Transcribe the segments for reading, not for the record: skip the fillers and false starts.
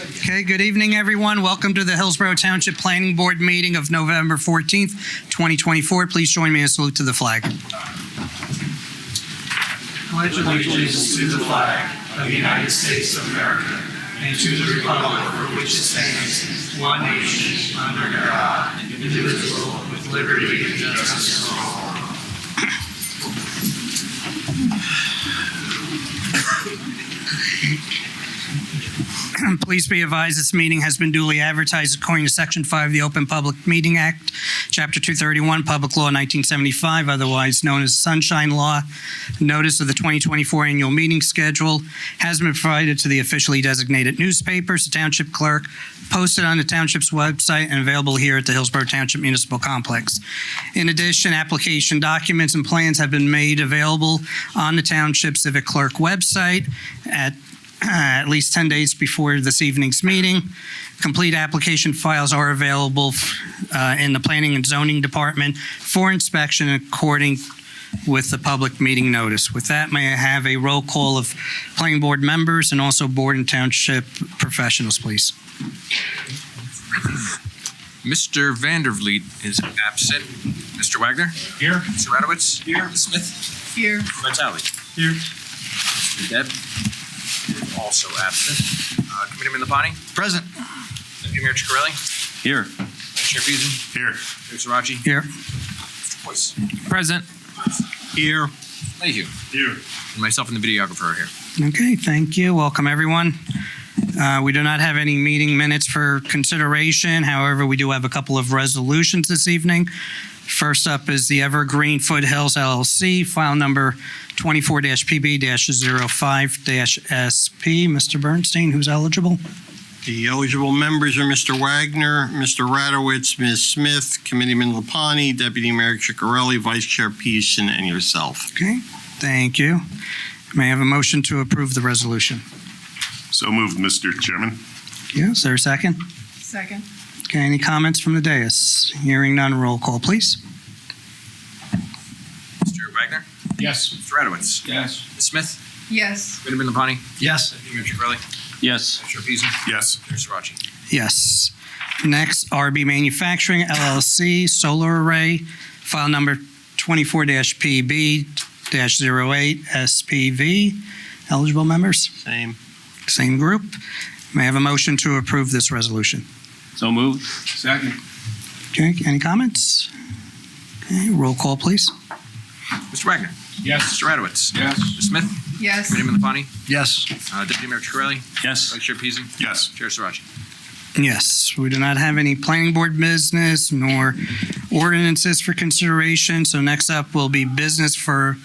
Okay, good evening, everyone. Welcome to the Hillsborough Township Planning Board meeting of November 14th, 2024. Please join me in a salute to the flag. Pledge allegiance to the flag of the United States of America and to the republic for which it stands, one nation, under God, indivisible, with liberty and justice for all. Please be advised this meeting has been duly advertised according to Section 5 of the Open Public Meeting Act, Chapter 231, Public Law 1975, otherwise known as Sunshine Law. Notice of the 2024 annual meeting schedule has been provided to the officially designated newspapers, the Township Clerk, posted on the Township's website, and available here at the Hillsborough Township Municipal Complex. In addition, application documents and plans have been made available on the Township Civic Clerk website at least 10 days before this evening's meeting. Complete application files are available in the Planning and Zoning Department for inspection according with the public meeting notice. With that, may I have a roll call of Planning Board members and also Board and Township professionals, please? Mr. Vandervliet is absent. Mr. Wagner? Here. Mr. Radowitz? Here. Ms. Smith? Here. Vitale? Here. Mr. Deb? Also absent. Committeeman Lapani? Present. Deputy Mayor Ciccarelli? Here. Chair Fusen? Here. Chair Sirachi? Here. Mr. Boyce? Present. Here. Mayhew? Here. And myself and the videographer are here. Okay, thank you. Welcome, everyone. We do not have any meeting minutes for consideration. However, we do have a couple of resolutions this evening. First up is the Evergreen Foothills LLC, file number 24-PB-05-SP. Mr. Bernstein, who's eligible? The eligible members are Mr. Wagner, Mr. Radowitz, Ms. Smith, Committeeman Lapani, Deputy Mayor Ciccarelli, Vice Chair Pearson, and yourself. Okay, thank you. May I have a motion to approve the resolution? So moved, Mr. Chairman. Yes, is there a second? Second. Okay, any comments from the dais? Hearing none, roll call, please. Mr. Wagner? Yes. Mr. Radowitz? Yes. Ms. Smith? Yes. Committeeman Lapani? Yes. Deputy Mayor Ciccarelli? Yes. Chair Fusen? Yes. Chair Sirachi? Yes. Next, RB Manufacturing LLC, solar array, file number 24-PB-08-SPV. Eligible members? Same group. May I have a motion to approve this resolution? So moved. Second. Okay, any comments? Okay, roll call, please. Mr. Wagner? Yes. Mr. Radowitz? Yes. Ms. Smith? Yes. Committeeman Lapani? Yes. Deputy Mayor Ciccarelli? Yes. Vice Chair Pearson? Yes. Chair Sirachi? Yes, we do not have any planning board business nor ordinances for consideration. So next up will be business from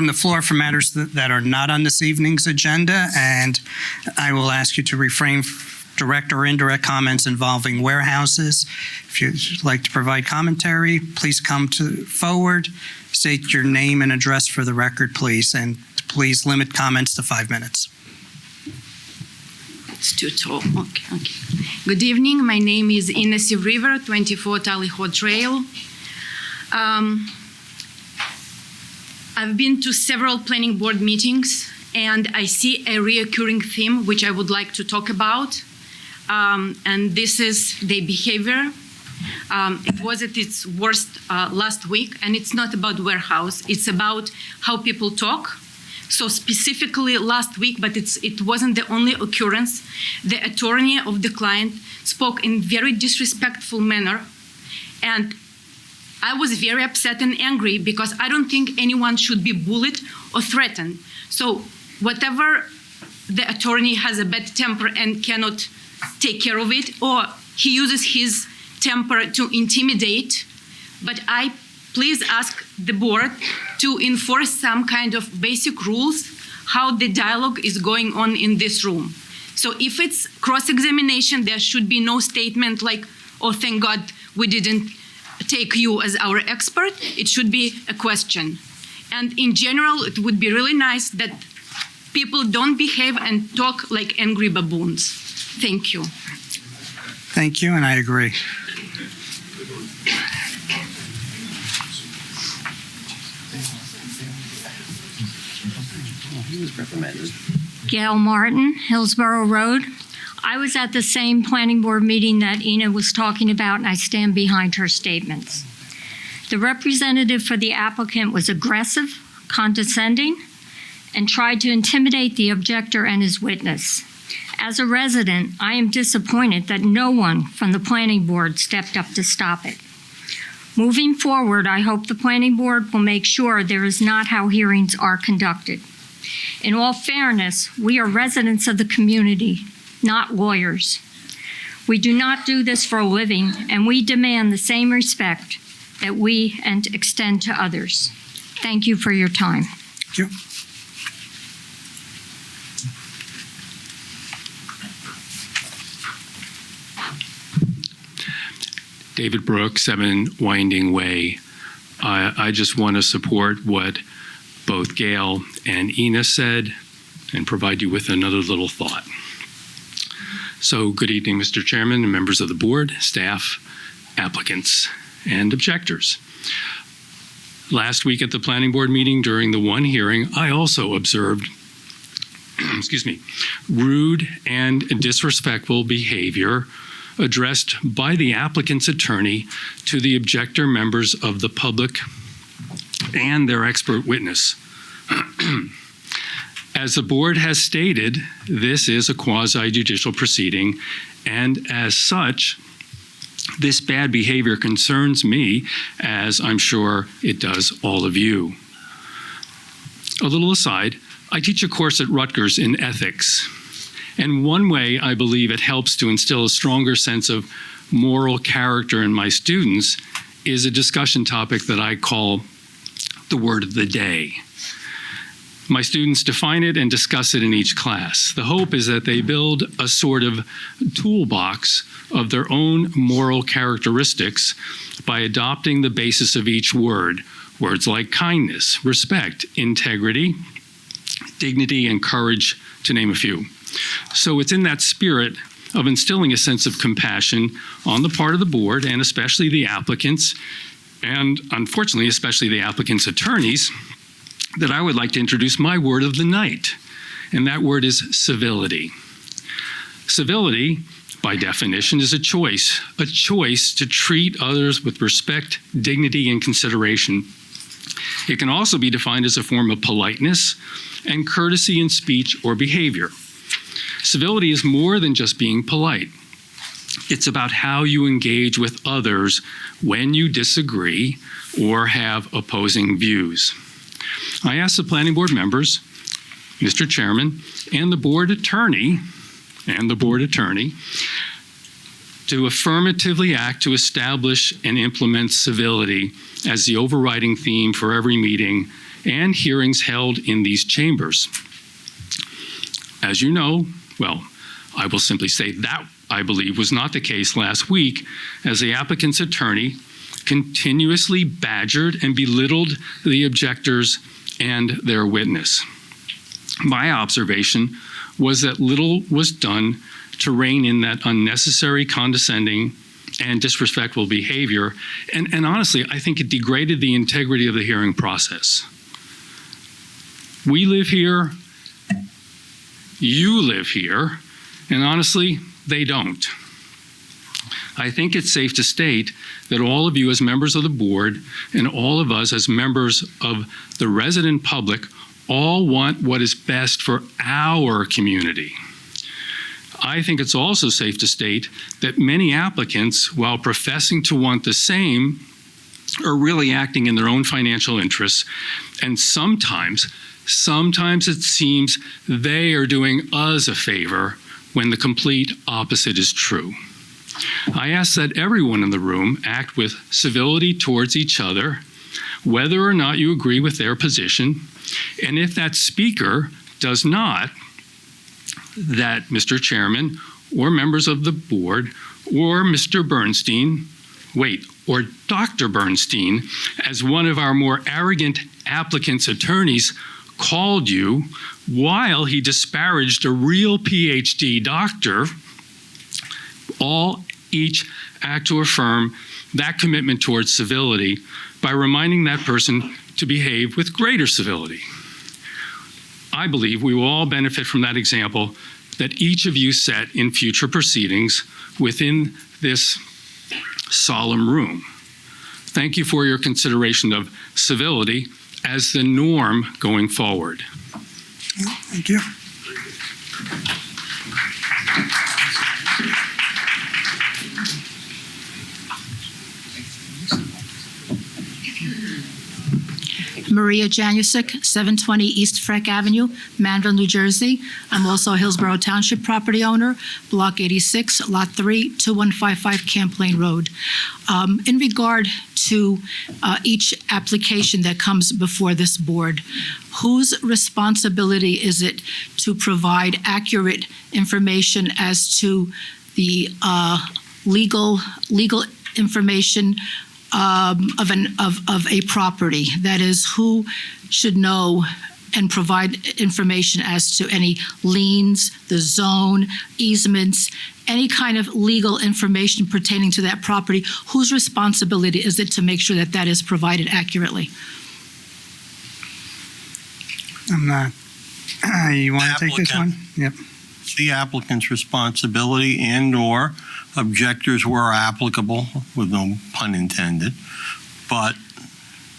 the floor for matters that are not on this evening's agenda. And I will ask you to refrain direct or indirect comments involving warehouses. If you'd like to provide commentary, please come forward, state your name and address for the record, please, and please limit comments to 5 minutes. It's too tall. Okay. Good evening. My name is Ines River, 24 Tally Ho Trail. I've been to several planning board meetings, and I see a reoccurring theme which I would like to talk about. And this is the behavior. It was at its worst last week, and it's not about warehouse. It's about how people talk. So specifically last week, but it wasn't the only occurrence. The attorney of the client spoke in very disrespectful manner, and I was very upset and angry because I don't think anyone should be bullied or threatened. So whatever the attorney has a bad temper and cannot take care of it, or he uses his temper to intimidate, but I please ask the board to enforce some kind of basic rules how the dialogue is going on in this room. So if it's cross-examination, there should be no statement like, oh, thank God we didn't take you as our expert. It should be a question. And in general, it would be really nice that people don't behave and talk like angry baboons. Thank you. Thank you, and I agree. Gail Martin, Hillsborough Road. I was at the same planning board meeting that Ina was talking about, and I stand behind her statements. The representative for the applicant was aggressive, condescending, and tried to intimidate the objector and his witness. As a resident, I am disappointed that no one from the planning board stepped up to stop it. Moving forward, I hope the planning board will make sure there is not how hearings are conducted. In all fairness, we are residents of the community, not lawyers. We do not do this for a living, and we demand the same respect that we extend to others. Thank you for your time. Thank you. David Brooks, 7 Winding Way. I just want to support what both Gail and Ina said and provide you with another little thought. So good evening, Mr. Chairman and members of the board, staff, applicants, and objectors. Last week at the planning board meeting during the one hearing, I also observed rude and disrespectful behavior addressed by the applicant's attorney to the objector members of the public and their expert witness. As the board has stated, this is a quasi-judicial proceeding, and as such, this bad behavior concerns me, as I'm sure it does all of you. A little aside, I teach a course at Rutgers in ethics. And one way I believe it helps to instill a stronger sense of moral character in my students is a discussion topic that I call the word of the day. My students define it and discuss it in each class. The hope is that they build a sort of toolbox of their own moral characteristics by adopting the basis of each word, words like kindness, respect, integrity, dignity, and courage, to name a few. So it's in that spirit of instilling a sense of compassion on the part of the board, and especially the applicants, and unfortunately, especially the applicants' attorneys, that I would like to introduce my word of the night, and that word is civility. Civility, by definition, is a choice to treat others with respect, dignity, and consideration. It can also be defined as a form of politeness and courtesy in speech or behavior. Civility is more than just being polite. It's about how you engage with others when you disagree or have opposing views. I ask the planning board members, Mr. Chairman, and the board attorney, to affirmatively act to establish and implement civility as the overriding theme for every meeting and hearings held in these chambers. As you know, well, I will simply say that I believe was not the case last week, as the applicant's attorney continuously badgered and belittled the objectors and their witness. My observation was that little was done to rein in that unnecessary, condescending, and disrespectful behavior, and honestly, I think it degraded the integrity of the hearing process. We live here, you live here, and honestly, they don't. I think it's safe to state that all of you as members of the board and all of us as members of the resident public all want what is best for our community. I think it's also safe to state that many applicants, while professing to want the same, are really acting in their own financial interests, and sometimes it seems they are doing us a favor when the complete opposite is true. I ask that everyone in the room act with civility towards each other, whether or not you agree with their position, and if that speaker does not, that Mr. Chairman or members of the board or Mr. Bernstein, or Dr. Bernstein, as one of our more arrogant applicants' attorneys, called you while he disparaged a real PhD doctor, each act to affirm that commitment towards civility by reminding that person to behave with greater civility. I believe we will all benefit from that example that each of you set in future proceedings within this solemn room. Thank you for your consideration of civility as the norm going forward. Thank you. Maria Janusik, 720 East Freck Avenue, Manville, New Jersey. I'm also a Hillsborough Township property owner, Block 86, Lot 3, 2155 Camp Lane Road. In regard to each application that comes before this board, whose responsibility is it to provide accurate information as to the legal information of a property? That is, who should know and provide information as to any liens, the zone, easements, any kind of legal information pertaining to that property? Whose responsibility is it to make sure that that is provided accurately? I'm not. You want to take this one? Applicant. Yep. It's the applicant's responsibility and/or objectors where applicable, with no pun intended, but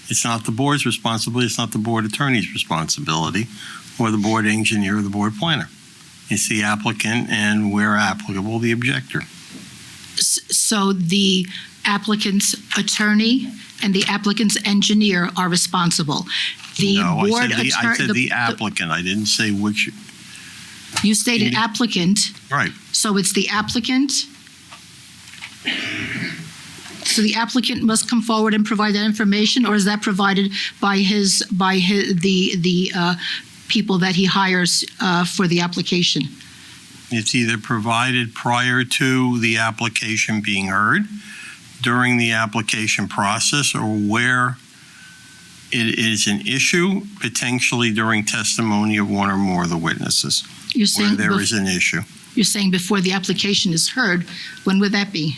it's not the board's responsibility, it's not the board attorney's responsibility, or the board engineer or the board planner. It's the applicant and, where applicable, the objector. So the applicant's attorney and the applicant's engineer are responsible. The No, board I said the applicant, I didn't say which. You stated applicant. Right. So it's the applicant. So the applicant must come forward and provide that information, or is that provided by the people that he hires for the application? It's either provided prior to the application being heard, during the application process, or where it is an issue, potentially during testimony of one or more of the witnesses, You're where saying there is an issue. You're saying before the application is heard. When would that be?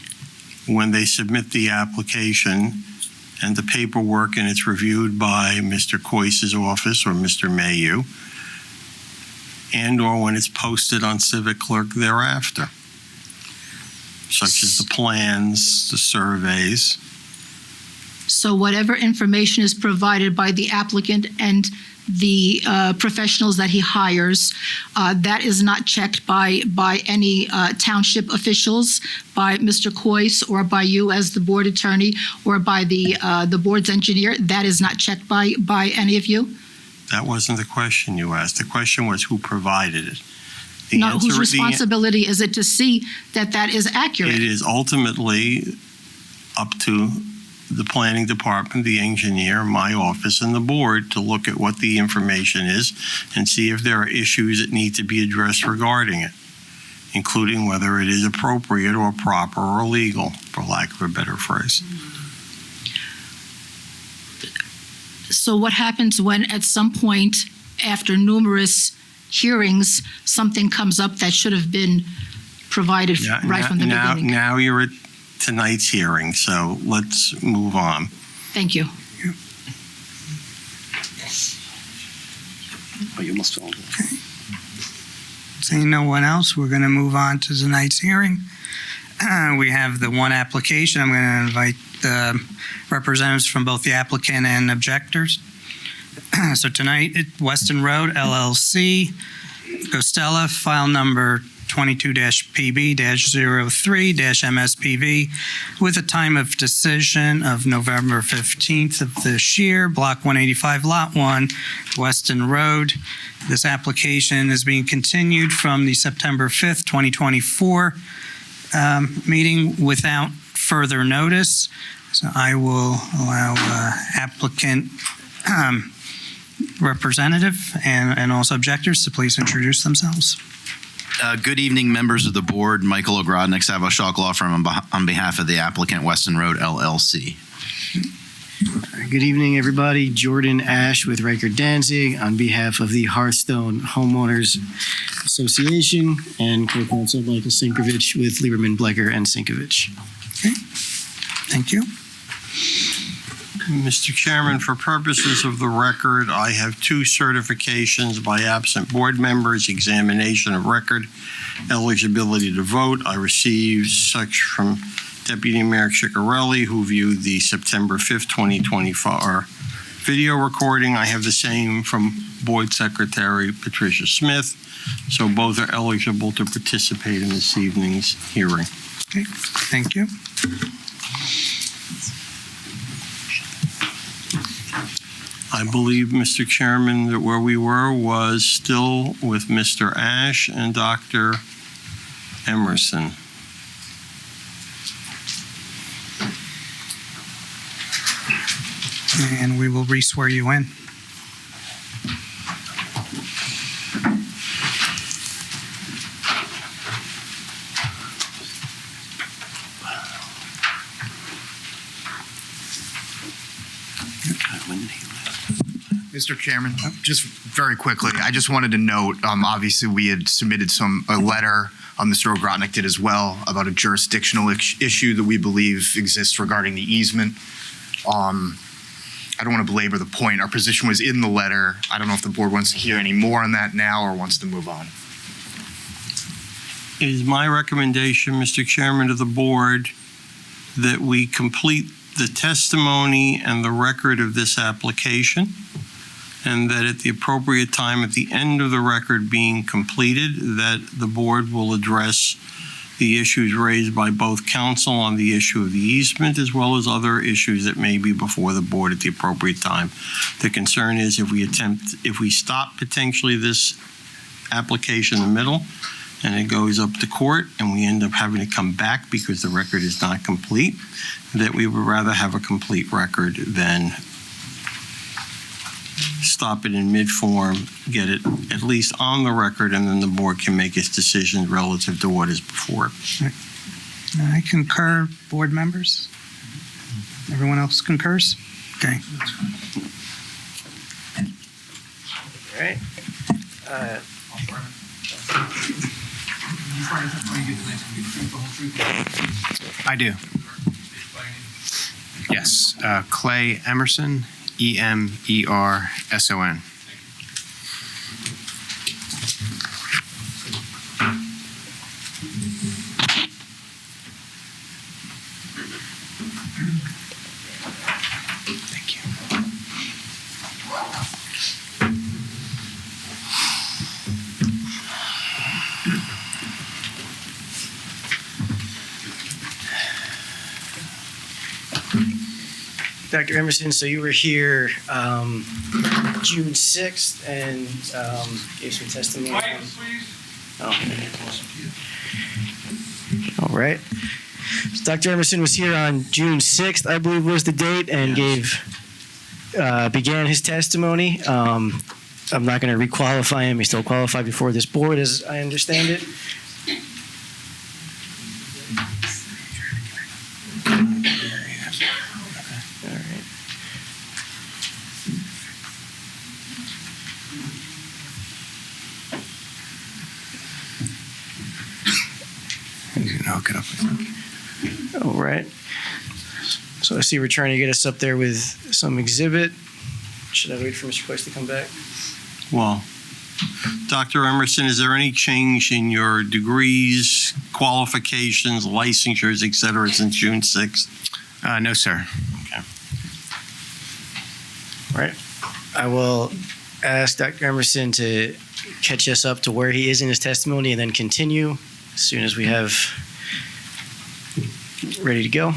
When they submit the application and the paperwork, and it's reviewed by Mr. Coyce's office or Mr. Mayu, and/or when it's posted on Civic Clerk thereafter, such as the plans, the surveys. So whatever information is provided by the applicant and the professionals that he hires, that is not checked by any township officials, by Mr. Coyce, or by you as the board attorney, or by the board's engineer. That is not checked by any of you? That wasn't the question you asked. The question was who provided it. The No, whose answer- responsibility is it to see that that is accurate? It is ultimately up to the planning department, the engineer, my office, and the board to look at what the information is and see if there are issues that need to be addressed regarding it, including whether it is appropriate or proper or legal, for lack of a better phrase. So what happens when at some point after numerous hearings, something comes up that should have been provided right from the beginning? Now you're at tonight's hearing, so let's move on. Thank you. Oh, you must all. Seeing no one else, we're going to move on to tonight's hearing. We have the one application. I'm going to invite the representatives from both the applicant and objectors. So tonight, Weston Road, LLC, Costella, file number 22-PB-03-MSPV, with a time of decision of November 15th of this year, Block 185, Lot 1, Weston Road. This application is being continued from the September 5th, 2024 meeting without further notice. So I will allow applicant representative and also objectors to please introduce themselves. Good evening, members of the board. Michael Ogrodnik, Savoshalk Law Firm, on behalf of the applicant Weston Road, LLC. Good evening, everybody. Jordan Ash with Riker Danzig on behalf of the Hearthstone Homeowners Association, and co-counsel Michael Sinkovich with Lieberman, Blecker, and Sinkovich. Okay, thank you. Mr. Chairman, for purposes of the record, I have 2 certifications by absent board members, examination of record, eligibility to vote. I received such from Deputy Mayor Ciccarelli, who viewed the September 5th, 2024 video recording. I have the same from Board Secretary Patricia Smith, so both are eligible to participate in this evening's hearing. Okay, thank you. I believe, Mr. Chairman, that where we were was still with Mr. Ash and Dr. Emerson. And we will re-swear you in. Mr. Chairman, just very quickly, I just wanted to note, obviously we had submitted a letter, Mr. Ogrodnik did as well, about a jurisdictional issue that we believe exists regarding the easement. I don't want to belabor the point. Our position was in the letter. I don't know if the board wants to hear any more on that now or wants to move on. It is my recommendation, Mr. Chairman, to the board that we complete the testimony and the record of this application, and that at the appropriate time, at the end of the record being completed, that the board will address the issues raised by both counsel on the issue of the easement, as well as other issues that may be before the board at the appropriate time. The concern is if we stop potentially this application in the middle and it goes up to court and we end up having to come back because the record is not complete, that we would rather have a complete record than stop it in mid-form, get it at least on the record, and then the board can make its decision relative to what is before it. I concur, board members. Everyone else concurs? Okay. All right. I do. Yes, Clay Emerson, Emerson. Thank you. Dr. Emerson, so you were here June 6th and gave some testimony. All right. So Dr. Emerson was here on June 6th, I believe was the date, and began his testimony. I'm not going to requalify him. He's still qualified before this board, as I understand it. Hook it up, I think. All right. So I see we're trying to get us up there with some exhibit. Should I wait for Mr. Place to come back? Well, Dr. Emerson, is there any change in your degrees, qualifications, licensures, et cetera, since June 6th? No, sir. Okay. All right. I will ask Dr. Emerson to catch us up to where he is in his testimony and then continue as soon as we have ready to go. My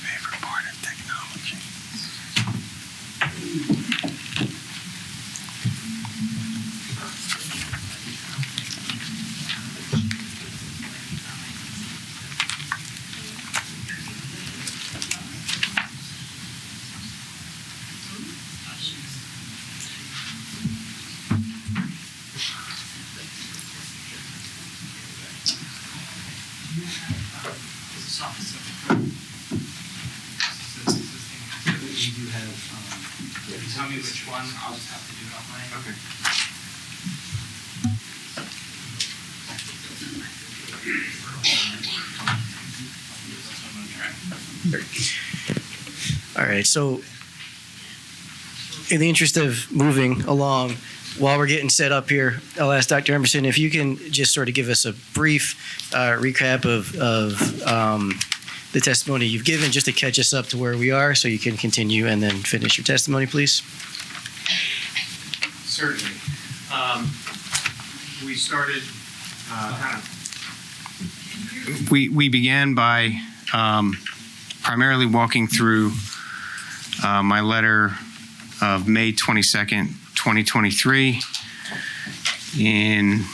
favorite part of technology. We do have If you tell me which one, I'll just have to do it on my. Okay. All right, so in the interest of moving along, while we're getting set up here, I'll ask Dr. Emerson if you can just sort of give us a brief recap of the testimony you've given, just to catch us up to where we are, so you can continue and then finish your testimony, please. Certainly. We started, we began by primarily walking through my letter of May 22nd, 2023 in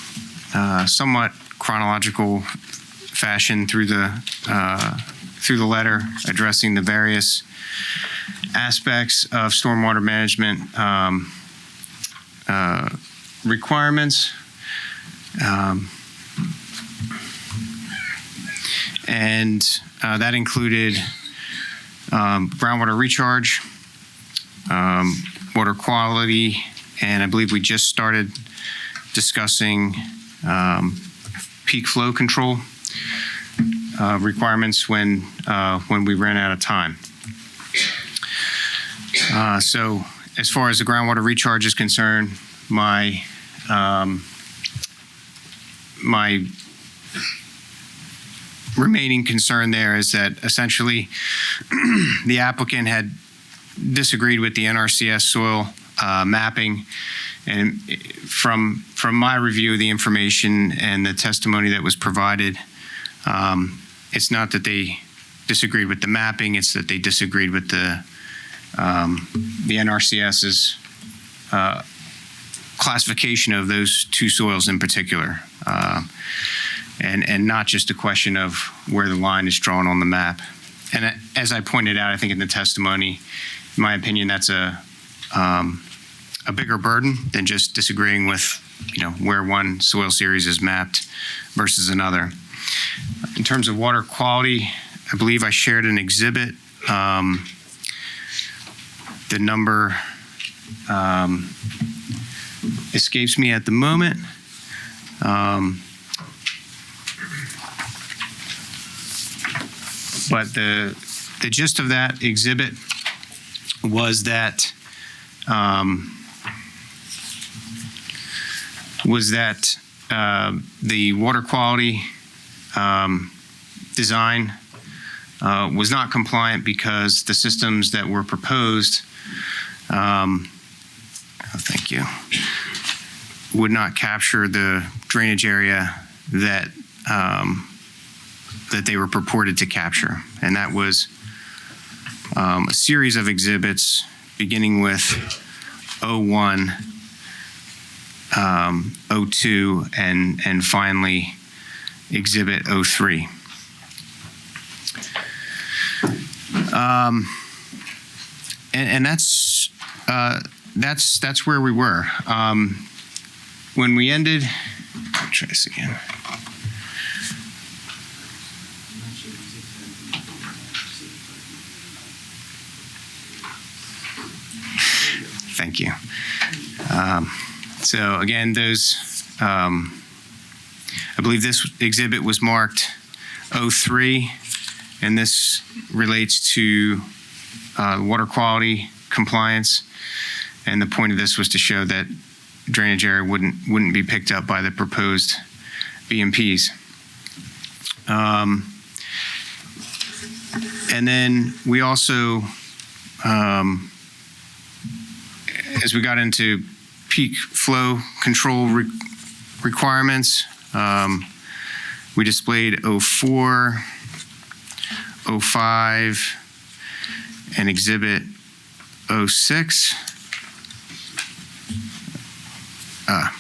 somewhat chronological fashion through the letter, addressing the various aspects of stormwater management requirements. And that included groundwater recharge, water quality, and I believe we just started discussing peak flow control requirements when we ran out of time. So as far as the groundwater recharge is concerned, my remaining concern there is that essentially the applicant had disagreed with the NRCS soil mapping, and from my review of the information and the testimony that was provided, it's not that they disagreed with the mapping, it's that they disagreed with the NRCS's classification of those two soils in particular, and not just a question of where the line is drawn on the map. And as I pointed out, I think in the testimony, in my opinion, that's a bigger burden than just disagreeing with, where one soil series is mapped versus another. In terms of water quality, I believe I shared an exhibit. The number escapes me at the moment. But the gist of that exhibit was that the water quality design was not compliant because the systems that were proposed, thank you, would not capture the drainage area that they were purported to capture. And that was a series of exhibits beginning with 01, 02, and finally exhibit 03. And that's where we were. When we ended, I'll try this again. Thank you. So again, those, I believe this exhibit was marked 03, and this relates to water quality compliance. And the point of this was to show that drainage area wouldn't be picked up by the proposed BMPs. And then we also, as we got into peak flow control requirements, we displayed 04, 05, and exhibit 06. I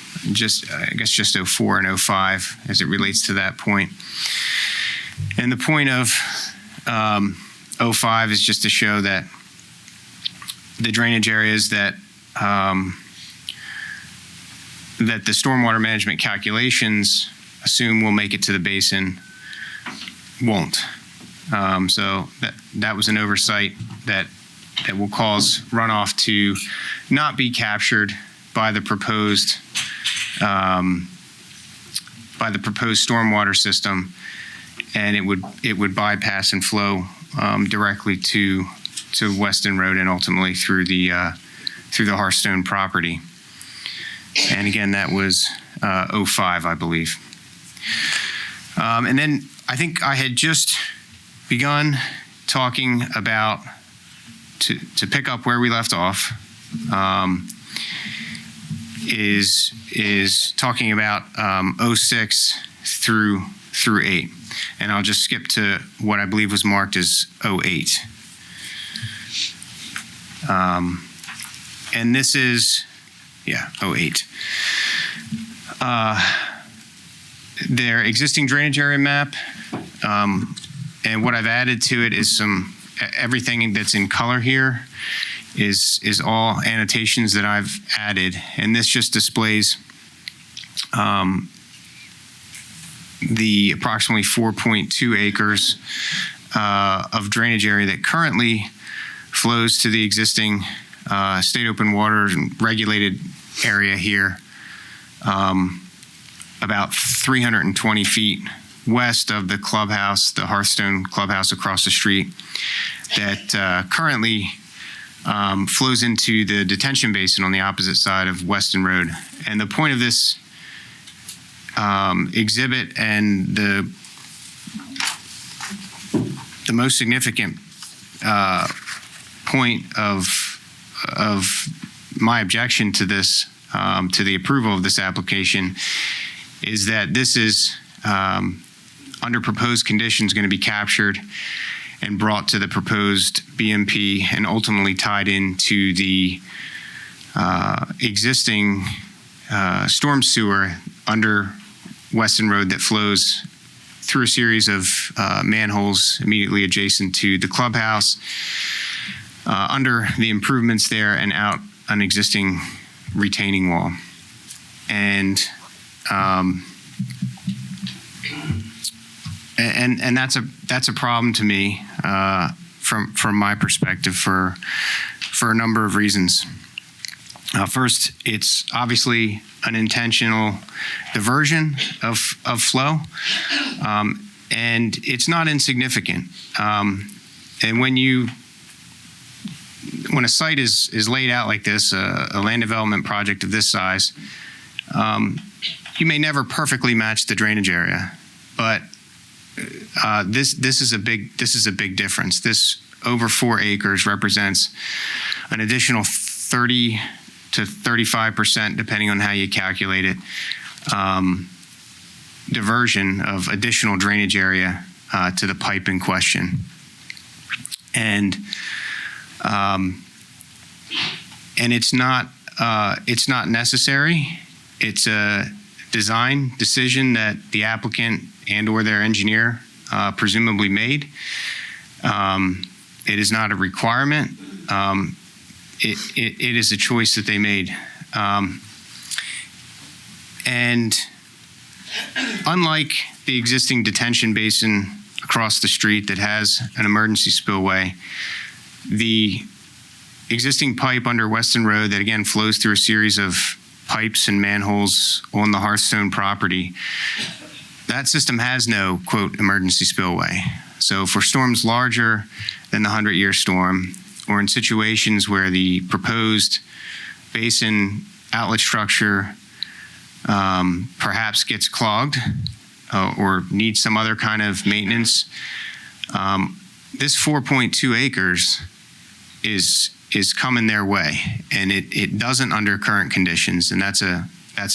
guess just 04 and 05 as it relates to that point. And the point of 05 is just to show that the drainage areas that that the stormwater management calculations assume will make it to the basin won't. So that was an oversight that that will cause runoff to not be captured by the proposed stormwater system, and it would bypass and flow directly to Weston Road and ultimately through the Hearthstone property. And again, that was 05, I believe. And then I think I had just begun talking about, to pick up where we left off, is talking about 06 through 8. And I'll just skip to what I believe was marked as 08. And this is, 08. Their existing drainage area map, and what I've added to it is everything that's in color here is all annotations that I've added, and this just displays the approximately 4.2 acres of drainage area that currently flows to the existing state open water and regulated area here, about 320 feet west of the clubhouse, the Hearthstone clubhouse across the street, that currently flows into the detention basin on the opposite side of Weston Road. And the point of this exhibit, and the most significant point of my objection to this, to the approval of this application, is that this is under proposed conditions going to be captured and brought to the proposed BMP and ultimately tied into the existing storm sewer under Weston Road that flows through a series of manholes immediately adjacent to the clubhouse, under the improvements there and out an existing retaining wall. And that's a problem to me from my perspective for a number of reasons. First, it's obviously an intentional diversion of flow, and it's not insignificant. And when a site is laid out like this, a land development project of this size, you may never perfectly match the drainage area, but this is a big difference. This over 4 acres represents an additional 30 to 35%, depending on how you calculate it, diversion of additional drainage area to the pipe in question. And it's not necessary. It's a design decision that the applicant and/or their engineer presumably made. It is not a requirement. It is a choice that they made. And unlike the existing detention basin across the street that has an emergency spillway, the existing pipe under Weston Road that again flows through a series of pipes and manholes on the Hearthstone property, that system has no, quote, emergency spillway. So for storms larger than the 100-year storm, or in situations where the proposed basin outlet structure perhaps gets clogged or needs some other kind of maintenance, this 4.2 acres is coming their way, and it doesn't under current conditions, and that's a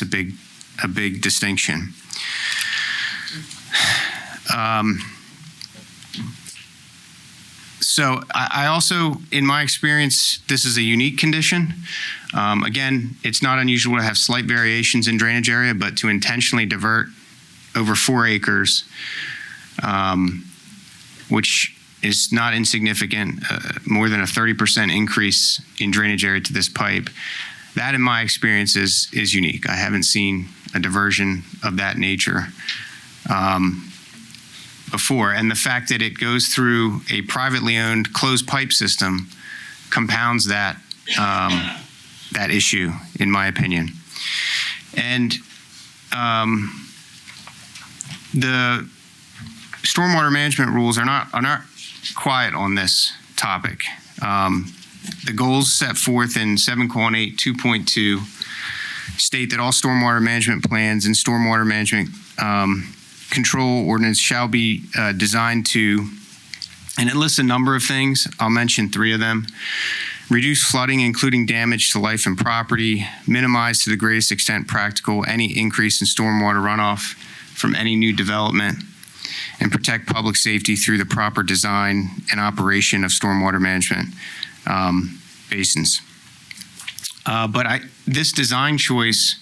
big distinction. So I also, in my experience, this is a unique condition. Again, it's not unusual to have slight variations in drainage area, but to intentionally divert over 4 acres, which is not insignificant, more than a 30% increase in drainage area to this pipe, that in my experience is unique. I haven't seen a diversion of that nature before. And the fact that it goes through a privately owned closed pipe system compounds that that issue, in my opinion. And the stormwater management rules are not quiet on this topic. The goals set forth in 7:8 2.2 state that all stormwater management plans and stormwater management control ordinance shall be designed to, and it lists a number of things. I'll mention 3 of them. Reduce flooding, including damage to life and property. Minimize to the greatest extent practical any increase in stormwater runoff from any new development. And protect public safety through the proper design and operation of stormwater management basins. But this design choice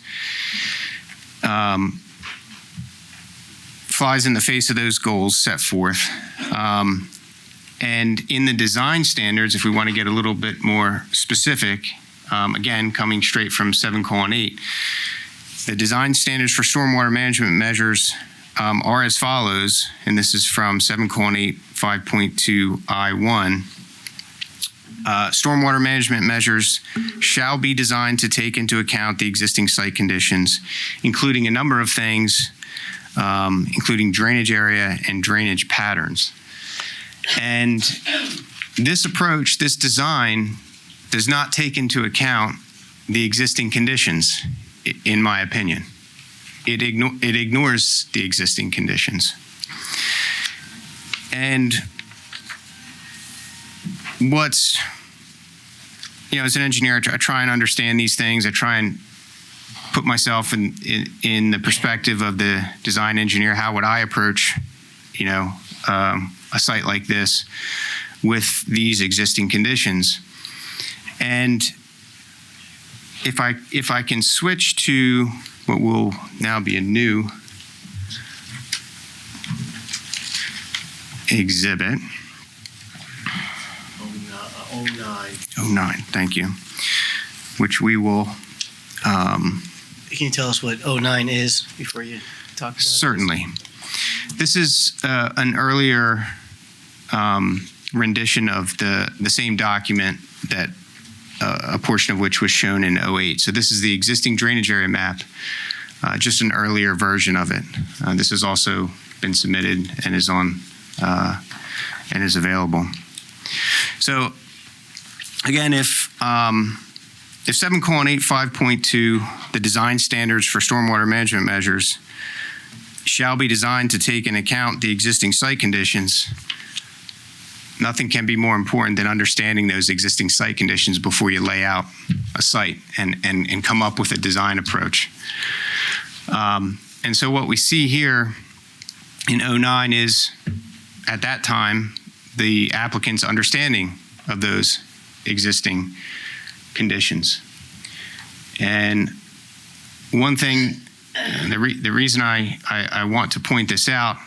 flies in the face of those goals set forth. And in the design standards, if we want to get a little bit more specific, again, coming straight from 7:8, the design standards for stormwater management measures are as follows, and this is from 7:8 5.2 I1. Stormwater management measures shall be designed to take into account the existing site conditions, including a number of things, including drainage area and drainage patterns. And this approach, this design, does not take into account the existing conditions, in my opinion. It ignores the existing conditions. And as an engineer, I try and understand these things. I try and put myself in the perspective of the design engineer. How would I approach, a site like this with these existing conditions? And if I can switch to what will now be a new exhibit. 09, thank you. Which we will. Can you tell us what 09 is before you talk about it? Certainly. This is an earlier rendition of the same document that a portion of which was shown in 08. So this is the existing drainage area map, just an earlier version of it. This has also been submitted and is on and is available. So again, if 7:8 5.2, the design standards for stormwater management measures shall be designed to take into account the existing site conditions, nothing can be more important than understanding those existing site conditions before you lay out a site and come up with a design approach. And so what we see here in 09 is, at that time, the applicant's understanding of those existing conditions. And one thing, the reason I want to point this out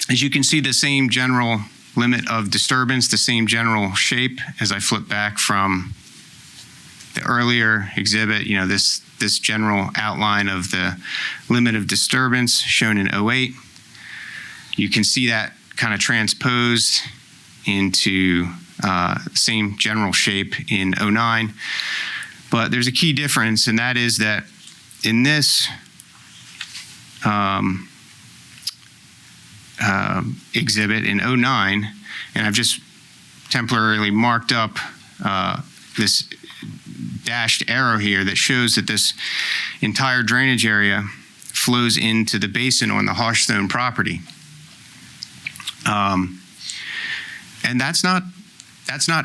is you can see the same general limit of disturbance, the same general shape as I flip back from the earlier exhibit, this general outline of the limit of disturbance shown in 08. You can see that kind of transposed into same general shape in 09. But there's a key difference, and that is that in this exhibit in 09, and I've just temporarily marked up this dashed arrow here that shows that this entire drainage area flows into the basin on the Harstone property. And that's not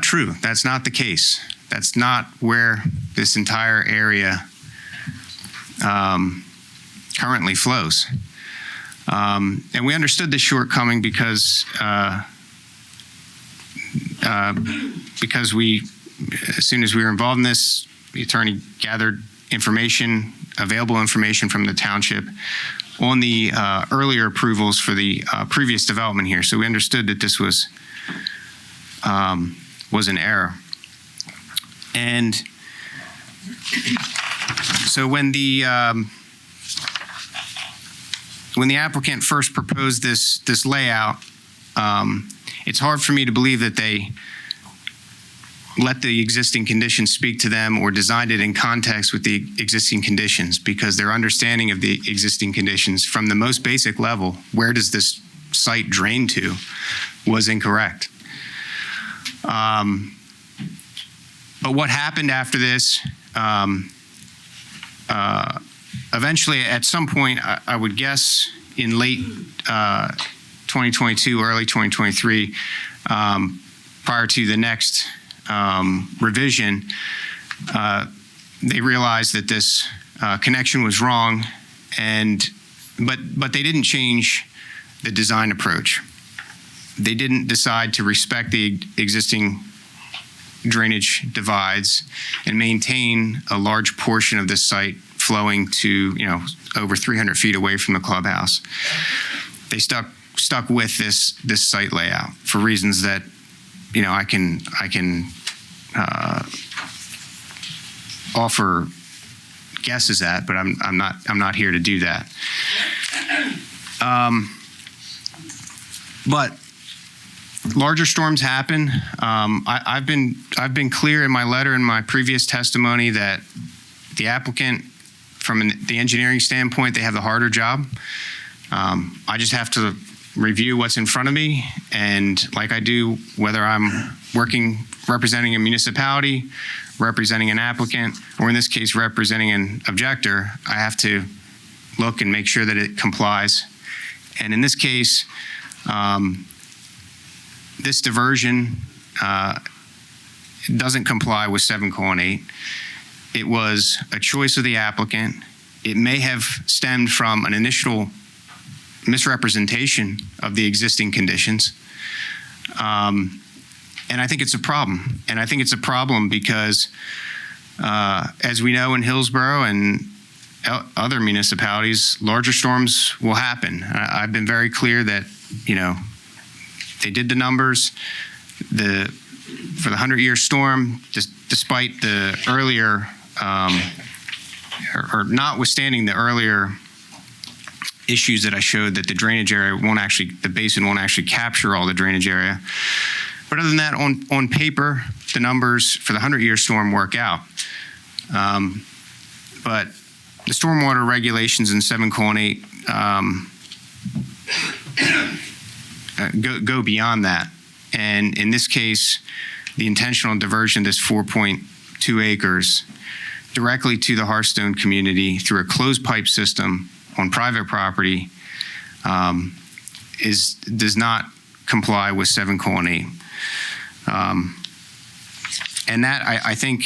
true. That's not the case. That's not where this entire area currently flows. And we understood this shortcoming because we, as soon as we were involved in this, the attorney gathered available information from the township on the earlier approvals for the previous development here. So we understood that this was an error. And so when the applicant first proposed this layout, it's hard for me to believe that they let the existing conditions speak to them or designed it in context with the existing conditions, because their understanding of the existing conditions from the most basic level, where does this site drain to, was incorrect. But what happened after this, eventually at some point, I would guess in late 2022, early 2023, prior to the next revision, they realized that this connection was wrong, but they didn't change the design approach. They didn't decide to respect the existing drainage divides and maintain a large portion of this site flowing to, over 300 feet away from the clubhouse. They stuck with this site layout for reasons that, I can offer guesses at, but I'm not here to do that. But larger storms happen. I've been clear in my letter and my previous testimony that the applicant, from the engineering standpoint, they have the harder job. I just have to review what's in front of me, and like I do, whether I'm representing a municipality, representing an applicant, or in this case, representing an objector, I have to look and make sure that it complies. And in this case, this diversion doesn't comply with 7:8. It was a choice of the applicant. It may have stemmed from an initial misrepresentation of the existing conditions. And I think it's a problem. And I think it's a problem because, as we know in Hillsborough and other municipalities, larger storms will happen. I've been very clear that, they did the numbers for the 100-year storm, despite the earlier, or notwithstanding the earlier issues that I showed, that the drainage area the basin won't actually capture all the drainage area. But other than that, on paper, the numbers for the 100-year storm work out. But the stormwater regulations in 7:8 go beyond that. And in this case, the intentional diversion of this 4.2 acres directly to the Hearthstone community through a closed pipe system on private property does not comply with 7:8. And that, I think,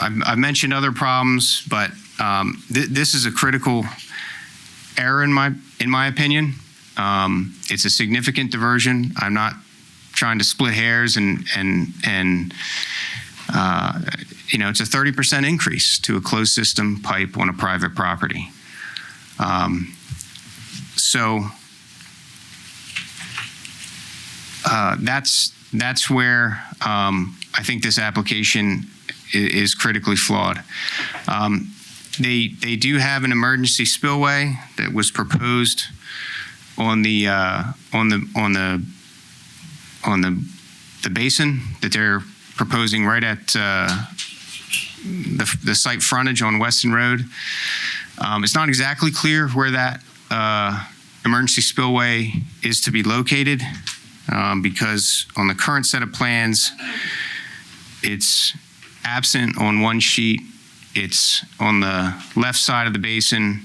I've mentioned other problems, but this is a critical error in my opinion. It's a significant diversion. I'm not trying to split hairs, and it's a 30% increase to a closed system pipe on a private property. So that's where I think this application is critically flawed. They do have an emergency spillway that was proposed on the basin that they're proposing right at the site frontage on Weston Road. It's not exactly clear where that emergency spillway is to be located, because on the current set of plans, it's absent on one sheet. It's on the left side of the basin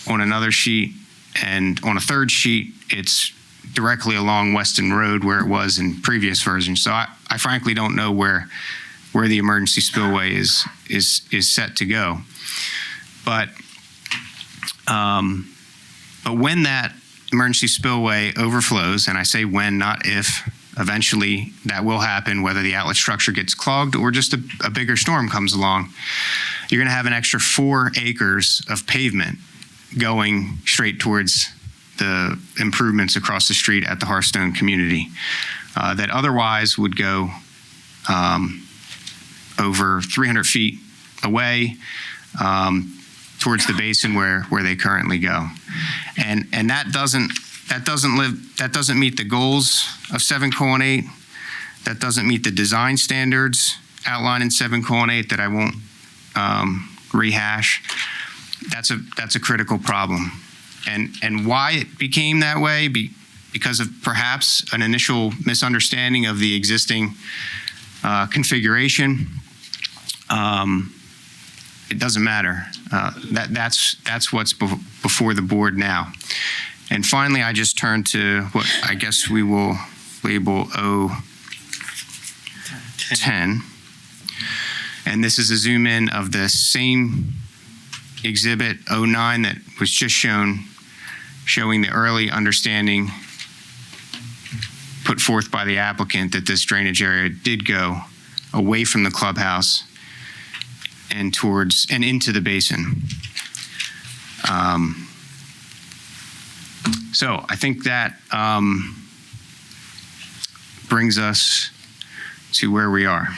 on another sheet, and on a third sheet, it's directly along Weston Road where it was in previous versions. So I frankly don't know where the emergency spillway is set to go. But when that emergency spillway overflows, and I say when, not if, eventually that will happen, whether the outlet structure gets clogged or just a bigger storm comes along, you're going to have an extra 4 acres of pavement going straight towards the improvements across the street at the Hearthstone community that otherwise would go over 300 feet away towards the basin where they currently go, and that doesn't meet the goals of 7:8. that doesn't meet the design standards outlined in 7:8 that I won't rehash. That's a critical problem. And why it became that way, because of perhaps an initial misunderstanding of the existing configuration. It doesn't matter. That's what's before the board now. And finally, I just turn to what I guess we will label O10. And this is a zoom in of the same exhibit 09 that was just shown, showing the early understanding put forth by the applicant that this drainage area did go away from the clubhouse and towards and into the basin. So I think that brings us to where we are.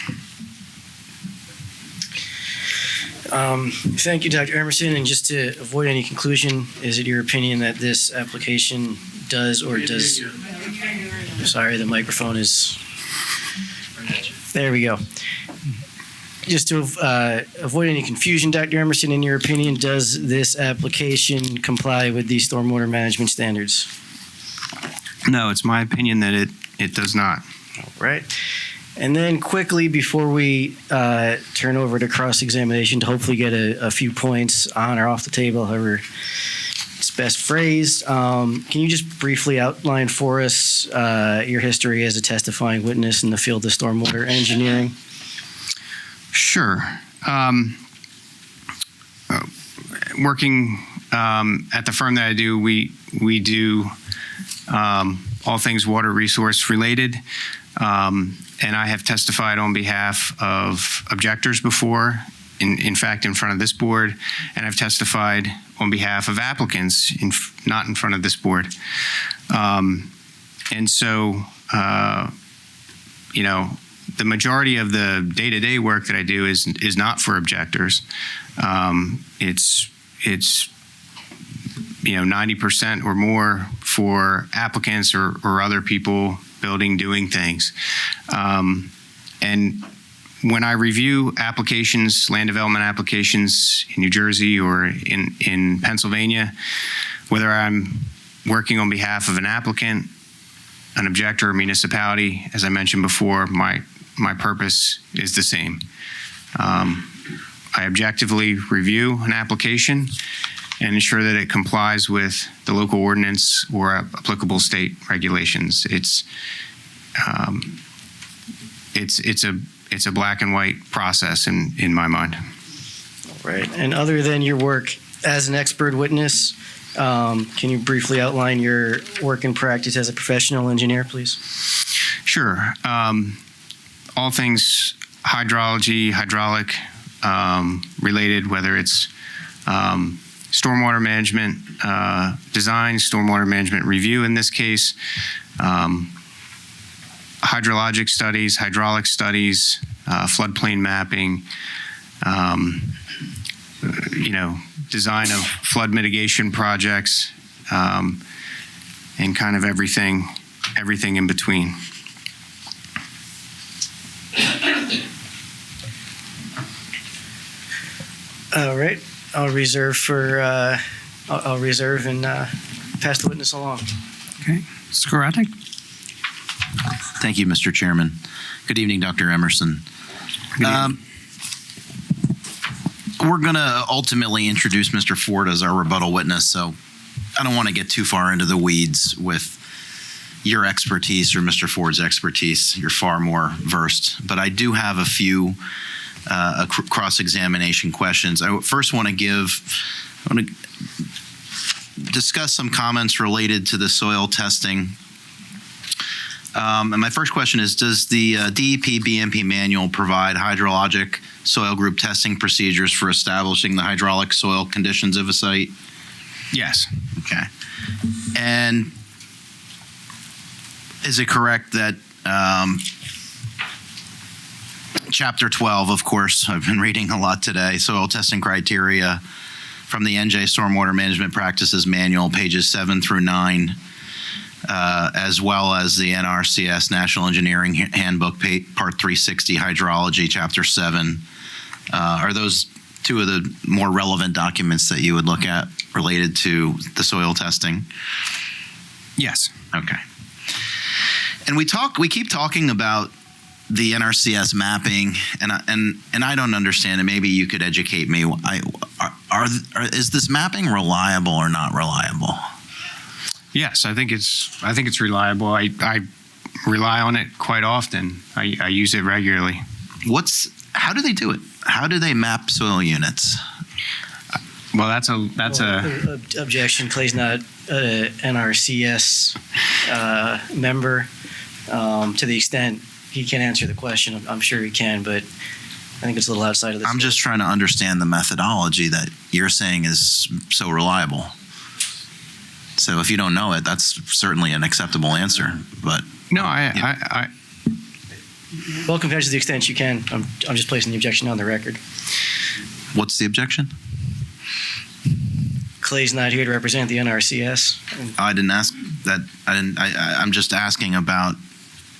Thank you, Dr. Emerson. And just to avoid any conclusion, is it your opinion that this application does or does... Sorry, the microphone is... There we go. Just to avoid any confusion, Dr. Emerson, in your opinion, does this application comply with the stormwater management standards? No, it's my opinion that it does not. All right. And then quickly, before we turn over to cross-examination to hopefully get a few points on or off the table, however it's best phrased, can you just briefly outline for us your history as a testifying witness in the field of stormwater engineering? Sure. Working at the firm that I do, we do all things water resource related. And I have testified on behalf of objectors before, in fact, in front of this board, and I've testified on behalf of applicants, not in front of this board. And so, the majority of the day-to-day work that I do is not for objectors. It's 90% or more for applicants or other people building, doing things. And when I review applications, land development applications in New Jersey or in Pennsylvania, whether I'm working on behalf of an applicant, an objector, or municipality, as I mentioned before, my purpose is the same. I objectively review an application and ensure that it complies with the local ordinance or applicable state regulations. It's a black and white process in my mind. All right. And other than your work as an expert witness, can you briefly outline your work and practice as a professional engineer, please? Sure. All things hydrology, hydraulic related, whether it's stormwater management design, stormwater management review in this case, hydrologic studies, hydraulic studies, floodplain mapping, design of flood mitigation projects, and kind of everything in between. All right. I'll reserve and pass the witness along. Okay. Mr. Karadnik? Thank you, Mr. Chairman. Good evening, Dr. Emerson. We're going to ultimately introduce Mr. Ford as our rebuttal witness, so I don't want to get too far into the weeds with your expertise or Mr. Ford's expertise. You're far more versed, but I do have a few cross-examination questions. I first want to discuss some comments related to the soil testing. And my first question is, does the DEP BMP manual provide hydrologic soil group testing procedures for establishing the hydraulic soil conditions of a site? Yes. Okay. And is it correct that Chapter 12, of course, I've been reading a lot today, soil testing criteria from the NJ Stormwater Management Practices Manual, pages 7 through 9, as well as the NRCS National Engineering Handbook, Part 360, Hydrology, Chapter 7. Are those two of the more relevant documents that you would look at related to the soil testing? Yes. Okay. And we keep talking about the NRCS mapping, and I don't understand it. Maybe you could educate me. Is this mapping reliable or not reliable? Yes, I think it's reliable. I rely on it quite often. I use it regularly. How do they do it? How do they map soil units? Well, that's a Objection. Clay's not NRCS member. To the extent he can answer the question, I'm sure he can, but I think it's a little outside of this. I'm just trying to understand the methodology that you're saying is so reliable. So if you don't know it, that's certainly an acceptable answer. But no, welcome to answer the extent you can. I'm just placing the objection on the record. What's the objection? Clay's not here to represent the NRCS. I didn't ask that. I'm just asking about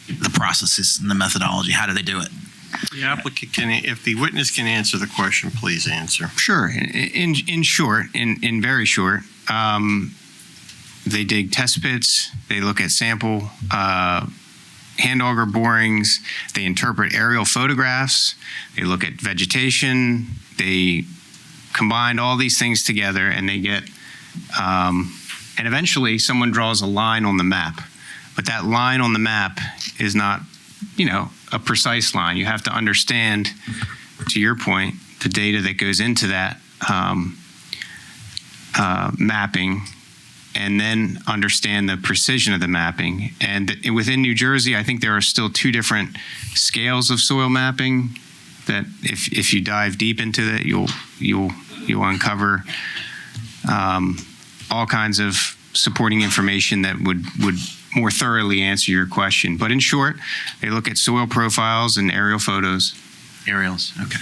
the processes and the methodology. How do they do it? The applicant can, if the witness can answer the question, please answer. Sure. In short, in very short, they dig test pits. They look at sample hand auger borings. They interpret aerial photographs. They look at vegetation. They combine all these things together, and they get, and eventually someone draws a line on the map. But that line on the map is not, a precise line. You have to understand, to your point, the data that goes into that mapping, and then understand the precision of the mapping. And within New Jersey, I think there are still two different scales of soil mapping that if you dive deep into that, you'll uncover all kinds of supporting information that would more thoroughly answer your question. But in short, they look at soil profiles and aerial photos. Aerials, okay.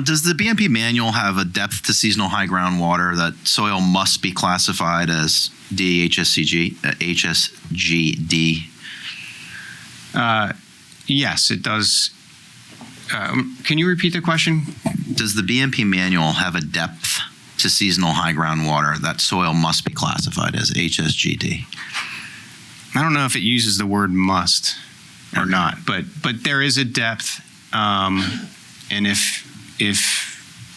Does the BMP manual have a depth to seasonal high groundwater that soil must be classified as HSGD? Yes, it does. Can you repeat the question? Does the BMP manual have a depth to seasonal high groundwater that soil must be classified as HSGD? I don't know if it uses the word must or not, but there is a depth, and if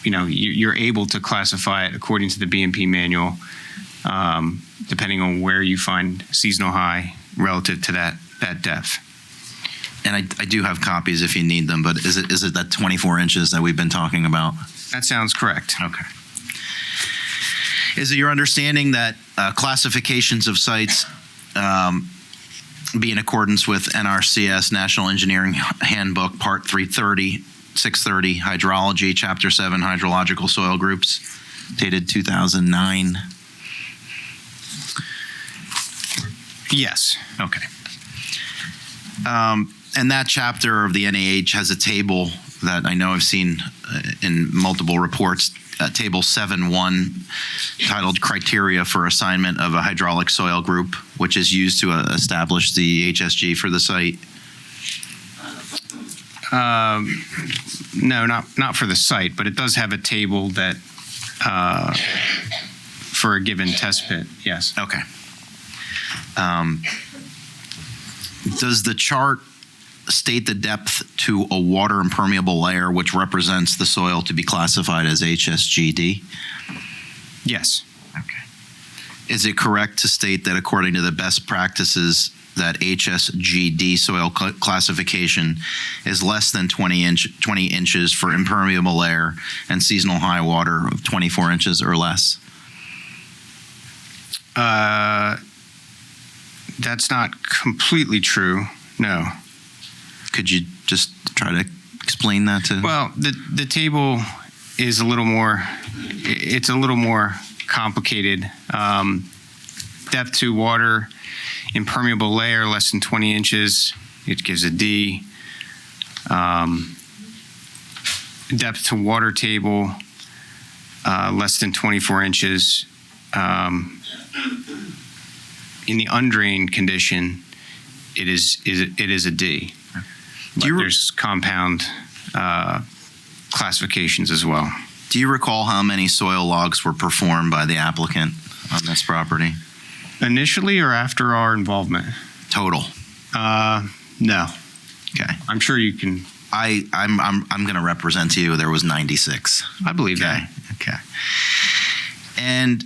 you're able to classify it according to the BMP manual, depending on where you find seasonal high relative to that depth. And I do have copies if you need them, but is it that 24 inches that we've been talking about? That sounds correct. Okay. Is it your understanding that classifications of sites be in accordance with NRCS National Engineering Handbook Part 330, 630, Hydrology, Chapter 7, Hydrological Soil Groups, dated 2009? Yes. Okay. And that chapter of the NAH has a table that I know I've seen in multiple reports, Table 7.1, titled Criteria for Assignment of a Hydraulic Soil Group, which is used to establish the HSG for the site. No, not for the site, but it does have a table that for a given test pit, yes. Okay. Does the chart state the depth to a water impermeable layer which represents the soil to be classified as HSGD? Yes. Okay. Is it correct to state that according to the best practices that HSGD soil classification is less than 20 inches for impermeable layer and seasonal high water of 24 inches or less? That's not completely true, no. Could you just try to explain that to? Well, the table is a little more complicated. Depth to water, impermeable layer less than 20 inches, it gives a D. Depth to water table, less than 24 inches. in the undrained condition, it is a D. But there's compound classifications as well. Do you recall how many soil logs were performed by the applicant on this property? Initially or after our involvement? Total. No. Okay. I'm sure you can. I'm going to represent to you. There was 96. I believe that. Okay. And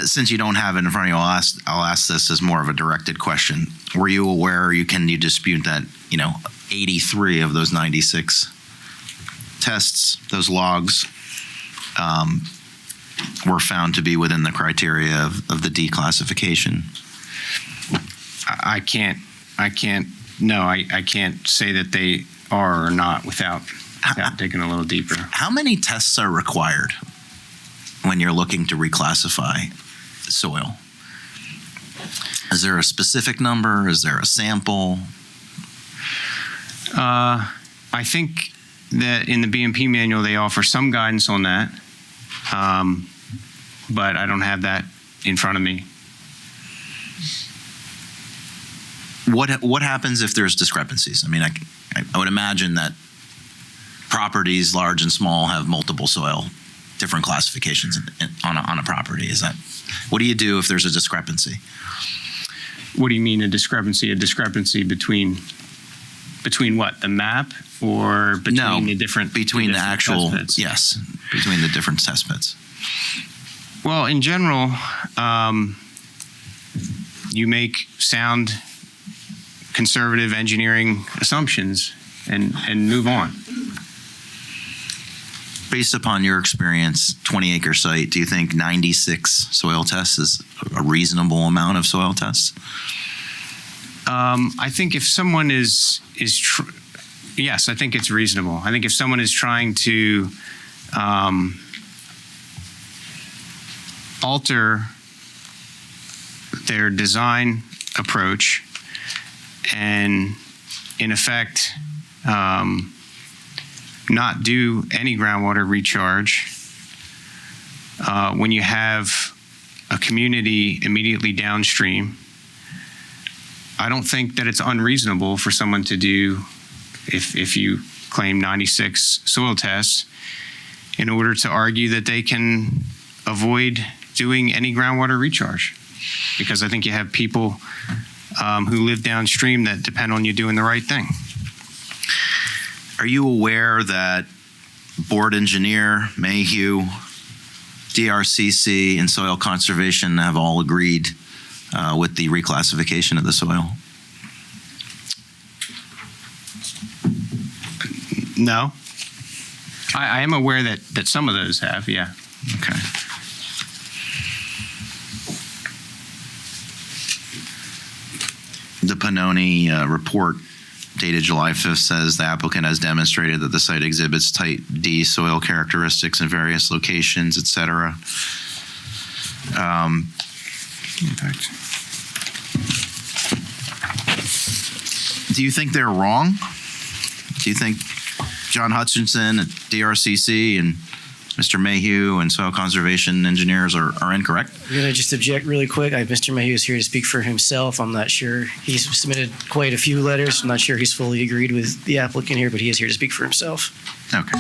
since you don't have it in front of you, I'll ask this as more of a directed question. Were you aware, can you dispute that, 83 of those 96 tests, those logs, were found to be within the criteria of the declassification? I can't say that they are or not without digging a little deeper. How many tests are required when you're looking to reclassify soil? Is there a specific number? Is there a sample? I think that in the BMP manual, they offer some guidance on that, but I don't have that in front of me. What happens if there's discrepancies? I mean, I would imagine that properties, large and small, have multiple soil, different classifications on a property. What do you do if there's a discrepancy? What do you mean a discrepancy? A discrepancy between what? The map or between the different? Between the actual, test pits? yes, between the different test pits. Well, in general, you make sound conservative engineering assumptions and move on. Based upon your experience, 20-acre site, do you think 96 soil tests is a reasonable amount of soil tests? I think if someone yes, I think it's reasonable. I think if someone is trying to alter their design approach and, in effect, not do any groundwater recharge, when you have a community immediately downstream, I don't think that it's unreasonable for someone to do, if you claim 96 soil tests, in order to argue that they can avoid doing any groundwater recharge. Because I think you have people who live downstream that depend on you doing the right thing. Are you aware that board engineer, Mayhew, DRCC, and soil conservation have all agreed with the reclassification of the soil? No. I am aware that some of those have, yeah. Okay. The Pannoni report dated July 5th says the applicant has demonstrated that the site exhibits type D soil characteristics in various locations, et cetera. In fact, do you think they're wrong? Do you think John Hutchinson at DRCC and Mr. Mayhew and soil conservation engineers are incorrect? I'm going to just object really quick. Mr. Mayhew is here to speak for himself. I'm not sure. He's submitted quite a few letters. I'm not sure he's fully agreed with the applicant here, but he is here to speak for himself. Okay.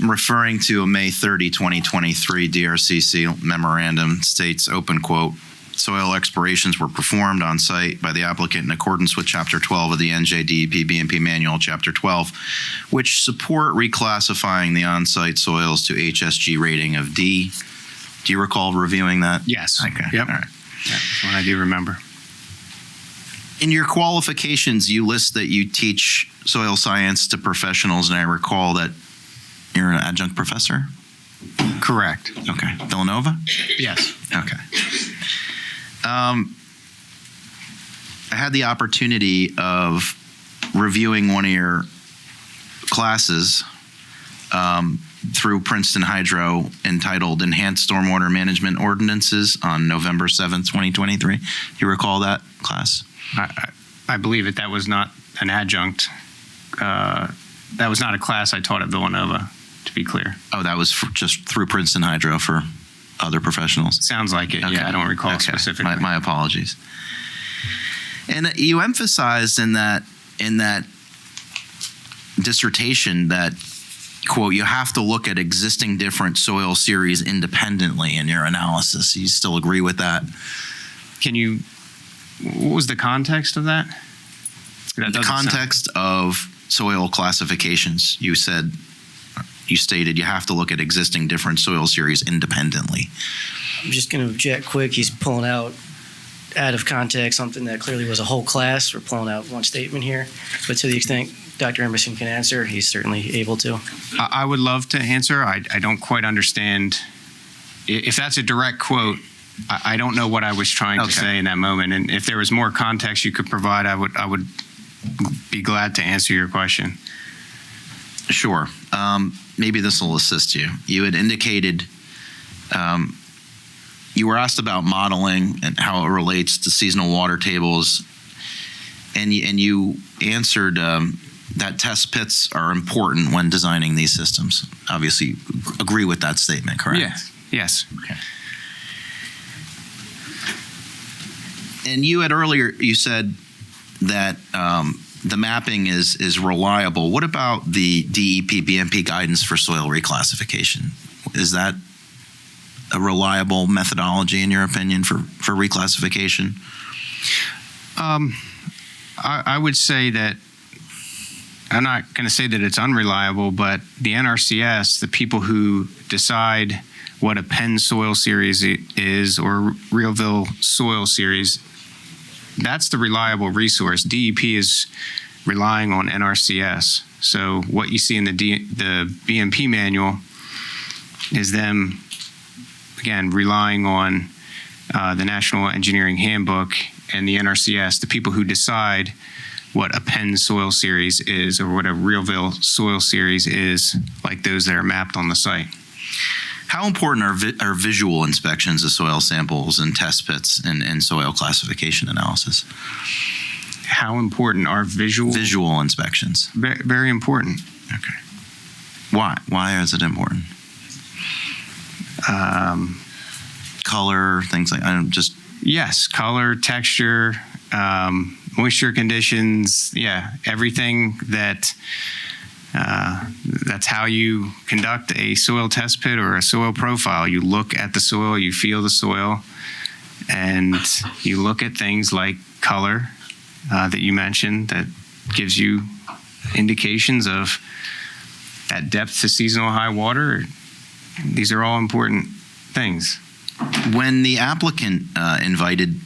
Referring to a May 30, 2023 DRCC memorandum states, open quote, soil explorations were performed on site by the applicant in accordance with Chapter 12 of the NJDEP BMP Manual, Chapter 12, which support reclassifying the on-site soils to HSG rating of D. Do you recall reviewing that? yes. Okay. Yep. All right. Yeah, that's one I do remember. In your qualifications, you list that you teach soil science to professionals, and I recall that you're an adjunct professor? Correct. Okay. Villanova? Yes. Okay. I had the opportunity of reviewing one of your classes through Princeton Hydro entitled Enhanced Stormwater Management Ordinances on November 7th, 2023. Do you recall that class? I believe it. That was not an adjunct. That was not a class I taught at Villanova. to be clear. Oh, that was just through Princeton Hydro for other professionals? Sounds like it. Okay. Yeah, I don't recall Okay. specifically. My apologies. And you emphasized in that dissertation that, quote, you have to look at existing different soil series independently in your analysis. You still agree with that? What was the context of that? The context of soil classifications, you stated you have to look at existing different soil series independently. I'm just going to object quick. He's pulling out of context something that clearly was a whole class. We're pulling out one statement here. But to the extent Dr. Emerson can answer, he's certainly able to. I would love to answer. I don't quite understand. If that's a direct quote, I don't know what I was trying to say in that moment. And if there was more context you could provide, I would be glad to answer your question. Sure. Maybe this will assist you. You had indicated you were asked about modeling and how it relates to seasonal water tables, and you answered that test pits are important when designing these systems. Obviously, agree with that statement, correct? Yes. Okay. And you said that the mapping is reliable. What about the DEP BMP guidance for soil reclassification? Is that a reliable methodology in your opinion for reclassification? I would say that I'm not going to say that it's unreliable, but the NRCS, the people who decide what a Penn soil series is or Realville soil series, that's the reliable resource. DEP is relying on NRCS. So what you see in the BMP manual is them, again, relying on the National Engineering Handbook and the NRCS, the people who decide what a Penn soil series is or what a Realville soil series is, like those that are mapped on the site. How important are visual inspections of soil samples and test pits and soil classification analysis? How important are visual inspections? Very important. Okay. Why? Why is it important? Color, things like Yes, color, texture, moisture conditions. Yeah, everything that. That's how you conduct a soil test pit or a soil profile. You look at the soil, you feel the soil, and you look at things like color that you mentioned that gives you indications of at depth to seasonal high water. These are all important things. When the applicant invited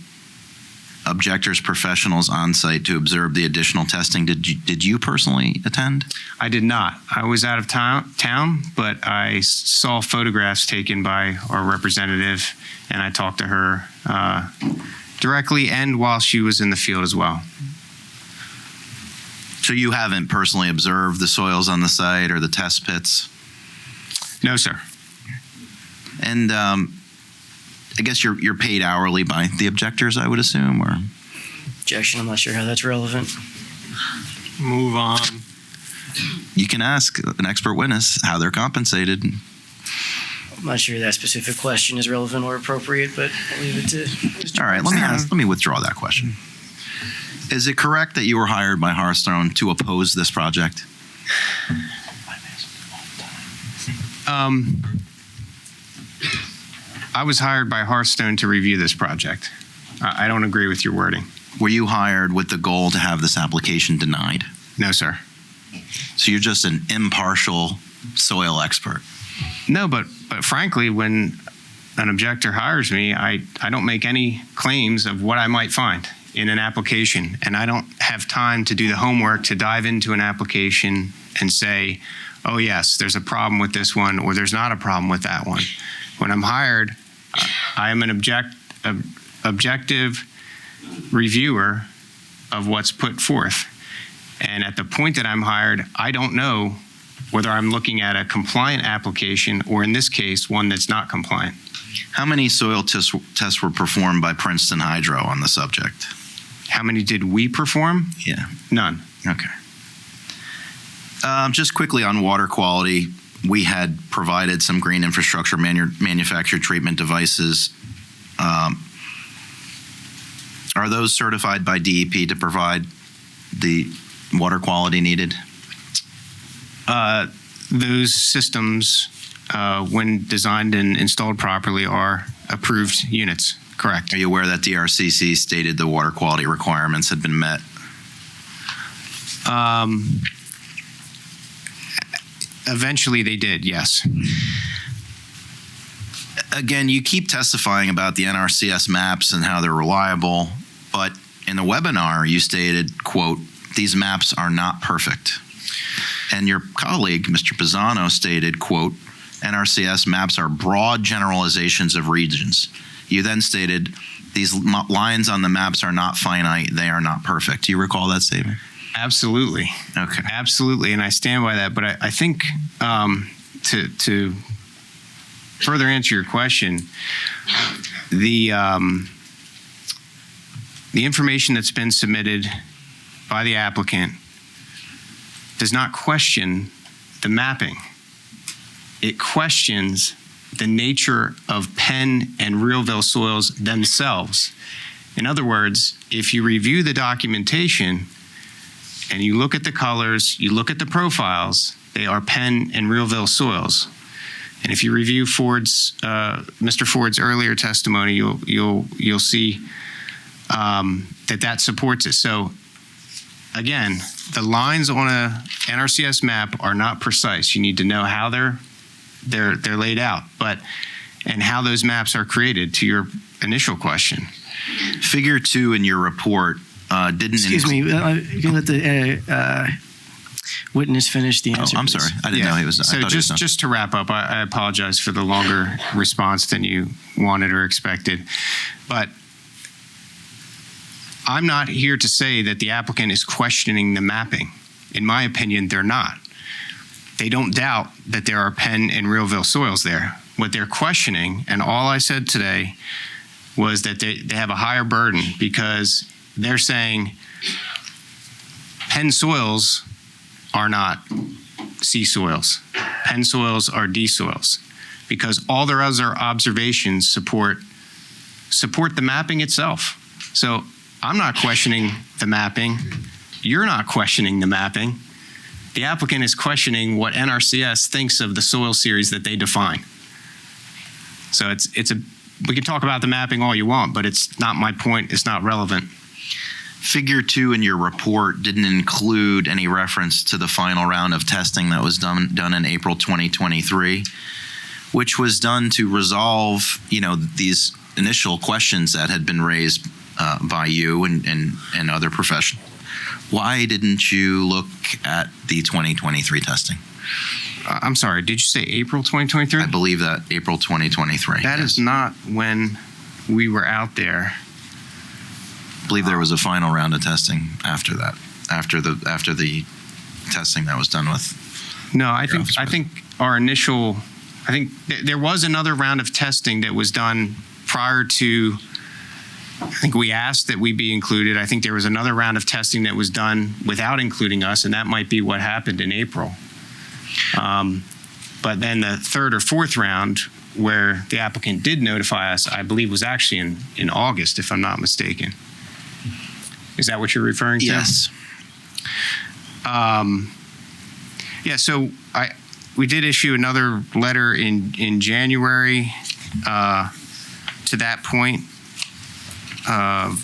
objectors professionals on site to observe the additional testing, did you personally attend? I did not. I was out of town, but I saw photographs taken by our representative, and I talked to her directly and while she was in the field as well. So you haven't personally observed the soils on the site or the test pits? No, sir. And I guess you're paid hourly by the objectors, I would assume, or? Objection, I'm not sure how that's relevant. Move on. You can ask an expert witness how they're compensated. I'm not sure that specific question is relevant or appropriate, but I'll leave it to Mr. All right, let me withdraw that question. Is it correct that you were hired by Hearthstone to oppose this project? I was hired by Hearthstone to review this project. I don't agree with your wording. Were you hired with the goal to have this application denied? No, sir. So you're just an impartial soil expert? No, but frankly, when an objector hires me, I don't make any claims of what I might find in an application, and I don't have time to do the homework to dive into an application and say, oh yes, there's a problem with this one, or there's not a problem with that one. When I'm hired, I am an objective reviewer of what's put forth. And at the point that I'm hired, I don't know whether I'm looking at a compliant application or, in this case, one that's not compliant. How many soil tests were performed by Princeton Hydro on the subject? How many did we perform? Yeah. None. Okay. Just quickly on water quality, we had provided some green infrastructure manufactured treatment devices. Are those certified by DEP to provide the water quality needed? Those systems, when designed and installed properly, are approved units. Correct. Are you aware that DRCC stated the water quality requirements had been met? Eventually they did, yes. Again, you keep testifying about the NRCS maps and how they're reliable, but in the webinar you stated, quote, "These maps are not perfect." And your colleague, Mr. Pisano, stated, quote, "NRCS maps are broad generalizations of regions." You then stated, "These lines on the maps are not finite, they are not perfect." Do you recall that statement? Absolutely. Okay. Absolutely, and I stand by that. But I think to further answer your question, the information that's been submitted by the applicant does not question the mapping. It questions the nature of Penn and Realville soils themselves. In other words, if you review the documentation and you look at the colors, you look at the profiles, they are Penn and Realville soils. And if you review Mr. Ford's earlier testimony, you'll see that supports it. So again, the lines on a NRCS map are not precise. You need to know how they're laid out, and how those maps are created. To your initial question, Figure 2 in your report didn't. Excuse me, you can let the witness finish the answer. I'm sorry, I didn't know he was. So just to wrap up, I apologize for the longer response than you wanted or expected, but I'm not here to say that the applicant is questioning the mapping. In my opinion, they're not. They don't doubt that there are Penn and Realville soils there. What they're questioning, and all I said today, was that they have a higher burden because they're saying Penn soils are not C soils. Penn soils are D soils because all their other observations support the mapping itself. So I'm not questioning the mapping. You're not questioning the mapping. The applicant is questioning what NRCS thinks of the soil series that they define. So we can talk about the mapping all you want, but it's not my point. It's not relevant. Figure 2 in your report didn't include any reference to the final round of testing that was done in April 2023, which was done to resolve, these initial questions that had been raised by you and other professionals. Why didn't you look at the 2023 testing? I'm sorry, did you say April 2023? I believe that April 2023. That is not when we were out there. I believe there was a final round of testing after that, after the testing that was done with. No, I think our initial, I think there was another round of testing that was done prior to. I think we asked that we be included. I think there was another round of testing that was done without including us, and that might be what happened in April. But then the third or fourth round, where the applicant did notify us, I believe was actually in August, if I'm not mistaken. Is that what you're referring to? Yes. So we did issue another letter in January to that point. The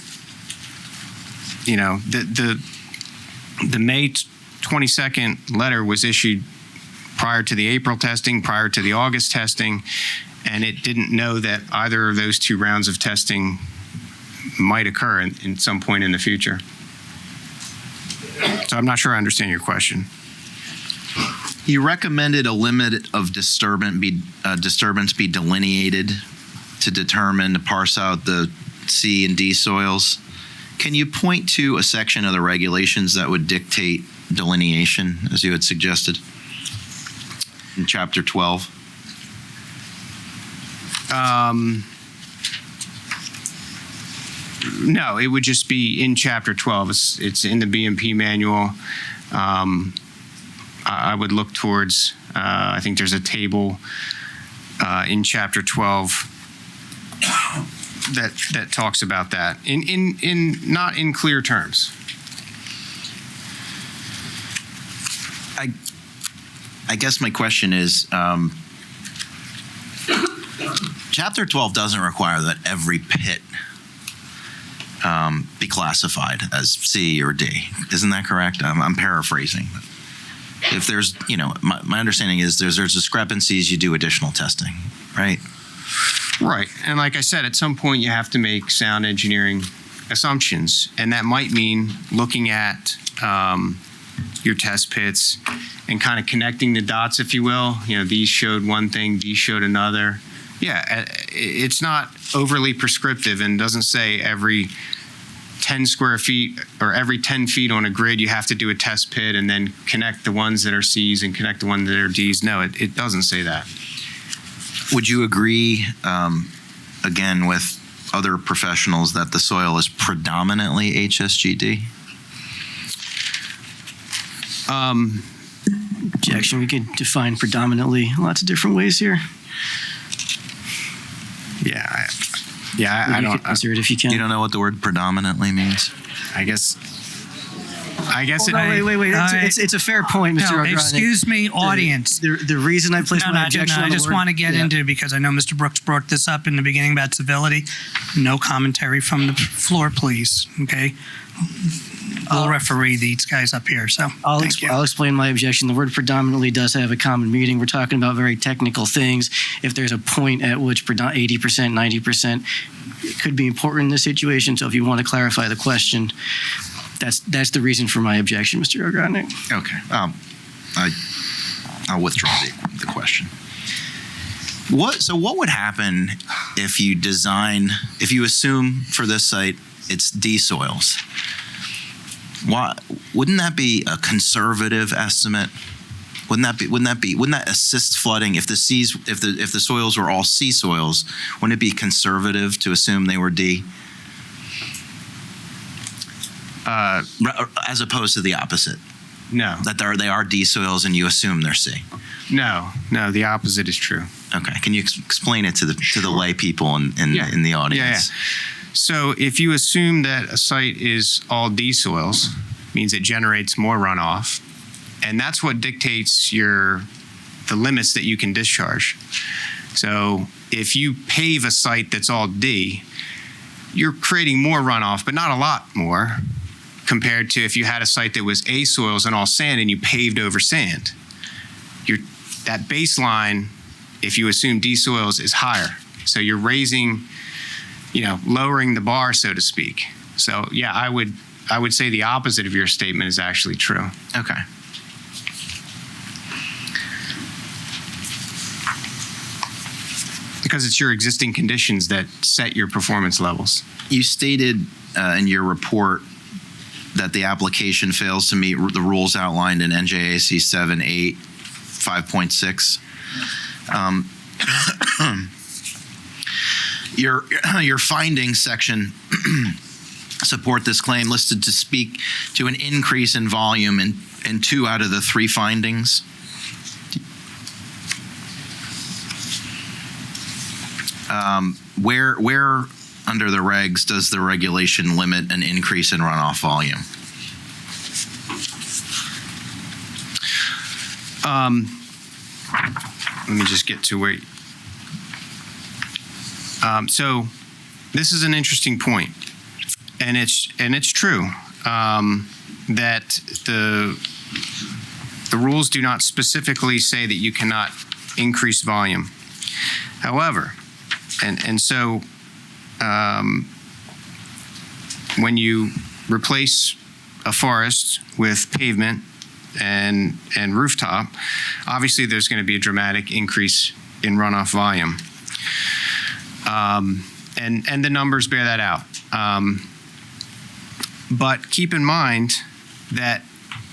May 22nd letter was issued prior to the April testing, prior to the August testing, and it didn't know that either of those two rounds of testing might occur in some point in the future. So I'm not sure I understand your question. You recommended a limit of disturbance be delineated to parse out the C and D soils. Can you point to a section of the regulations that would dictate delineation, as you had suggested in Chapter 12? No, it would just be in Chapter 12. It's in the BMP manual. I would look towards, I think there's a table in Chapter 12 that talks about that in not in clear terms. I guess my question is, Chapter 12 doesn't require that every pit be classified as C or D. Isn't that correct? I'm paraphrasing. If there's, my understanding is there's discrepancies, you do additional testing, right? Right. And like I said, at some point you have to make sound engineering assumptions. And that might mean looking at your test pits and kind of connecting the dots, if you will. These showed one thing, these showed another. Yeah, it's not overly prescriptive and doesn't say every 10 square feet or every 10 feet on a grid you have to do a test pit and then connect the ones that are C's and connect the ones that are D's. No, it doesn't say that. Would you agree, again, with other professionals that the soil is predominantly HSGD? Objection. We could define predominantly lots of different ways here. I don't answer it if you can. You don't know what the word predominantly means? I guess Wait. It's a fair point, Mr. No, O'Grady. excuse me, audience. The reason I placed my objection on I the just word- want to get into it because I know Mr. Brooks brought this up in the beginning about civility. No commentary from the floor, please, okay? We'll referee these guys up here, so thank you. I'll explain my objection. The word predominantly does have a common meaning. We're talking about very technical things. If there's a point at which 80%, 90%, it could be important in this situation. So if you want to clarify the question, that's the reason for my objection, Mr. O'Grady. Okay. I'll withdraw the question. So what would happen if you assume for this site it's D soils? Wouldn't that be a conservative estimate? Wouldn't that assist flooding if the soils were all C soils? Wouldn't it be conservative to assume they were D? As opposed to the opposite. No. That they are D soils and you assume they're C. No, the opposite is true. Okay. Can you explain it to the lay people in the audience? Yeah. So if you assume that a site is all D soils, means it generates more runoff, and that's what dictates the limits that you can discharge. So if you pave a site that's all D, you're creating more runoff, but not a lot more, compared to if you had a site that was A soils and all sand and you paved over sand. That baseline, if you assume D soils, is higher. So you're lowering the bar, so to speak. So yeah, I would say the opposite of your statement is actually true. Okay. Because it's your existing conditions that set your performance levels. You stated in your report that the application fails to meet the rules outlined in NJAC 7.8.5.6. Your findings section support this claim, listed to speak to an increase in volume in 2 out of the 3 findings. Where under the regs does the regulation limit an increase in runoff volume? Let me just get to where. So this is an interesting point, and it's true that the rules do not specifically say that you cannot increase volume. However, so when you replace a forest with pavement and rooftop, obviously there's going to be a dramatic increase in runoff volume. And the numbers bear that out. But keep in mind that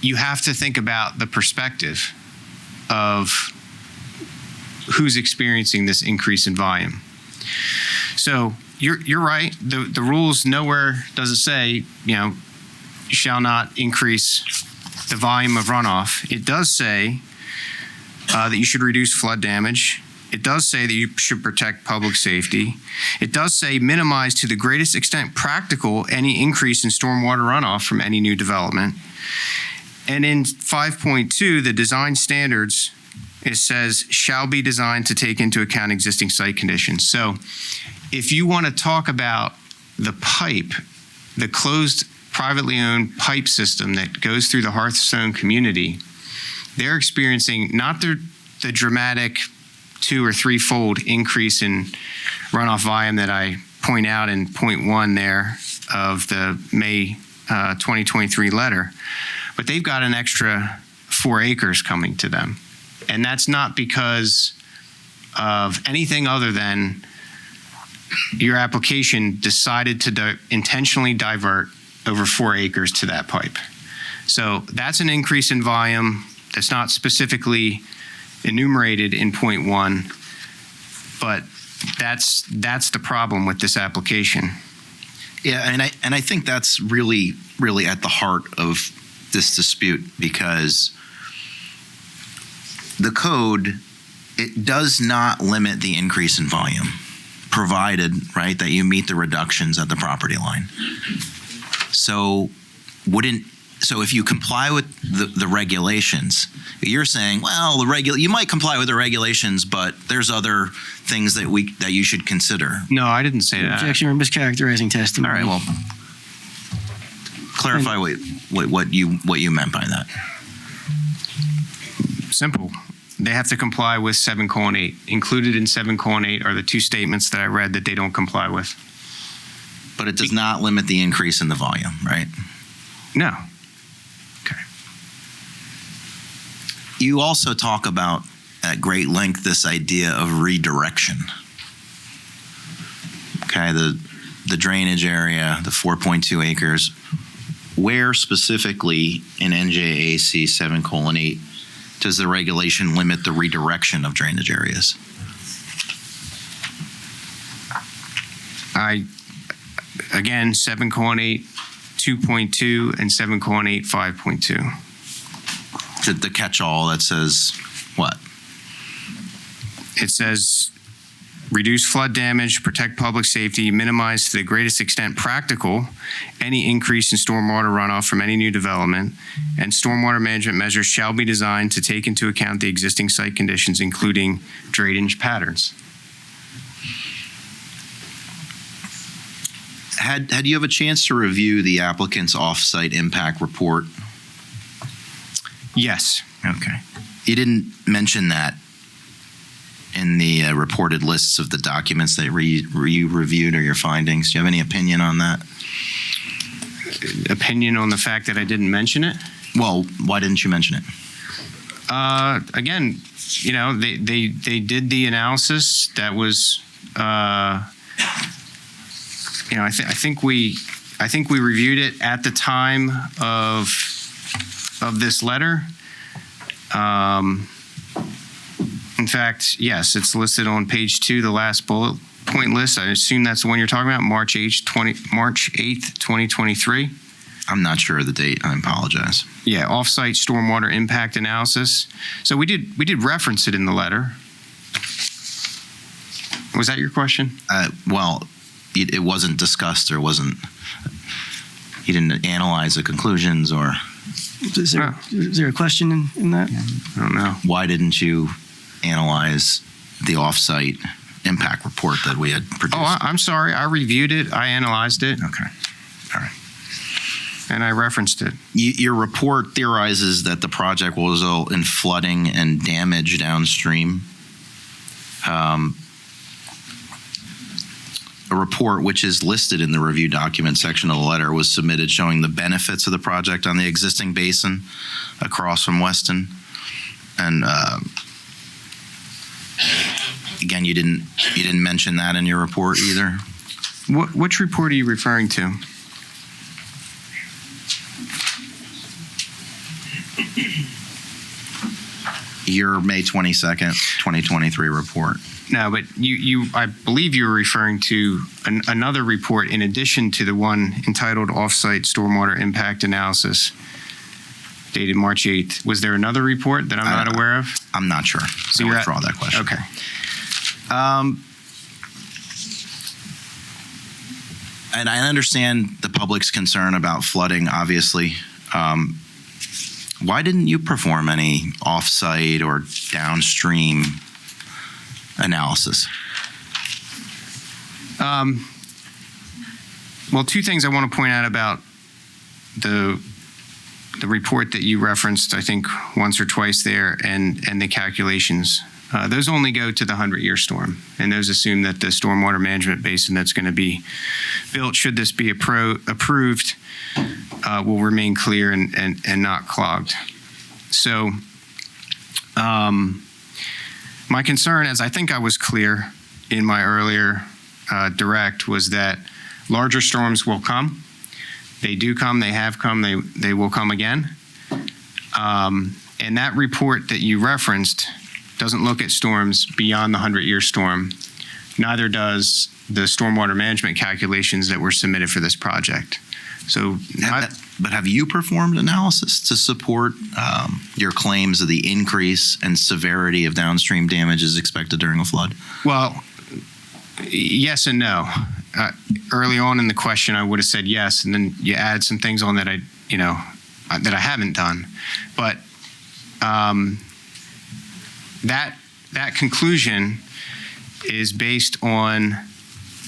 you have to think about the perspective of who's experiencing this increase in volume. So you're right. The rules nowhere does it say, you shall not increase the volume of runoff, it does say that you should reduce flood damage. It does say that you should protect public safety. It does say minimize to the greatest extent practical any increase in stormwater runoff from any new development. And in 5.2, the design standards, it says shall be designed to take into account existing site conditions. So if you want to talk about the pipe, the closed privately owned pipe system that goes through the Hearthstone community, they're experiencing not the dramatic 2 or 3-fold increase in runoff volume that I point out in point 1 there of the May 2023 letter, but they've got an extra 4 acres coming to them. And that's not because of anything other than your application decided to intentionally divert over 4 acres to that pipe. So that's an increase in volume that's not specifically enumerated in point 1, but that's the problem with this application. Yeah, and I think that's really at the heart of this dispute, because the code, it does not limit the increase in volume, provided, right, that you meet the reductions at the property line. So if you comply with the regulations, you're saying, well, you might comply with the regulations, but there's other things that you should consider. No, I didn't say that. Objection or mischaracterizing testimony. All right, well, clarify what you meant by that. Simple. They have to comply with 7:8. Included in 7:8 are the 2 statements that I read that they don't comply with. But it does not limit the increase in the volume, right? No. Okay. You also talk about at great length this idea of redirection. Okay, the drainage area, the 4.2 acres. Where specifically in NJAC 7:8 does the regulation limit the redirection of drainage areas? Again, 7:8, 2.2, and 7:8, 5.2. The catch-all that says what? It says reduce flood damage, protect public safety, minimize to the greatest extent practical any increase in stormwater runoff from any new development, and stormwater management measures shall be designed to take into account the existing site conditions, including drainage patterns. Had you have a chance to review the applicant's off-site impact report? Yes. Okay. You didn't mention that in the reported lists of the documents that you reviewed or your findings. Do you have any opinion on that? Opinion on the fact that I didn't mention it? Well, why didn't you mention it? Again, they did the analysis that was, I think we reviewed it at the time of this letter. In fact, yes, it's listed on page 2, the last bullet point list. I assume that's the one you're talking about, March 8th, 2023. I'm not sure of the date. I apologize. Yeah, off-site stormwater impact analysis. So we did reference it in the letter. Was that your question? Well, it wasn't discussed, or wasn't. You didn't analyze the conclusions, or. Is there a question in that? I don't know. Why didn't you analyze the off-site impact report that we had produced? Oh, I'm sorry. I reviewed it. I analyzed it. Okay. All right. And I referenced it. Your report theorizes that the project will result in flooding and damage downstream. A report which is listed in the review document section of the letter was submitted showing the benefits of the project on the existing basin across from Weston. And again, you didn't mention that in your report either. Which report are you referring to? Your May 22nd, 2023 report. No, but I believe you were referring to another report in addition to the one entitled Off-Site Stormwater Impact Analysis. dated March 8th. Was there another report that I'm not aware of? I'm not sure. So I you're withdraw that question. Okay. And I understand the public's concern about flooding, obviously. Why didn't you perform any off-site or downstream analysis? Well, two things I want to point out about the report that you referenced, I think once or twice there, and the calculations. Those only go to the 100-year storm, and those assume that the stormwater management basin that's going to be built, should this be approved, will remain clear and not clogged. So my concern, as I think I was clear in my earlier direct, was that larger storms will come. They do come, they have come, they will come again. And that report that you referenced doesn't look at storms beyond the 100-year storm. Neither does the stormwater management calculations that were submitted for this project. So, but have you performed analysis to support your claims of the increase and severity of downstream damages expected during a flood? Well, yes and no. Early on in the question, I would have said yes, and then you add some things on that I haven't done. But that conclusion is based on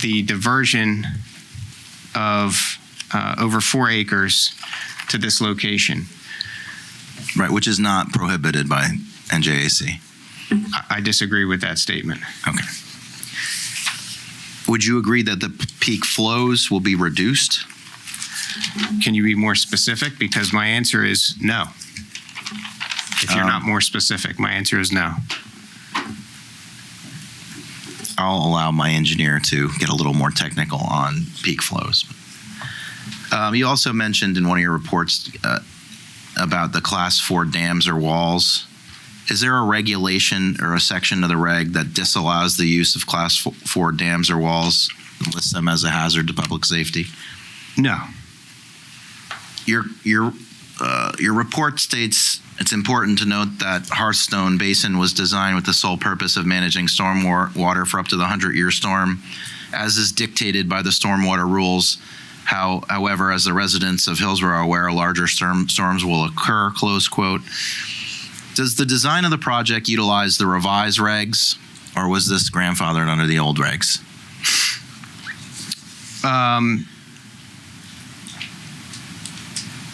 the diversion of over 4 acres to this location. Right, which is not prohibited by NJAC. I disagree with that statement. Okay. Would you agree that the peak flows will be reduced? Can you be more specific? Because my answer is no. If you're not more specific, my answer is no. I'll allow my engineer to get a little more technical on peak flows. You also mentioned in one of your reports about the class 4 dams or walls. Is there a regulation or a section of the reg that disallows the use of class 4 dams or walls and lists them as a hazard to public safety? No. Your report states it's important to note that Hearthstone Basin was designed with the sole purpose of managing storm water for up to the 100-year storm, as is dictated by the stormwater rules. However, as the residents of Hillsborough are aware, larger storms will occur, close quote. Does the design of the project utilize the revised regs, or was this grandfathered under the old regs?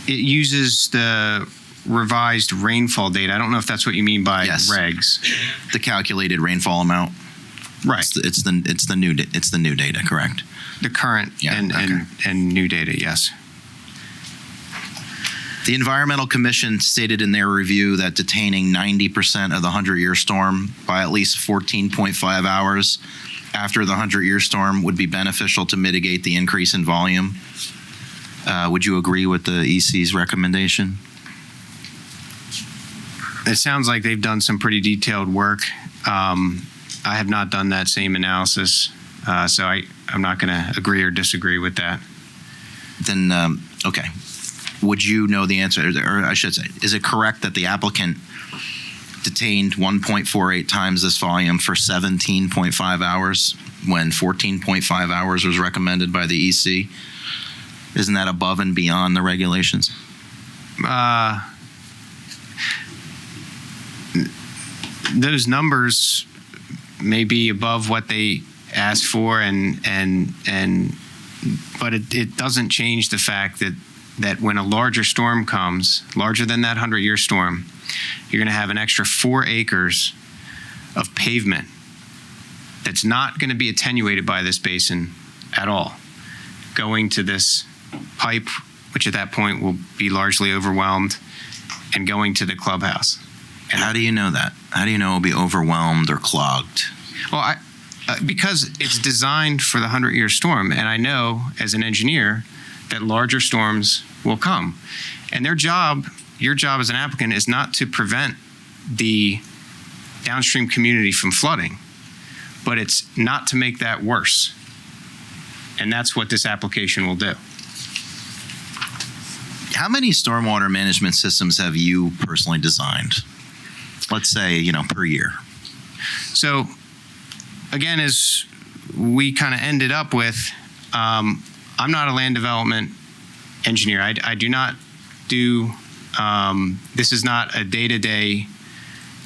It uses the revised rainfall data. I don't know if that's what you mean by regs. The calculated rainfall amount. Right. It's the new data, correct? The current and new data, yes. The Environmental Commission stated in their review that detaining 90% of the 100-year storm by at least 14.5 hours after the 100-year storm would be beneficial to mitigate the increase in volume. Would you agree with the EC's recommendation? It sounds like they've done some pretty detailed work. I have not done that same analysis, so I'm not going to agree or disagree with that. Then, okay. Would you know the answer, or I should say, is it correct that the applicant detained 1.48 times this volume for 17.5 hours when 14.5 hours was recommended by the EC? Isn't that above and beyond the regulations? Those numbers may be above what they asked for, but it doesn't change the fact that when a larger storm comes, larger than that 100-year storm, you're going to have an extra 4 acres of pavement that's not going to be attenuated by this basin at all, going to this pipe, which at that point will be largely overwhelmed, and going to the clubhouse. And how do you know that? How do you know it'll be overwhelmed or clogged? Well, because it's designed for the 100-year storm, and I know as an engineer that larger storms will come. And your job as an applicant is not to prevent the downstream community from flooding, but it's not to make that worse. And that's what this application will do. How many stormwater management systems have you personally designed? Let's say, per year. So, again, as we kind of ended up with, I'm not a land development engineer. I do not do, this is not a day-to-day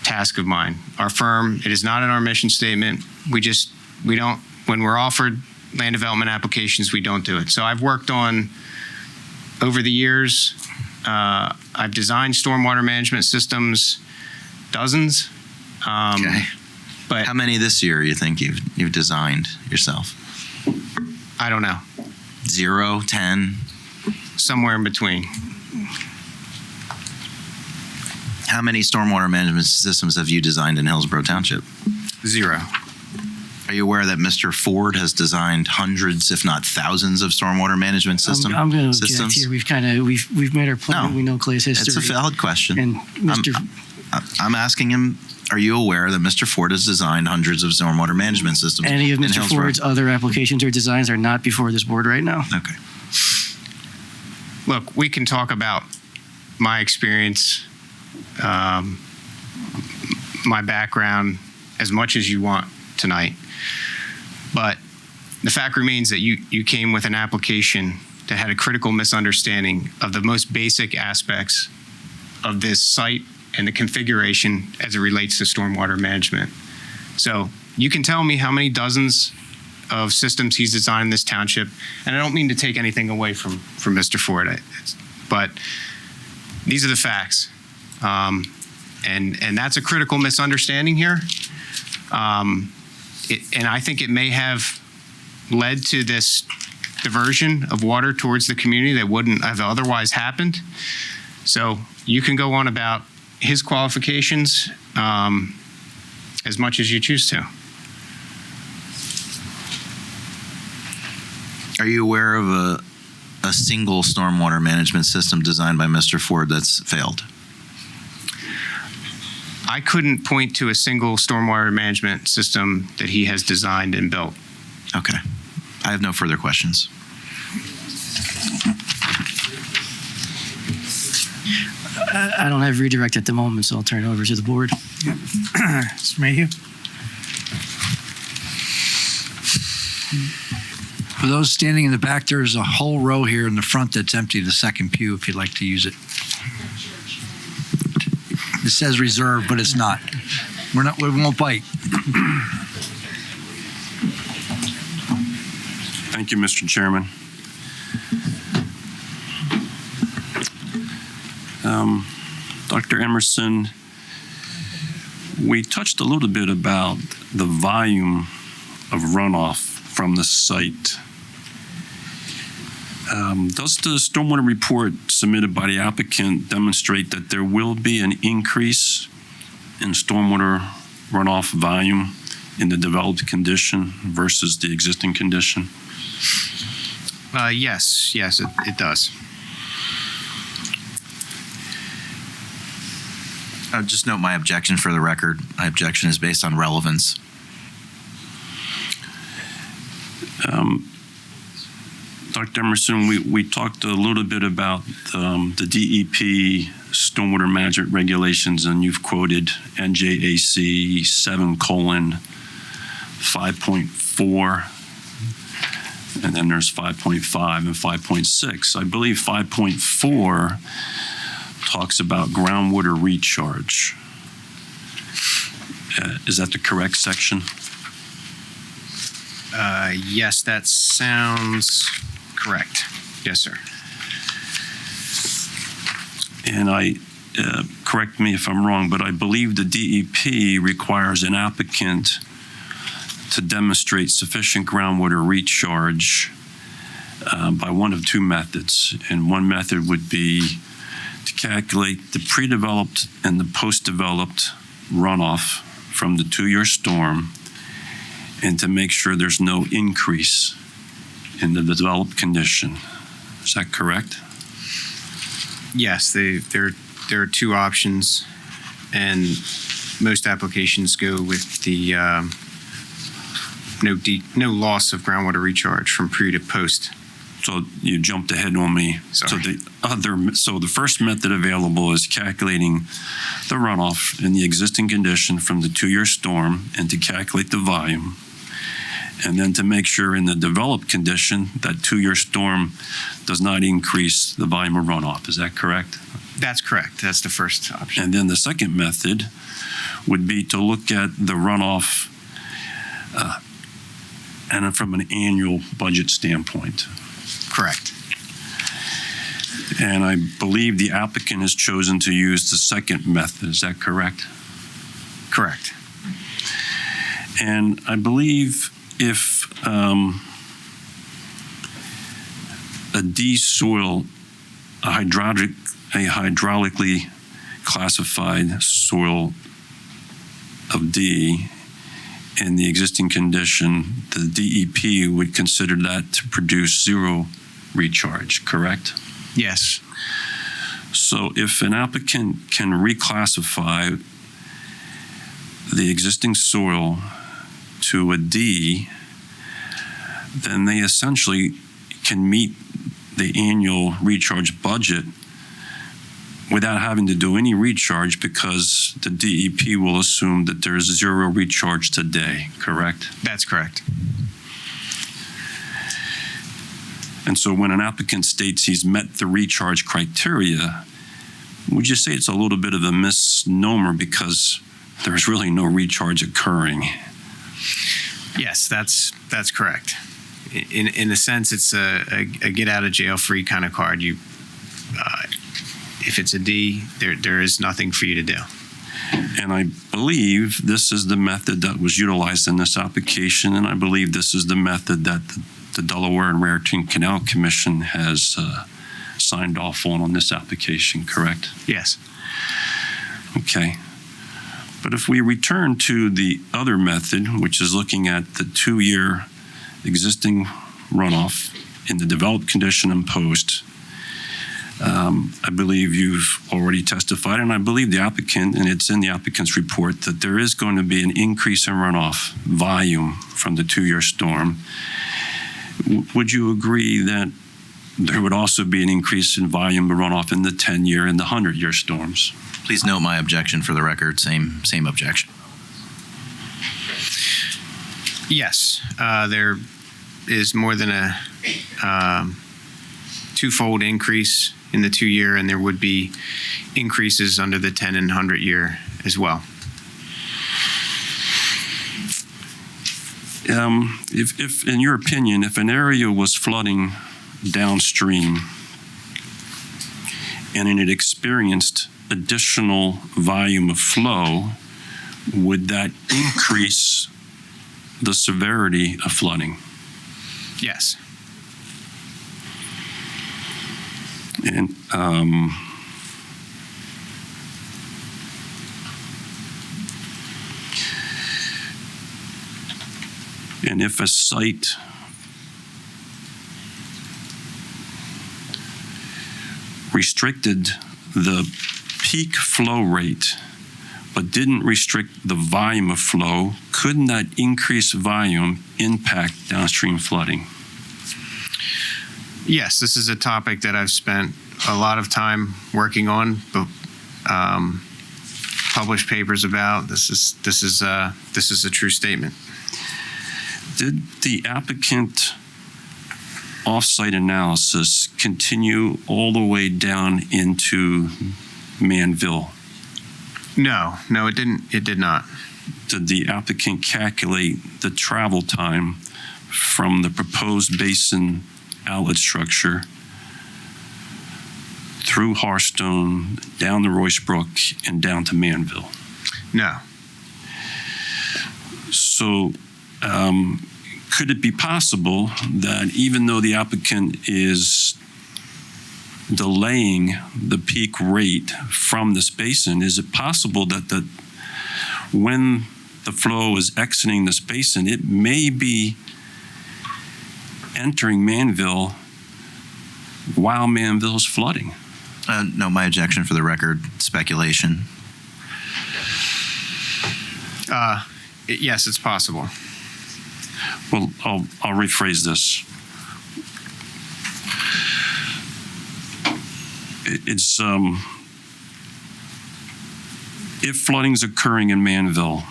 task of mine. Our firm, it is not in our mission statement. We don't, when we're offered land development applications, we don't do it. So I've worked on, over the years, I've designed stormwater management systems, dozens. Okay. But how many this year you think you've designed yourself? I don't know. 0, 10? Somewhere in between. How many stormwater management systems have you designed in Hillsborough Township? 0. Are you aware that Mr. Ford has designed hundreds, if not thousands, of stormwater management systems? I'm going to object here. We've made our point. No, We know Clay's history. it's a valid question. And I'm asking him, are you aware that Mr. Ford has designed hundreds of stormwater management systems? any of in Mr. Hillsborough? Ford's other applications or designs are not before this board right now. Okay. Look, we can talk about my experience, my background, as much as you want tonight. But the fact remains that you came with an application that had a critical misunderstanding of the most basic aspects of this site and the configuration as it relates to stormwater management. So you can tell me how many dozens of systems he's designed in this township, and I don't mean to take anything away from Mr. Ford, but these are the facts. And that's a critical misunderstanding here. And I think it may have led to this diversion of water towards the community that wouldn't have otherwise happened. So you can go on about his qualifications as much as you choose to. Are you aware of a single stormwater management system designed by Mr. Ford that's failed? I couldn't point to a single stormwater management system that he has designed and built. Okay. I have no further questions. I don't have redirect at the moment, so I'll turn it over to the board. Mr. Mayhew? For those standing in the back, there's a whole row here in the front that's empty, the second pew, if you'd like to use it. It says reserved, but it's not. We won't bite. Thank you, Mr. Chairman. Dr. Emerson, we touched a little bit about the volume of runoff from the site. Does the stormwater report submitted by the applicant demonstrate that there will be an increase in stormwater runoff volume in the developed condition versus the existing condition? Yes, it does. I'll just note my objection for the record. My objection is based on relevance. Dr. Emerson, we talked a little bit about the DEP stormwater management regulations, and you've quoted NJAC 7:5.4, and then there's 5.5 and 5.6. I believe 5.4 talks about groundwater recharge. Is that the correct section? Yes, that sounds correct. Yes, sir. And correct me if I'm wrong, but I believe the DEP requires an applicant to demonstrate sufficient groundwater recharge by one of two methods. And one method would be to calculate the pre-developed and the post-developed runoff from the 2-year storm, and to make sure there's no increase in the developed condition. Is that correct? Yes, there are two options, and most applications go with the no loss of groundwater recharge from pre to post So you jumped ahead on me. Sorry. So the first method available is calculating the runoff in the existing condition from the 2-year storm and to calculate the volume. And then to make sure in the developed condition that 2-year storm does not increase the volume of runoff. Is that correct? That's correct. That's the first option. And then the second method would be to look at the runoff and from an annual budget standpoint. Correct. And I believe the applicant has chosen to use the second method. Is that correct? Correct. And I believe if a D soil, a hydraulically classified soil of D in the existing condition, the DEP would consider that to produce zero recharge, correct? Yes. So if an applicant can reclassify the existing soil to a D, then they essentially can meet the annual recharge budget without having to do any recharge because the DEP will assume that there's zero recharge today, correct? That's correct. And so when an applicant states he's met the recharge criteria, would you say it's a little bit of a misnomer because there's really no recharge occurring? Yes, that's correct. In a sense, it's a get out of jail free kind of card. If it's a D, there is nothing for you to do. And I believe this is the method that was utilized in this application, and I believe this is the method that the Delaware and Raritan Canal Commission has signed off on this application, correct? Yes. Okay. But if we return to the other method, which is looking at the 2-year existing runoff in the developed condition and post, I believe you've already testified, and I believe the applicant, and it's in the applicant's report, that there is going to be an increase in runoff volume from the 2-year storm. Would you agree that there would also be an increase in volume of runoff in the 10-year and the 100-year storms? Please note my objection for the record. Same objection. Yes, there is more than a twofold increase in the 2-year, and there would be increases under the 10 and 100-year as well. If, in your opinion, if an area was flooding downstream and it experienced additional volume of flow, would that increase the severity of flooding? Yes. And if a site restricted the peak flow rate but didn't restrict the volume of flow, couldn't that increased volume impact downstream flooding? Yes, this is a topic that I've spent a lot of time working on, published papers about. This is a true statement. Did the applicant off-site analysis continue all the way down into Manville? No, it didn't. It did not. Did the applicant calculate the travel time from the proposed basin outlet structure through Hearthstone, down the Royce Brook, and down to Manville? No. So could it be possible that even though the applicant is delaying the peak rate from this basin, is it possible that when the flow is exiting this basin, it may be entering Manville while Manville is flooding? No, my objection for the record, speculation. Yes, it's possible. Well, I'll rephrase this. it's if flooding's occurring in Manville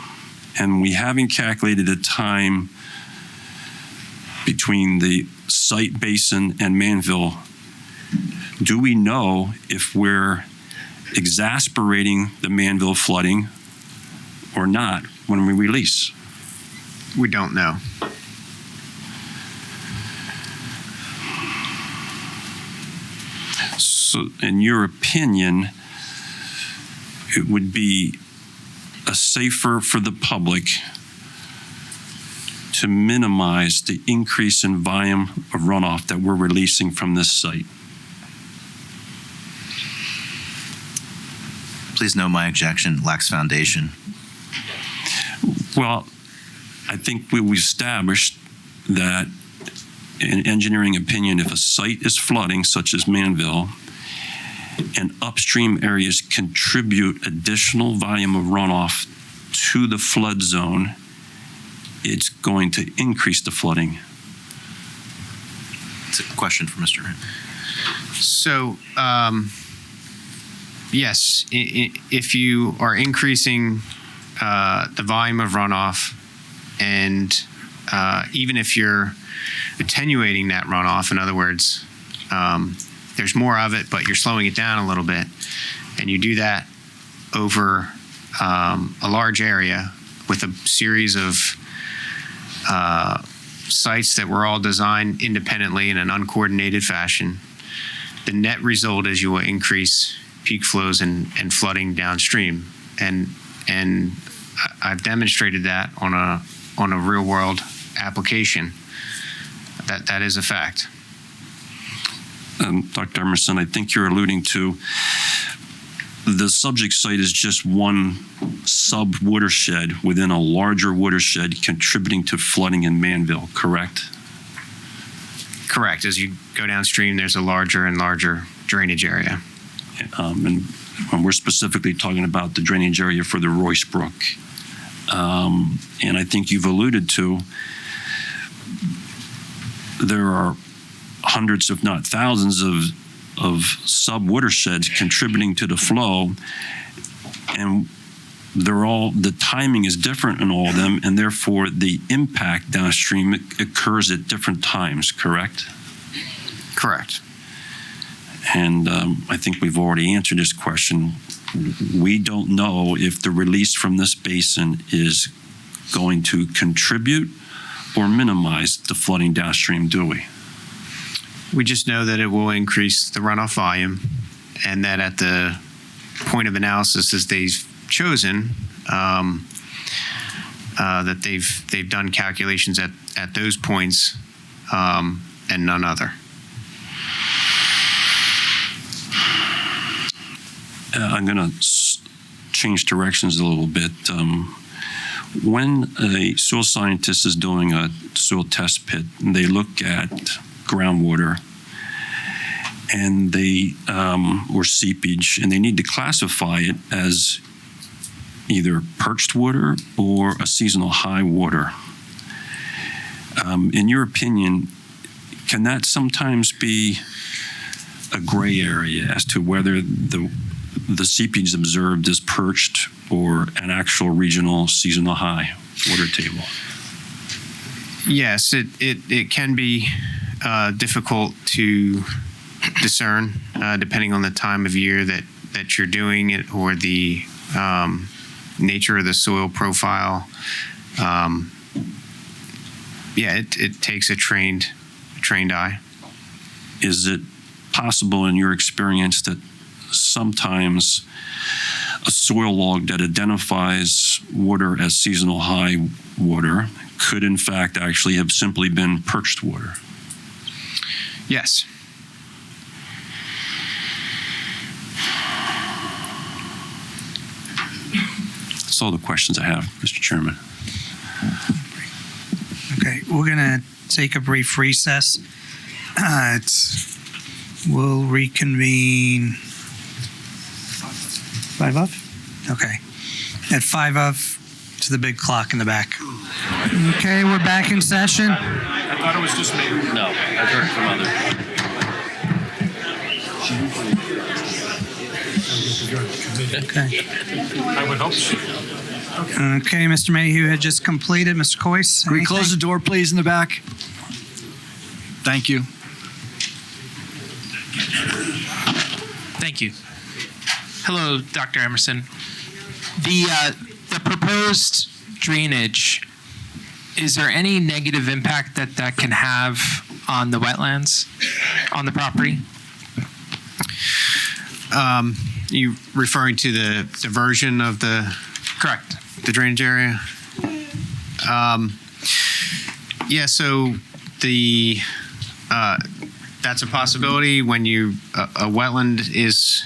and we haven't calculated the time between the site basin and Manville, do we know if we're exacerbating the Manville flooding or not when we release? We don't know. So in your opinion, it would be safer for the public to minimize the increase in volume of runoff that we're releasing from this site? Please know my objection lacks foundation. Well, I think we've established that in engineering opinion, if a site is flooding, such as Manville, and upstream areas contribute additional volume of runoff to the flood zone, it's going to increase the flooding. It's a question for Mr. Rand. So, yes, if you are increasing the volume of runoff, and even if you're attenuating that runoff, in other words, there's more of it, but you're slowing it down a little bit, and you do that over a large area with a series of sites that were all designed independently in an uncoordinated fashion, the net result is you will increase peak flows and flooding downstream. And I've demonstrated that on a real world application. That is a fact. Dr. Emerson, I think you're alluding to the subject site is just one sub-watershed within a larger watershed contributing to flooding in Manville, correct? Correct. As you go downstream, there's a larger and larger drainage area. And when we're specifically talking about the drainage area for the Royce Brook. And I think you've alluded to there are hundreds, if not thousands, of sub-watersheds contributing to the flow, and the timing is different in all of them, and therefore the impact downstream occurs at different times, correct? Correct. And I think we've already answered this question. We don't know if the release from this basin is going to contribute or minimize the flooding downstream, do we? We just know that it will increase the runoff volume, and that at the point of analysis as they've chosen, that they've done calculations at those points and none other. I'm going to change directions a little bit. When a soil scientist is doing a soil test pit, and they look at groundwater and or seepage, and they need to classify it as either perched water or a seasonal high water. In your opinion, can that sometimes be a gray area as to whether the seepage observed is perched or an actual regional seasonal high water table? Yes, it can be difficult to discern depending on the time of year that you're doing it, or the nature of the soil profile. It takes a trained eye. Is it possible in your experience that sometimes a soil log that identifies water as seasonal high water could in fact actually have simply been perched water? Yes. That's all the questions I have, Mr. Chairman. Okay, we're going to take a brief recess. We'll reconvene 5 of? Okay. At 5 of, to the big clock in the back. Okay, we're back in session. I thought it was just me. No, I've heard from others. Okay. I would hope so. Okay, Mr. Mayhew had just completed. Mr. Coyce? Can we close the door, please, in the back? Thank you. Thank you. Hello, Dr. Emerson. The proposed drainage, is there any negative impact that can have on the wetlands, on the property? You referring to the diversion of the Correct. the drainage area? Yeah, so the that's a possibility when you a wetland is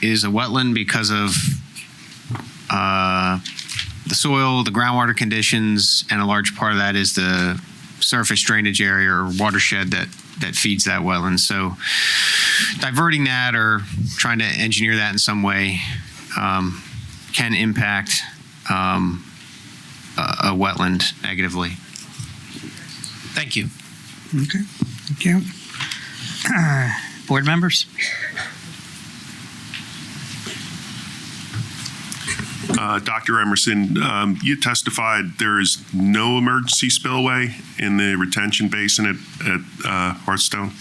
a wetland because of the soil, the groundwater conditions, and a large part of that is the surface drainage area or watershed that feeds that wetland. So diverting that or trying to engineer that in some way can impact a wetland negatively. Thank you. Okay, thank you. Board members? Dr. Emerson, you testified there is no emergency spillway in the retention basin at Hearthstone?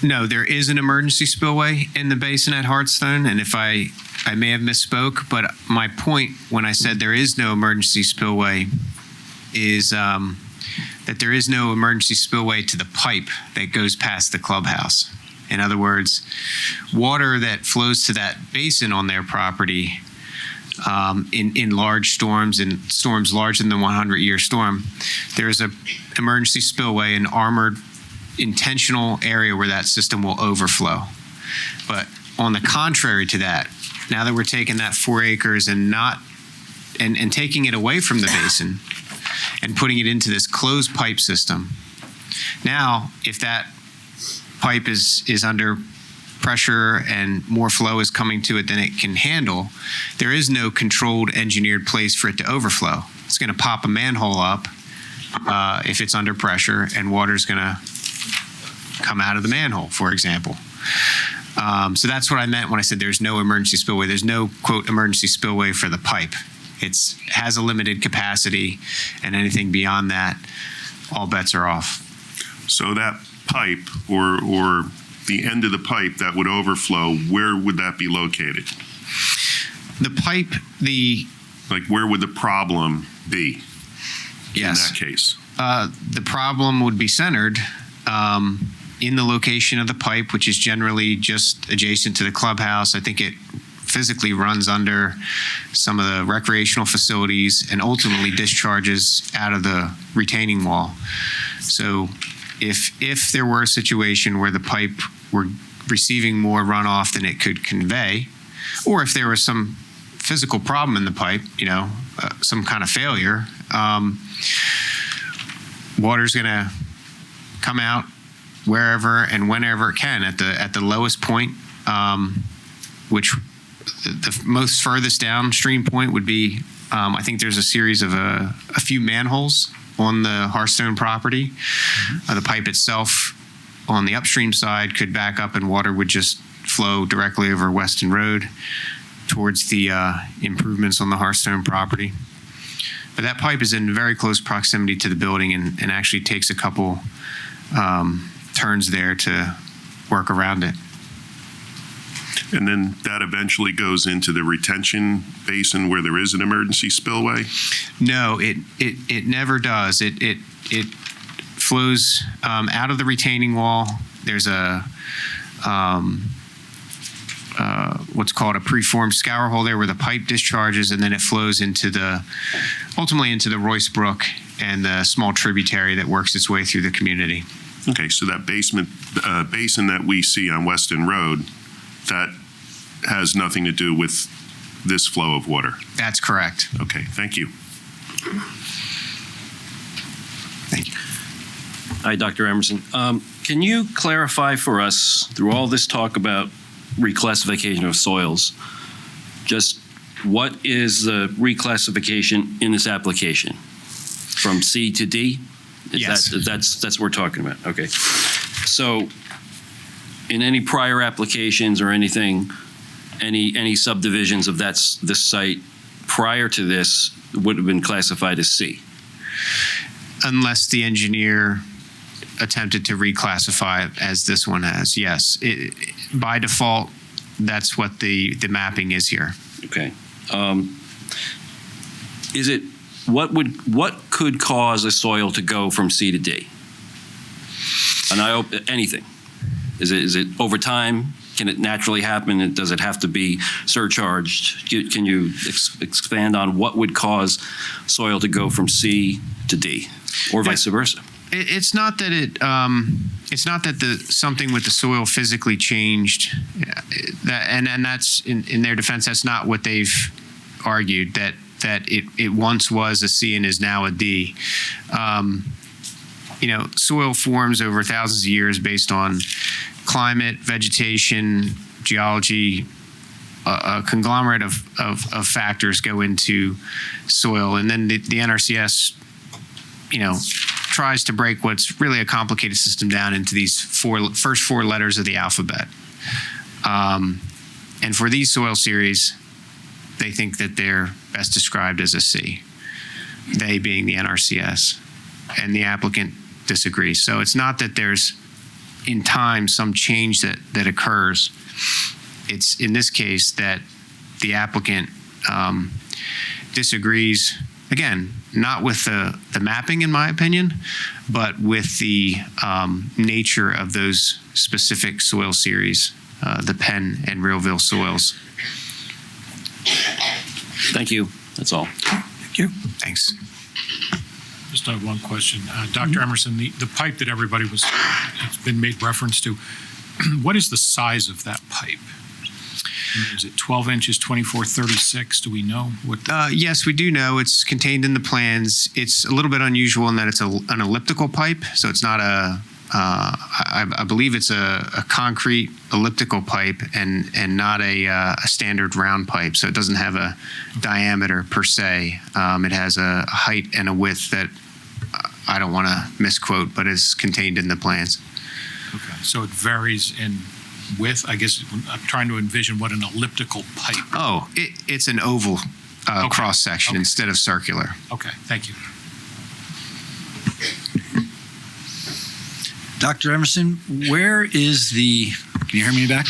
No, there is an emergency spillway in the basin at Hearthstone, and if I may have misspoke, but my point when I said there is no emergency spillway is that there is no emergency spillway to the pipe that goes past the clubhouse. In other words, water that flows to that basin on their property in large storms and storms larger than the 100-year storm, there is an emergency spillway, an armored intentional area where that system will overflow. But on the contrary to that, now that we're taking that 4 acres and taking it away from the basin and putting it into this closed pipe system, now if that pipe is under pressure and more flow is coming to it than it can handle, there is no controlled engineered place for it to overflow. It's going to pop a manhole up if it's under pressure, and water's going to come out of the manhole, for example. So that's what I meant when I said there's no emergency spillway. There's no, quote, emergency spillway for the pipe. It has a limited capacity, and anything beyond that, all bets are off. So that pipe or the end of the pipe that would overflow, where would that be located? The pipe, like where would the problem be? Yes. In that case? The problem would be centered in the location of the pipe, which is generally just adjacent to the clubhouse. I think it physically runs under some of the recreational facilities and ultimately discharges out of the retaining wall. So if there were a situation where the pipe were receiving more runoff than it could convey, or if there was some physical problem in the pipe, some kind of failure, water's going to come out wherever and whenever it can at the lowest point, which the most furthest downstream point would be, I think there's a series of a few manholes on the Hearthstone property. The pipe itself on the upstream side could back up and water would just flow directly over Weston Road towards the improvements on the Hearthstone property. But that pipe is in very close proximity to the building and actually takes a couple turns there to work around it. And then that eventually goes into the retention basin where there is an emergency spillway? No, it never does. It flows out of the retaining wall. There's a what's called a preformed scour hole there where the pipe discharges, and then it flows ultimately into the Royce Brook and the small tributary that works its way through the community. Okay, so that basin that we see on Weston Road, that has nothing to do with this flow of water? That's correct. Okay, thank you. Thank you. Hi, Dr. Emerson. Can you clarify for us, through all this talk about reclassification of soils, just what is the reclassification in this application? From C to D? Yes. That's what we're talking about. Okay. So in any prior applications or anything, any subdivisions of this site prior to this would have been classified as C? Unless the engineer attempted to reclassify it as this one has, yes. By default, that's what the mapping is here. Okay. What could cause a soil to go from C to D? And I hope anything. Is it over time? Can it naturally happen? Does it have to be surcharged? Can you expand on what would cause soil to go from C to D, or vice versa? It's not that something with the soil physically changed. And that's in their defense. That's not what they've argued. That it once was a C and is now a D. Soil forms over thousands of years based on climate, vegetation, geology. A conglomerate of factors go into soil, and then the NRCS, tries to break what's really a complicated system down into these first four letters of the alphabet. And for these soil series, they think that they're best described as a C, they being the NRCS, and the applicant disagrees. So it's not that there's in time some change that occurs. It's in this case that the applicant disagrees, again, not with the mapping, in my opinion, but with the nature of those specific soil series, the Penn and Realville soils. Thank you. That's all. Thank you. Thanks. Just have one question. Dr. Emerson, the pipe that it's been made reference to, what is the size of that pipe? Is it 12 inches, 24, 36? Do we know what? Yes, we do know. It's contained in the plans. It's a little bit unusual in that it's an elliptical pipe. So it's not I believe it's a concrete elliptical pipe and not a standard round pipe. So it doesn't have a diameter per se. It has a height and a width that I don't want to misquote, but is contained in the plans. Okay, so it varies in width. I guess I'm trying to envision what an elliptical pipe. Oh, it's an oval cross section instead of circular. Okay, thank you. Dr. Emerson, where is can you hear me back?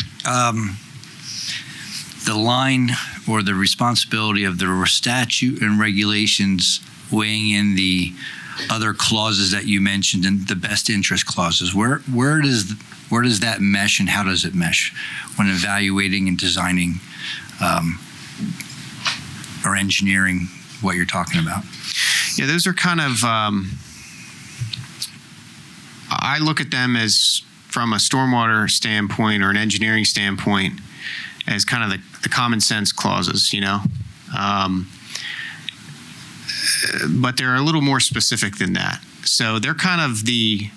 The line or the responsibility of the statute and regulations weighing in the other clauses that you mentioned and the best interest clauses? Where does that mesh, and how does it mesh when evaluating and designing or engineering what you're talking about? Yeah, those are kind of, I look at them as, from a stormwater standpoint or an engineering standpoint, as kind of the common sense clauses, but they're a little more specific than that. So they're kind of the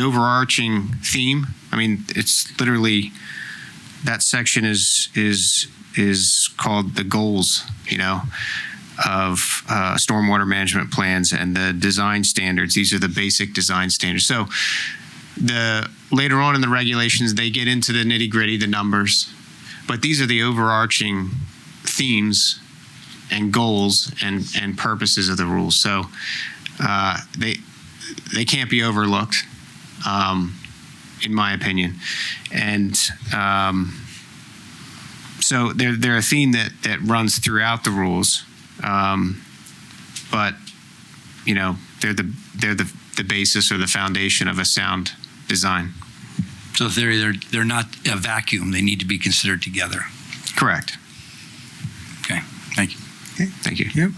overarching theme. I mean, it's literally, that section is called the goals, of stormwater management plans and the design standards. These are the basic design standards. So later on in the regulations, they get into the nitty-gritty, the numbers, but these are the overarching themes and goals and purposes of the rules. So they can't be overlooked, in my opinion. And so they're a theme that runs throughout the rules, but they're the basis or the foundation of a sound design. So they're not a vacuum. They need to be considered together. Correct. Okay. Thank you. Okay. Thank you. Yep.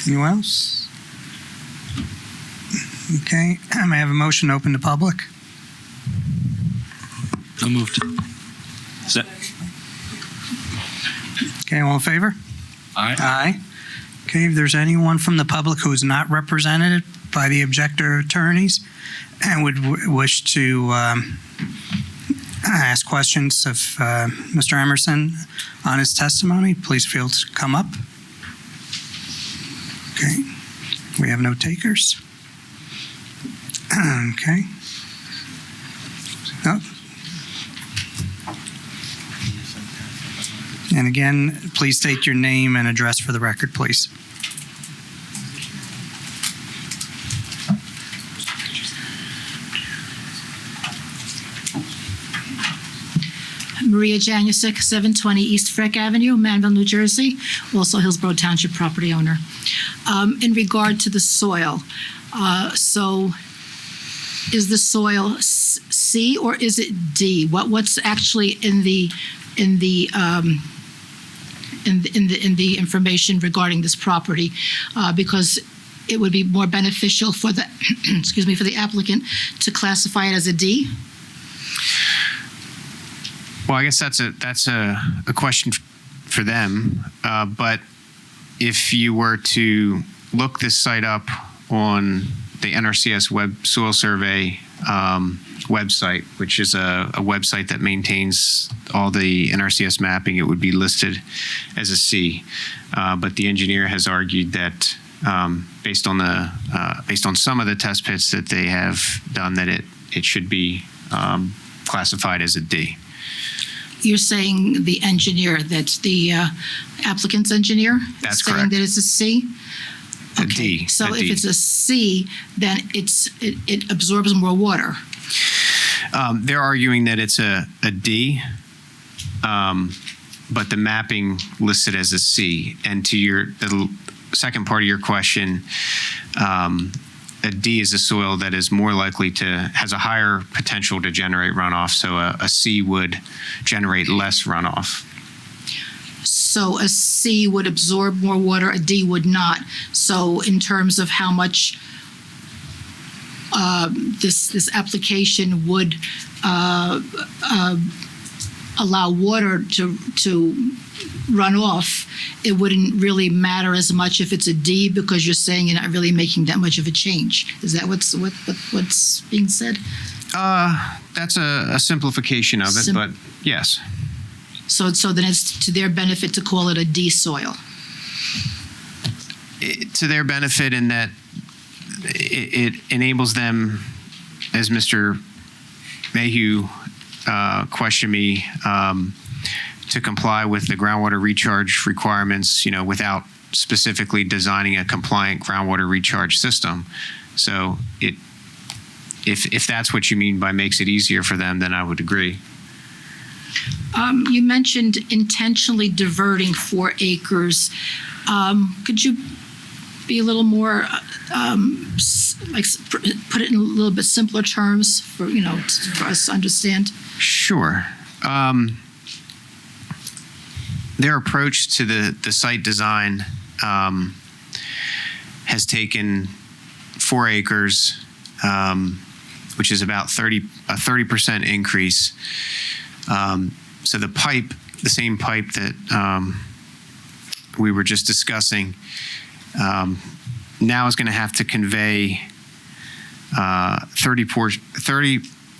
Anyone else? Okay. May I have a motion to open to public? So moved. Okay, all in favor? Aye. Aye. Okay, if there's anyone from the public who is not represented by the objector attorneys and would wish to ask questions of Mr. Emerson on his testimony, please feel to come up. Okay, we have no takers. Okay. And again, please state your name and address for the record, please. Maria Janusik, 720 East Freck Avenue, Manville, New Jersey, also Hillsborough Township property owner. In regard to the soil, so is the soil C or is it D? What's actually in the information regarding this property? Because it would be more beneficial for the for the applicant to classify it as a D. Well, I guess that's a question for them. But if you were to look this site up on the NRCS Web Soil Survey website, which is a website that maintains all the NRCS mapping, it would be listed as a C. But the engineer has argued that based on some of the test pits that they have done, that it should be classified as a D. You're saying the engineer, that's the applicant's engineer? That's saying correct. that it's a C? A Okay. D. So a if D. it's a C, then it absorbs more water. They're arguing that it's a D, but the mapping listed as a C. And to the second part of your question, a D is a soil that is more likely has a higher potential to generate runoff. So a C would generate less runoff. So a C would absorb more water, a D would not. So in terms of how much this application would allow water to run off, it wouldn't really matter as much if it's a D, because you're saying you're not really making that much of a change. Is that what's being said? That's a simplification of it, but yes. So then it's to their benefit to call it a D soil. To their benefit in that it enables them, as Mr. Mayhew questioned me, to comply with the groundwater recharge requirements, without specifically designing a compliant groundwater recharge system. So if that's what you mean by makes it easier for them, then I would agree. You mentioned intentionally diverting 4 acres. Could you be a little more, put it in a little bit simpler terms for us to understand? Sure. Their approach to the site design has taken 4 acres, which is about a 30% increase. So the same pipe that we were just discussing, now is going to have to convey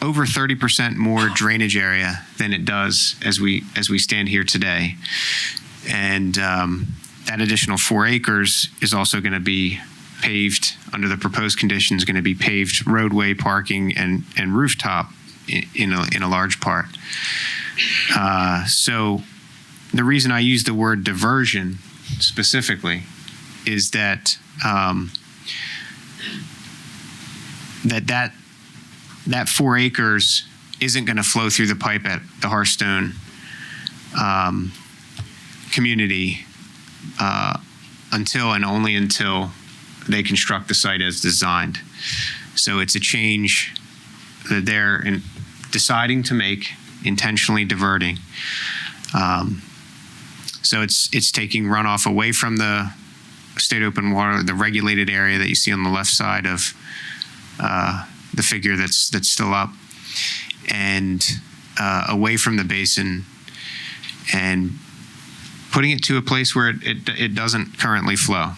over 30% more drainage area than it does as we stand here today. And that additional 4 acres is also going to be paved under the proposed conditions, going to be paved roadway, parking, and rooftop in a large part. So the reason I use the word diversion specifically is that that 4 acres isn't going to flow through the pipe at the Hearthstone community until and only until they construct the site as designed. So it's a change that they're deciding to make, intentionally diverting. So it's taking runoff away from the state open water, the regulated area that you see on the left side of the figure that's still up, and away from the basin, and putting it to a place where it doesn't currently flow.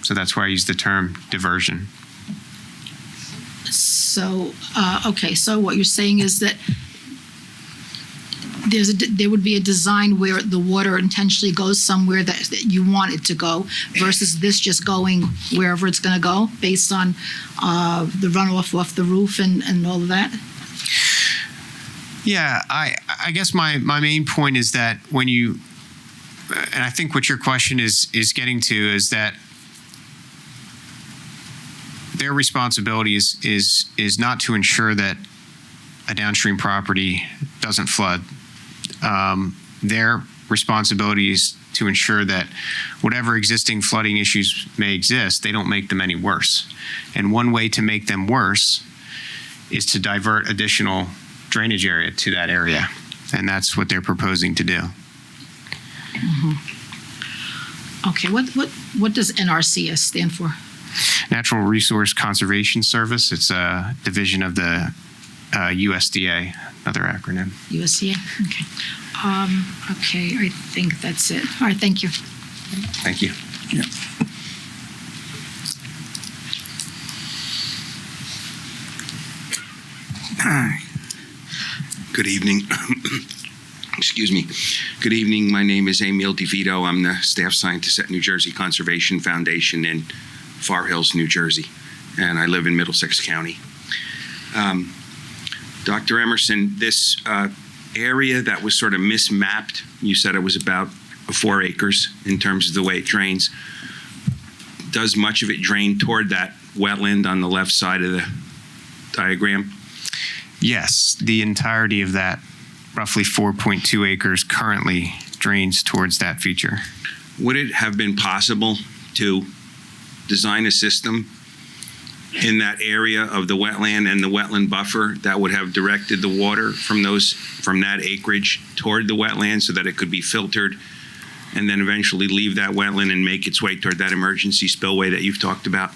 So that's why I use the term diversion. So, okay, so what you're saying is that there would be a design where the water intentionally goes somewhere that you want it to go, versus this just going wherever it's going to go based on the runoff off the roof and all of that? Yeah, I guess my main point is that when you and I think what your question is getting to is that their responsibility is not to ensure that a downstream property doesn't flood. Their responsibility is to ensure that whatever existing flooding issues may exist, they don't make them any worse. And one way to make them worse is to divert additional drainage area to that area. And that's what they're proposing to do. Okay, what does NRCS stand for? Natural Resource Conservation Service. It's a division of the USDA, another acronym. USDA, okay. Okay, I think that's it. All right, thank you. Thank you. Good evening. Excuse me. Good evening. My name is Emil DeVito. I'm the staff scientist at New Jersey Conservation Foundation in Far Hills, New Jersey, and I live in Middlesex County. Dr. Emerson, this area that was sort of mismapped, you said it was about 4 acres in terms of the way it drains. Does much of it drain toward that wetland on the left side of the diagram? Yes, the entirety of that, roughly 4.2 acres, currently drains towards that feature. Would it have been possible to design a system in that area of the wetland and the wetland buffer that would have directed the water from that acreage toward the wetland so that it could be filtered and then eventually leave that wetland and make its way toward that emergency spillway that you've talked about?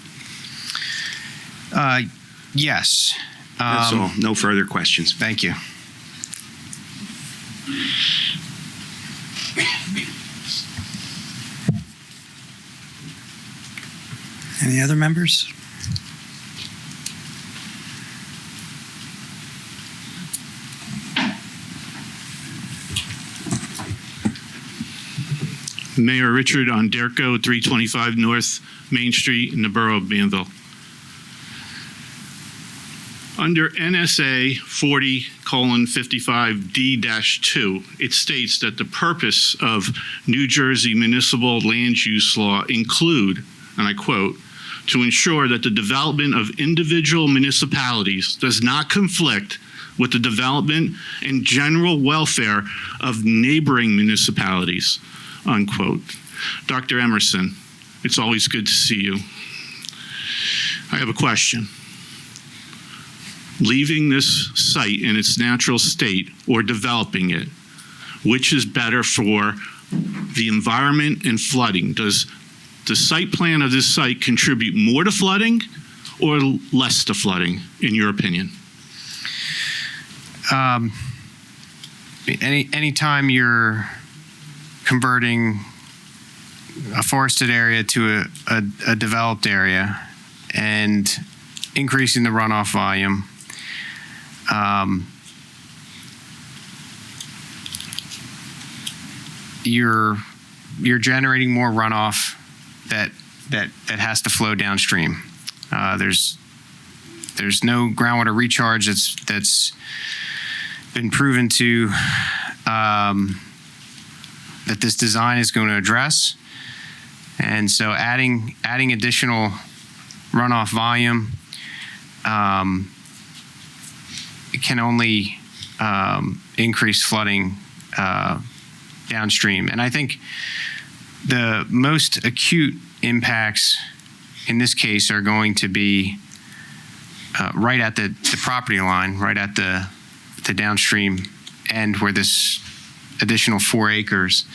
Yes. That's all. No further questions. Thank you. Any other members? Mayor Richard Onderco, 325 North Main Street in the borough of Danville. Under NSA 40:55D-2, it states that the purpose of New Jersey municipal land use law include, and I quote, to ensure that the development of individual municipalities does not conflict with the development and general welfare of neighboring municipalities, unquote. Dr. Emerson, it's always good to see you. I have a question. Leaving this site in its natural state or developing it, which is better for the environment and flooding? Does the site plan of this site contribute more to flooding or less to flooding, in your opinion? Anytime you're converting a forested area to a developed area and increasing the runoff volume, you're generating more runoff that has to flow downstream. There's no groundwater recharge that's been proven to that this design is going to address, and so adding additional runoff volume it can only increase flooding downstream. And I think the most acute impacts in this case are going to be right at the property line, right at the downstream end where this additional 4 acres.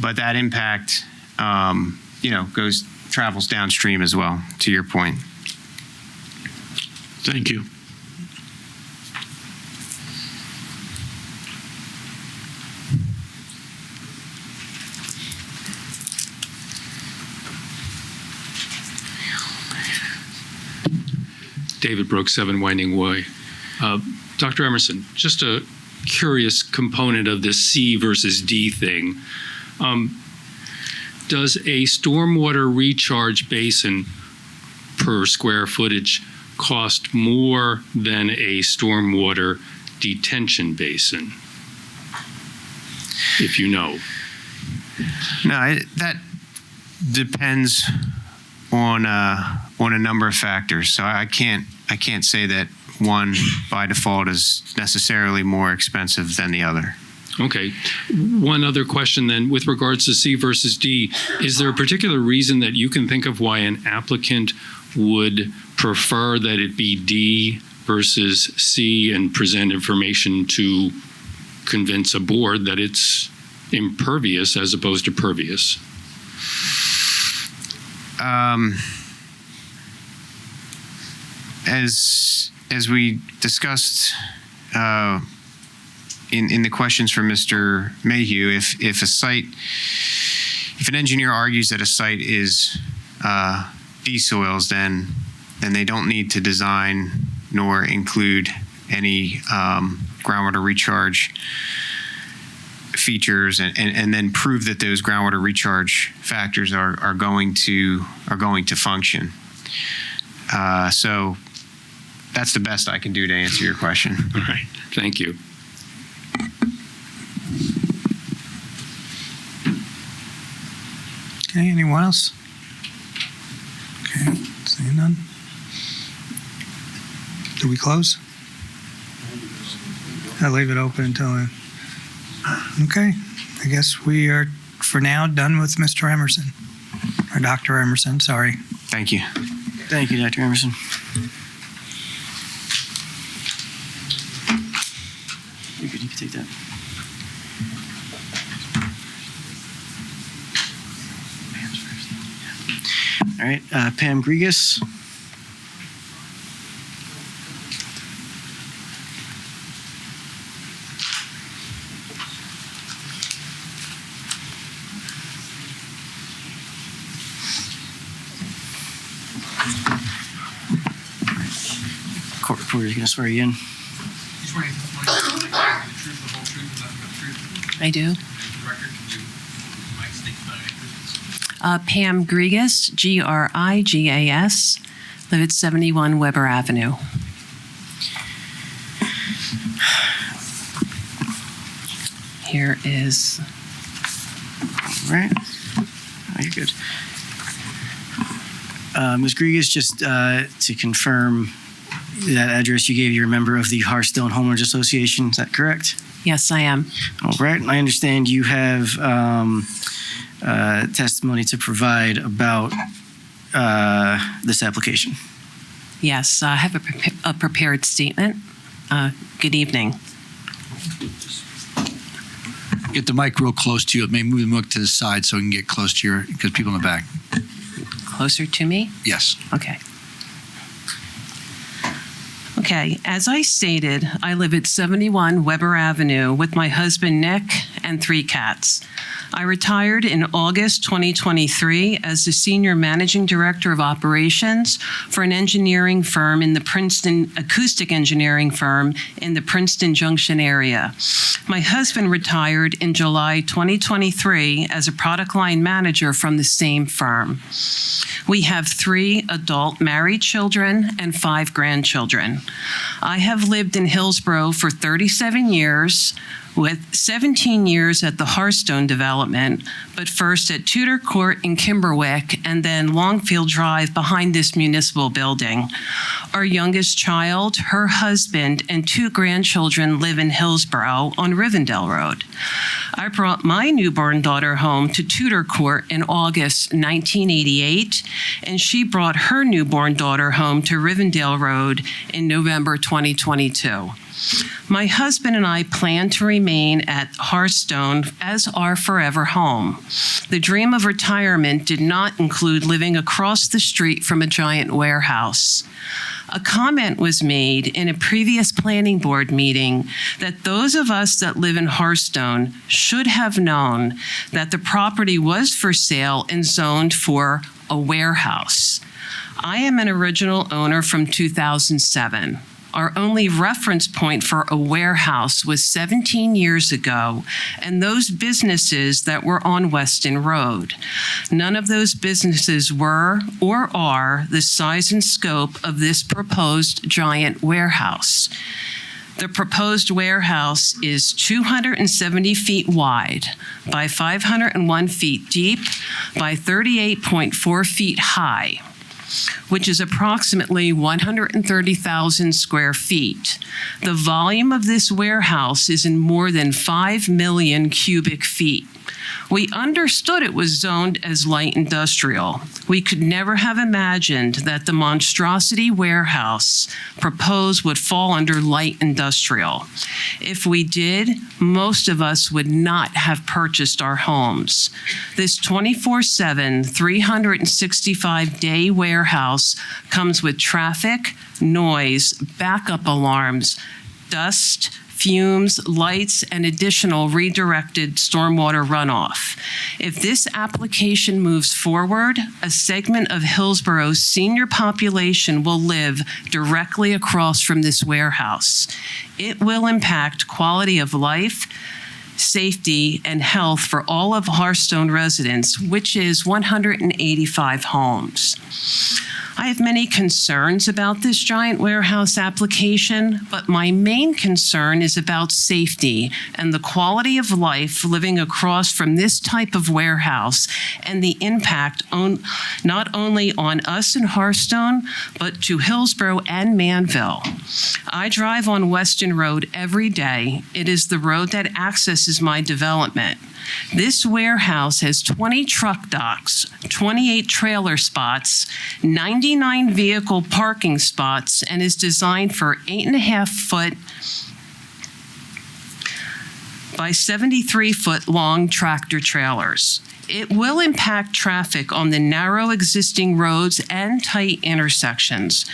But that impact, travels downstream as well, to your point. Thank you. David Brooks, 7 Winding Way. Dr. Emerson, just a curious component of this C versus D thing. Does a stormwater recharge basin per square footage cost more than a stormwater detention basin? If you know. No, that depends on a number of factors. So I can't say that one by default is necessarily more expensive than the other. Okay. One other question then, with regards to C versus D, is there a particular reason that you can think of why an applicant would prefer that it be D versus C and present information to convince a board that it's impervious as opposed to pervious? As we discussed in the questions from Mr. Mayhew, if an engineer argues that a site is D soils, then they don't need to design nor include any groundwater recharge features, and then prove that those groundwater recharge factors are going to function. So that's the best I can do to answer your question. All right, thank you. Okay, anyone else? Okay, seeing none. Do we close? I'll leave it open until then. Okay, I guess we are, for now, done with Mr. Emerson, or Dr. Emerson, sorry. Thank you. Thank you, Dr. Emerson. You can take that. All right, Pam Grigas. Court reporter is going to swear you in. I do. Pam Grigas, Grigas, live at 71 Weber Avenue. Here is. All right. Oh, you're good. Ms. Grigas, just to confirm that address you gave, you're a member of the Hearthstone Homeowners Association, is that correct? Yes, I am. All right. I understand you have testimony to provide about this application. Yes, I have a prepared statement. Good evening. Get the mic real close to you. Maybe move the mic to the side so we can get close to your, because people in the back. Closer to me? Yes. Okay. Okay, as I stated, I live at 71 Weber Avenue with my husband, Nick, and 3 cats. I retired in August 2023 as the Senior Managing Director of Operations for an engineering firm in the Princeton, acoustic engineering firm in the Princeton Junction area. My husband retired in July 2023 as a product line manager from the same firm. We have 3 adult married children and 5 grandchildren. I have lived in Hillsborough for 37 years, with 17 years at the Hearthstone development, but first at Tudor Court in Kimberwick and then Longfield Drive behind this municipal building. Our youngest child, her husband, and 2 grandchildren live in Hillsborough on Rivendell Road. I brought my newborn daughter home to Tudor Court in August 1988, and she brought her newborn daughter home to Rivendell Road in November 2022. My husband and I plan to remain at Hearthstone as our forever home. The dream of retirement did not include living across the street from a giant warehouse. A comment was made in a previous planning board meeting that those of us that live in Hearthstone should have known that the property was for sale and zoned for a warehouse. I am an original owner from 2007. Our only reference point for a warehouse was 17 years ago, and those businesses that were on Weston Road. None of those businesses were or are the size and scope of this proposed giant warehouse. The proposed warehouse is 270 feet wide by 501 feet deep by 38.4 feet high, which is approximately 130,000 square feet. The volume of this warehouse is in more than 5 million cubic feet. We understood it was zoned as light industrial. We could never have imagined that the monstrosity warehouse proposed would fall under light industrial. If we did, most of us would not have purchased our homes. This 24/7, 365-day warehouse comes with traffic, noise, backup alarms, dust, fumes, lights, and additional redirected stormwater runoff. If this application moves forward, a segment of Hillsborough's senior population will live directly across from this warehouse. It will impact quality of life, safety, and health for all of Hearthstone residents, which is 185 homes. I have many concerns about this giant warehouse application, but my main concern is about safety and the quality of life living across from this type of warehouse and the impact not only on us in Hearthstone, but to Hillsborough and Manville. I drive on Weston Road every day. It is the road that accesses my development. This warehouse has 20 truck docks, 28 trailer spots, 99 vehicle parking spots, and is designed for 8.5-foot by 73-foot long tractor trailers. It will impact traffic on the narrow existing roads and tight intersections.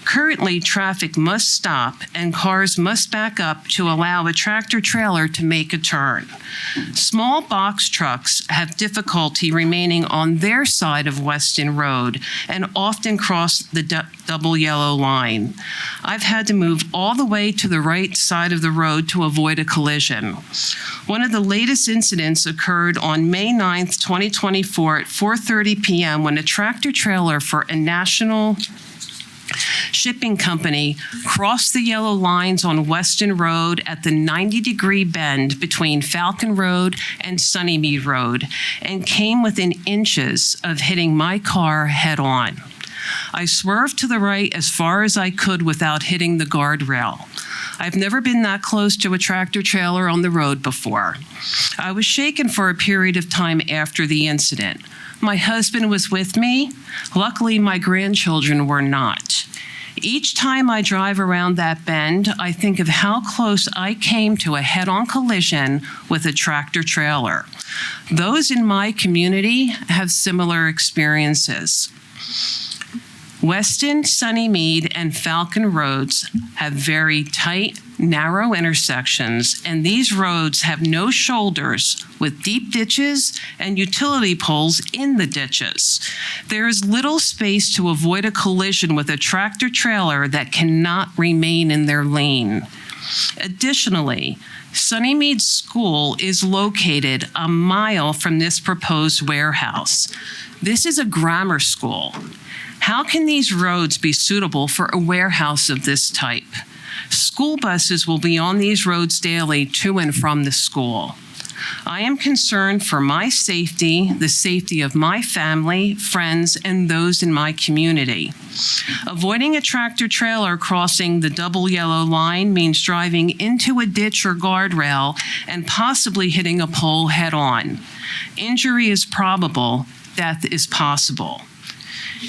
Currently, traffic must stop and cars must back up to allow a tractor trailer to make a turn. Small box trucks have difficulty remaining on their side of Weston Road and often cross the double yellow line. I've had to move all the way to the right side of the road to avoid a collision. One of the latest incidents occurred on May 9th, 2024 at 4:30 p.m. when a tractor trailer for a national shipping company crossed the yellow lines on Weston Road at the 90-degree bend between Falcon Road and Sunnymead Road and came within inches of hitting my car head-on. I swerved to the right as far as I could without hitting the guardrail. I've never been that close to a tractor trailer on the road before. I was shaken for a period of time after the incident. My husband was with me. Luckily, my grandchildren were not. Each time I drive around that bend, I think of how close I came to a head-on collision with a tractor trailer. Those in my community have similar experiences. Weston, Sunnymead, and Falcon roads have very tight, narrow intersections, and these roads have no shoulders with deep ditches and utility poles in the ditches. There is little space to avoid a collision with a tractor trailer that cannot remain in their lane. Additionally, Sunnymead School is located a mile from this proposed warehouse. This is a grammar school. How can these roads be suitable for a warehouse of this type? School buses will be on these roads daily to and from the school. I am concerned for my safety, the safety of my family, friends, and those in my community. Avoiding a tractor trailer crossing the double yellow line means driving into a ditch or guardrail and possibly hitting a pole head-on. Injury is probable, death is possible.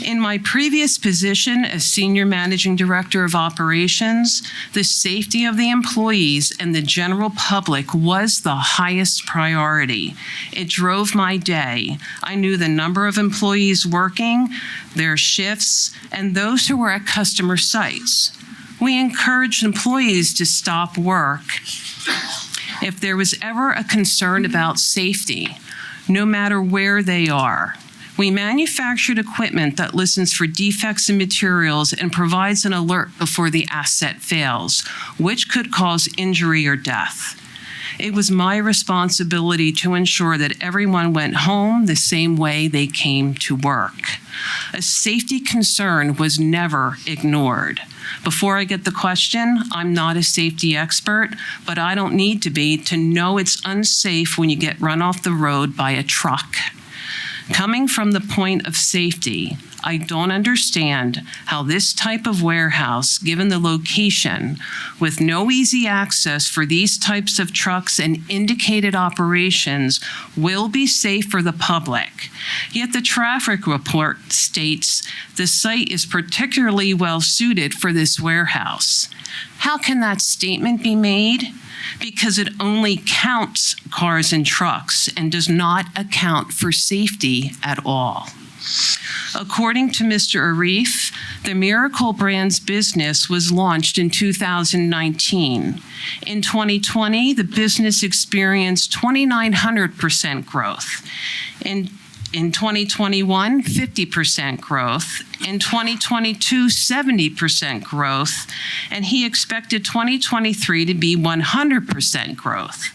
In my previous position as Senior Managing Director of Operations, the safety of the employees and the general public was the highest priority. It drove my day. I knew the number of employees working, their shifts, and those who were at customer sites. We encouraged employees to stop work if there was ever a concern about safety, no matter where they are. We manufactured equipment that listens for defects in materials and provides an alert before the asset fails, which could cause injury or death. It was my responsibility to ensure that everyone went home the same way they came to work. A safety concern was never ignored. Before I get the question, I'm not a safety expert, but I don't need to be to know it's unsafe when you get run off the road by a truck. Coming from the point of safety, I don't understand how this type of warehouse, given the location, with no easy access for these types of trucks and indicated operations, will be safe for the public. Yet the traffic report states the site is particularly well suited for this warehouse. How can that statement be made? Because it only counts cars and trucks and does not account for safety at all. According to Mr. Arif, the Miracle Brands business was launched in 2019. In 2020, the business experienced 2,900% growth. In 2021, 50% growth. In 2022, 70% growth. And he expected 2023 to be 100% growth.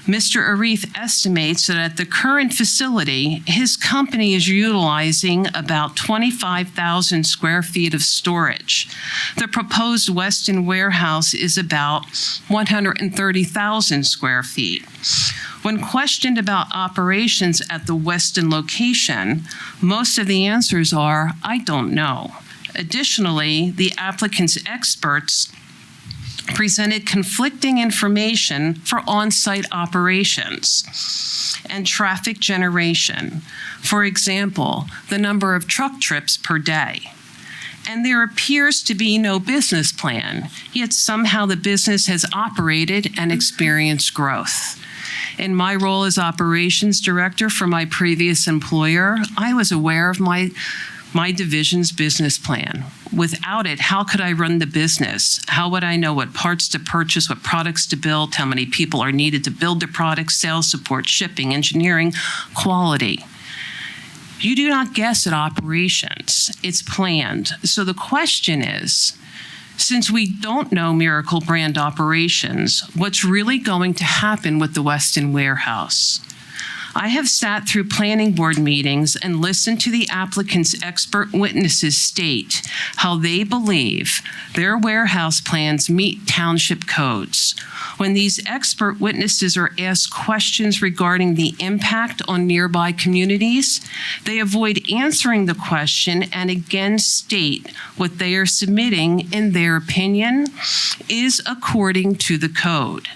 Mr. Arif estimates that at the current facility, his company is utilizing about 25,000 square feet of storage. The proposed Weston warehouse is about 130,000 square feet. When questioned about operations at the Weston location, most of the answers are, I don't know. Additionally, the applicant's experts presented conflicting information for on-site operations and traffic generation. For example, the number of truck trips per day. And there appears to be no business plan, yet somehow the business has operated and experienced growth. In my role as operations director for my previous employer, I was aware of my division's business plan. Without it, how could I run the business? How would I know what parts to purchase, what products to build, how many people are needed to build the products, sales support, shipping, engineering, quality? You do not guess at operations. It's planned. So the question is, since we don't know Miracle Brand operations, what's really going to happen with the Weston warehouse? I have sat through planning board meetings and listened to the applicant's expert witnesses state how they believe their warehouse plans meet township codes. When these expert witnesses are asked questions regarding the impact on nearby communities, they avoid answering the question and again state what they are submitting, in their opinion, is according to the code.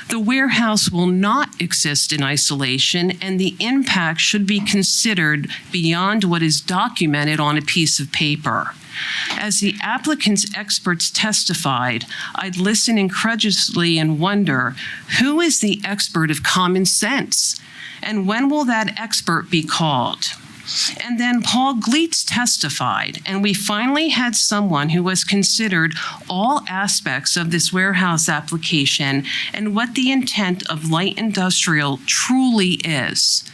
The warehouse will not exist in isolation, and the impact should be considered beyond what is documented on a piece of paper. As the applicant's experts testified, I'd listen incredulously and wonder, who is the expert of common sense? And when will that expert be called? And then Paul Gleitz testified, and we finally had someone who was considered all aspects of this warehouse application and what the intent of light industrial truly is.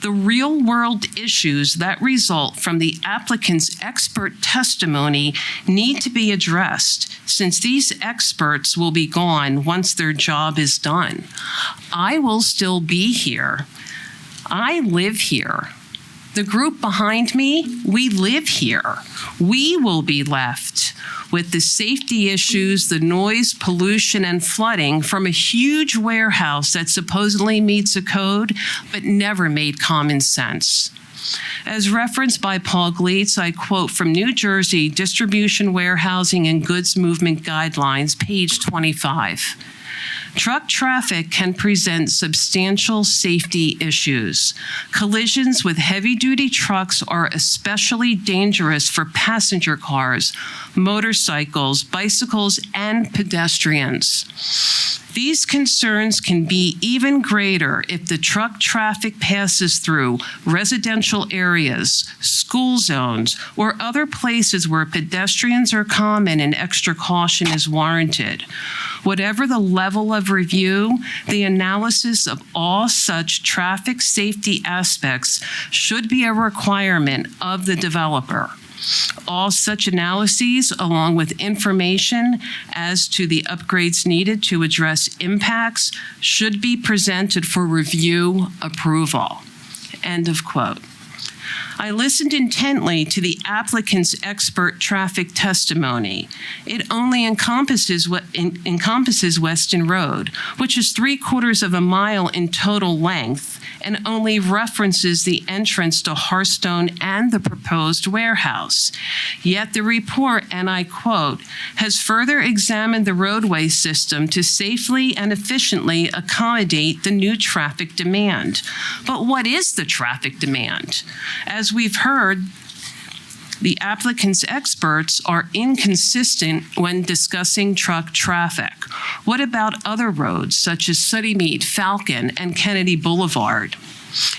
The real-world issues that result from the applicant's expert testimony need to be addressed, since these experts will be gone once their job is done. I will still be here. I live here. The group behind me, we live here. We will be left with the safety issues, the noise, pollution, and flooding from a huge warehouse that supposedly meets a code, but never made common sense. As referenced by Paul Gleitz, I quote from New Jersey Distribution, Warehousing, and Goods Movement Guidelines, page 25. Truck traffic can present substantial safety issues. Collisions with heavy-duty trucks are especially dangerous for passenger cars, motorcycles, bicycles, and pedestrians. These concerns can be even greater if the truck traffic passes through residential areas, school zones, or other places where pedestrians are common and extra caution is warranted. Whatever the level of review, the analysis of all such traffic safety aspects should be a requirement of the developer. All such analyses, along with information as to the upgrades needed to address impacts, should be presented for review approval. End of quote. I listened intently to the applicant's expert traffic testimony. It only encompasses Weston Road, which is 3/4 of a mile in total length, and only references the entrance to Hearthstone and the proposed warehouse. Yet the report, and I quote, has further examined the roadway system to safely and efficiently accommodate the new traffic demand. But what is the traffic demand? As we've heard, the applicant's experts are inconsistent when discussing truck traffic. What about other roads such as Sooty Mead, Falcon, and Kennedy Boulevard?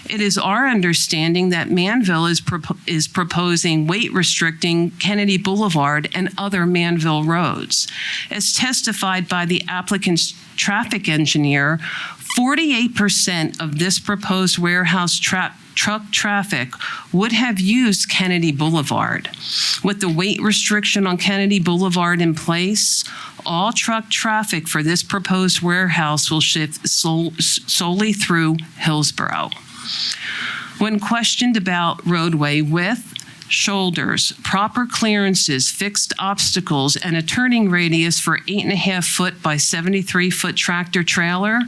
It is our understanding that Manville is proposing weight restricting Kennedy Boulevard and other Manville roads. As testified by the applicant's traffic engineer, 48% of this proposed warehouse truck traffic would have used Kennedy Boulevard. With the weight restriction on Kennedy Boulevard in place, all truck traffic for this proposed warehouse will shift solely through Hillsborough. When questioned about roadway width, shoulders, proper clearances, fixed obstacles, and a turning radius for 8.5 foot by 73 foot tractor trailers,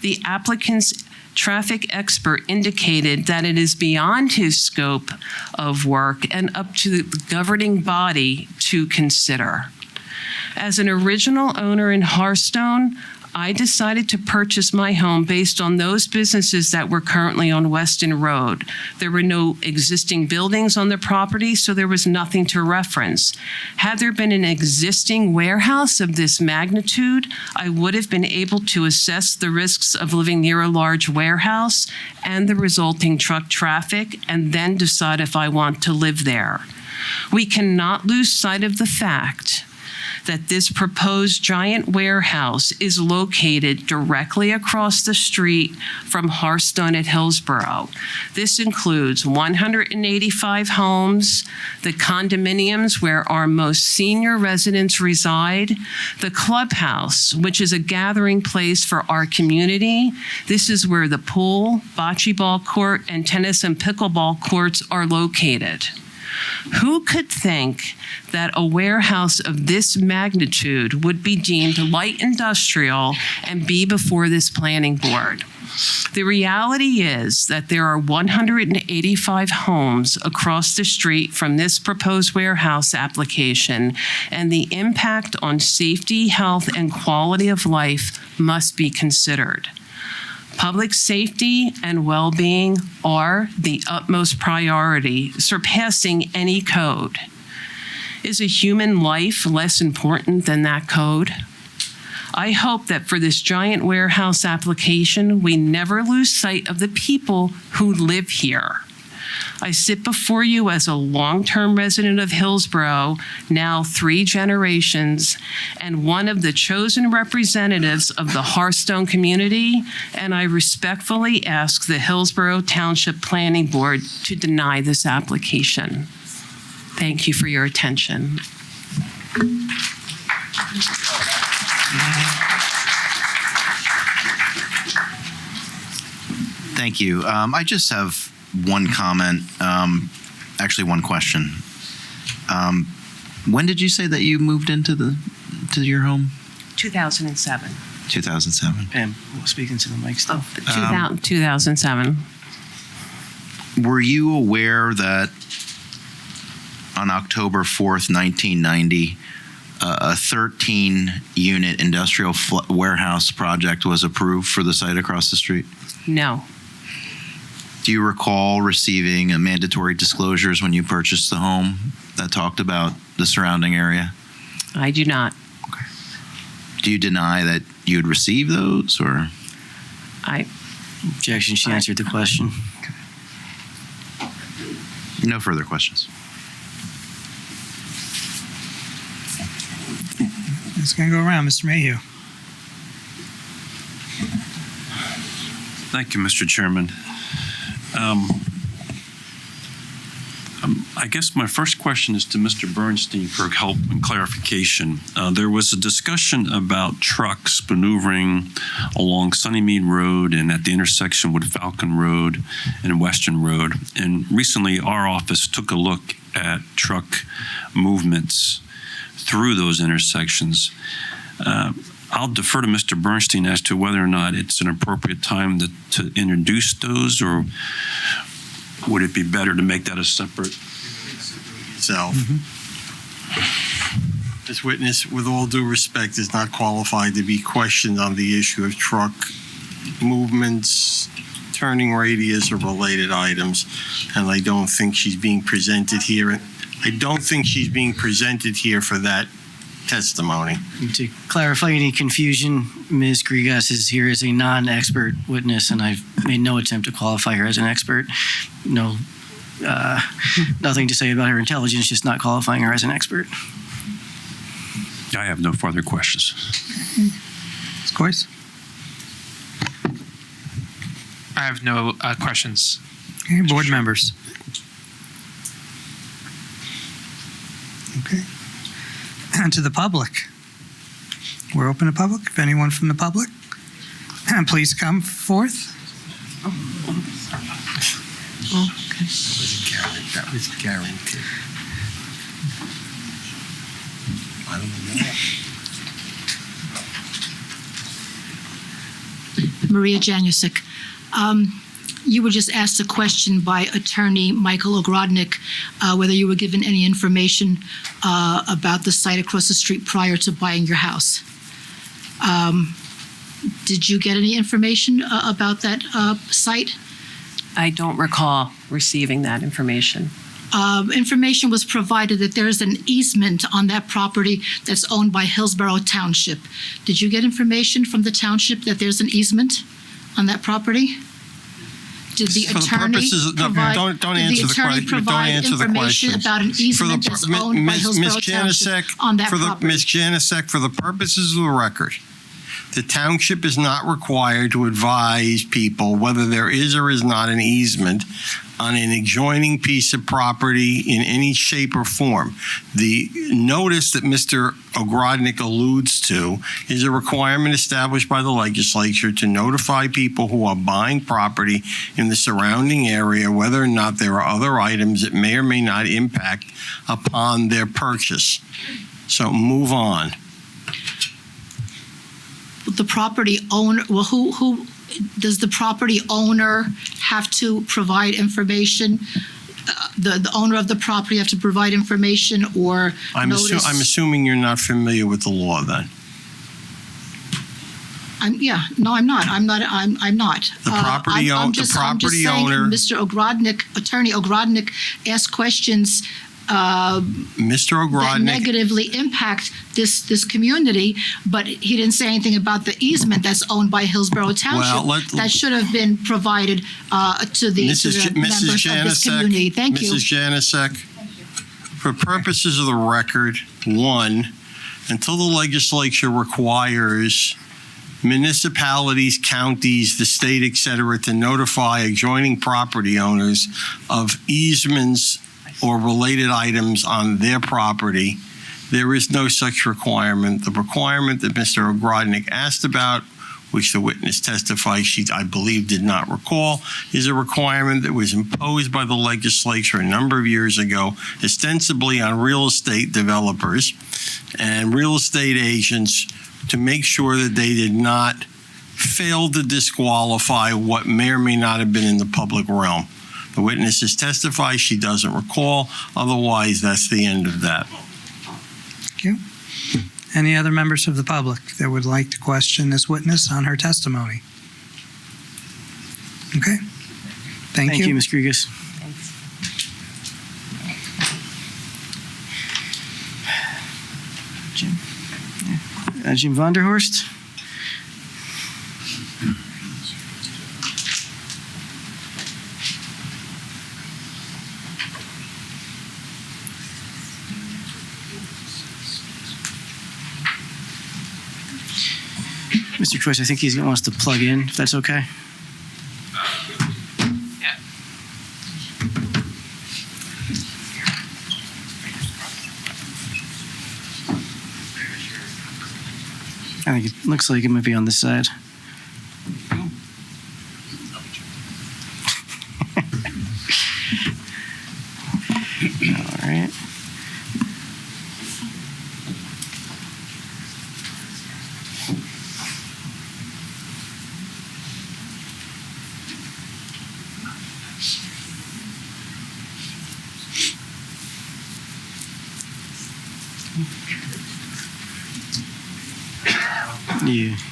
the applicant's traffic expert indicated that it is beyond his scope of work and up to the governing body to consider. As an original owner in Hearthstone, I decided to purchase my home based on those businesses that were currently on Weston Road. There were no existing buildings on the property, so there was nothing to reference. Had there been an existing warehouse of this magnitude, I would have been able to assess the risks of living near a large warehouse and the resulting truck traffic, and then decide if I want to live there. We cannot lose sight of the fact that this proposed giant warehouse is located directly across the street from Hearthstone at Hillsborough. This includes 185 homes, the condominiums where our most senior residents reside, the clubhouse, which is a gathering place for our community. This is where the pool, bocce ball court, and tennis and pickleball courts are located. Who could think that a warehouse of this magnitude would be deemed light industrial and be before this planning board? The reality is that there are 185 homes across the street from this proposed warehouse application, and the impact on safety, health, and quality of life must be considered. Public safety and well-being are the utmost priority, surpassing any code. Is a human life less important than that code? I hope that for this giant warehouse application, we never lose sight of the people who live here. I sit before you as a long-term resident of Hillsborough, now 3 generations, and one of the chosen representatives of the Hearthstone community, and I respectfully ask the Hillsborough Township Planning Board to deny this application. Thank you for your attention. Thank you. I just have one comment, actually one question. When did you say that you moved into your home? 2007. 2007. Pam, speaking to the mic still. 2007. Were you aware that on October 4th, 1990, a 13-unit industrial warehouse project was approved for the site across the street? No. Do you recall receiving mandatory disclosures when you purchased the home that talked about the surrounding area? I do not. Okay. Do you deny that you had received those, or? Objection, she answered the question. No further questions. It's going to go around. Mr. Mayhew. Thank you, Mr. Chairman. I guess my first question is to Mr. Bernstein for help and clarification. There was a discussion about trucks maneuvering along Sunnymead Road and at the intersection with Falcon Road and Western Road. And recently, our office took a look at truck movements through those intersections. I'll defer to Mr. Bernstein as to whether or not it's an appropriate time to introduce those, or would it be better to make that a separate? This witness, with all due respect, is not qualified to be questioned on the issue of truck movements, turning radius, or related items, and I don't think she's being presented here. I don't think she's being presented here for that testimony. To clarify any confusion, Ms. Grigas is here as a non-expert witness, and I've made no attempt to qualify her as an expert. No, nothing to say about her intelligence, just not qualifying her as an expert. I have no further questions. Ms. Coyce? I have no questions. Okay, board members. Okay. And to the public. We're open to public. If anyone from the public, please come forth. Okay. That was guaranteed. I don't know. Maria Janusik. You were just asked a question by attorney Michael Ogrodnik, whether you were given any information about the site across the street prior to buying your house. Did you get any information about that site? I don't recall receiving that information. Information was provided that there is an easement on that property that's owned by Hillsborough Township. Did you get information from the township that there's an easement on that property? Did the attorney provide information about an easement that's owned by Hillsborough Township on that property? Ms. Janusik, for the purposes of the record, the township is not required to advise people whether there is or is not an easement on an adjoining piece of property in any shape or form. The notice that Mr. Ogrodnik alludes to is a requirement established by the legislature to notify people who are buying property in the surrounding area whether or not there are other items that may or may not impact upon their purchase. So move on. The property owner, well, who does the property owner have to provide information? The owner of the property have to provide information or notice? I'm assuming you're not familiar with the law then. I'm not. I'm not. The property owner. I'm just saying, Mr. Ogrodnik, Attorney Ogrodnik, asked questions Mr. Ogrodnik, that negatively impact this community, but he didn't say anything about the easement that's owned by Hillsborough Township that should have been provided to the members of this community. Thank you. Mrs. Janusik, for purposes of the record, one, until the legislature requires municipalities, counties, the state, et cetera, to notify adjoining property owners of easements or related items on their property, there is no such requirement. The requirement that Mr. Ogrodnik asked about, which the witness testified she, I believe, did not recall, is a requirement that was imposed by the legislature a number of years ago, ostensibly on real estate developers and real estate agents to make sure that they did not fail to disqualify what may or may not have been in the public realm. The witness has testified she doesn't recall. Otherwise, that's the end of that. Thank you. Any other members of the public that would like to question this witness on her testimony? Okay. Thank you. Thank you, Ms. Grigas. Jim Vanderhorst. Mr. Choice, I think he wants to plug in, if that's okay. I think it looks like it might be on this side. All right.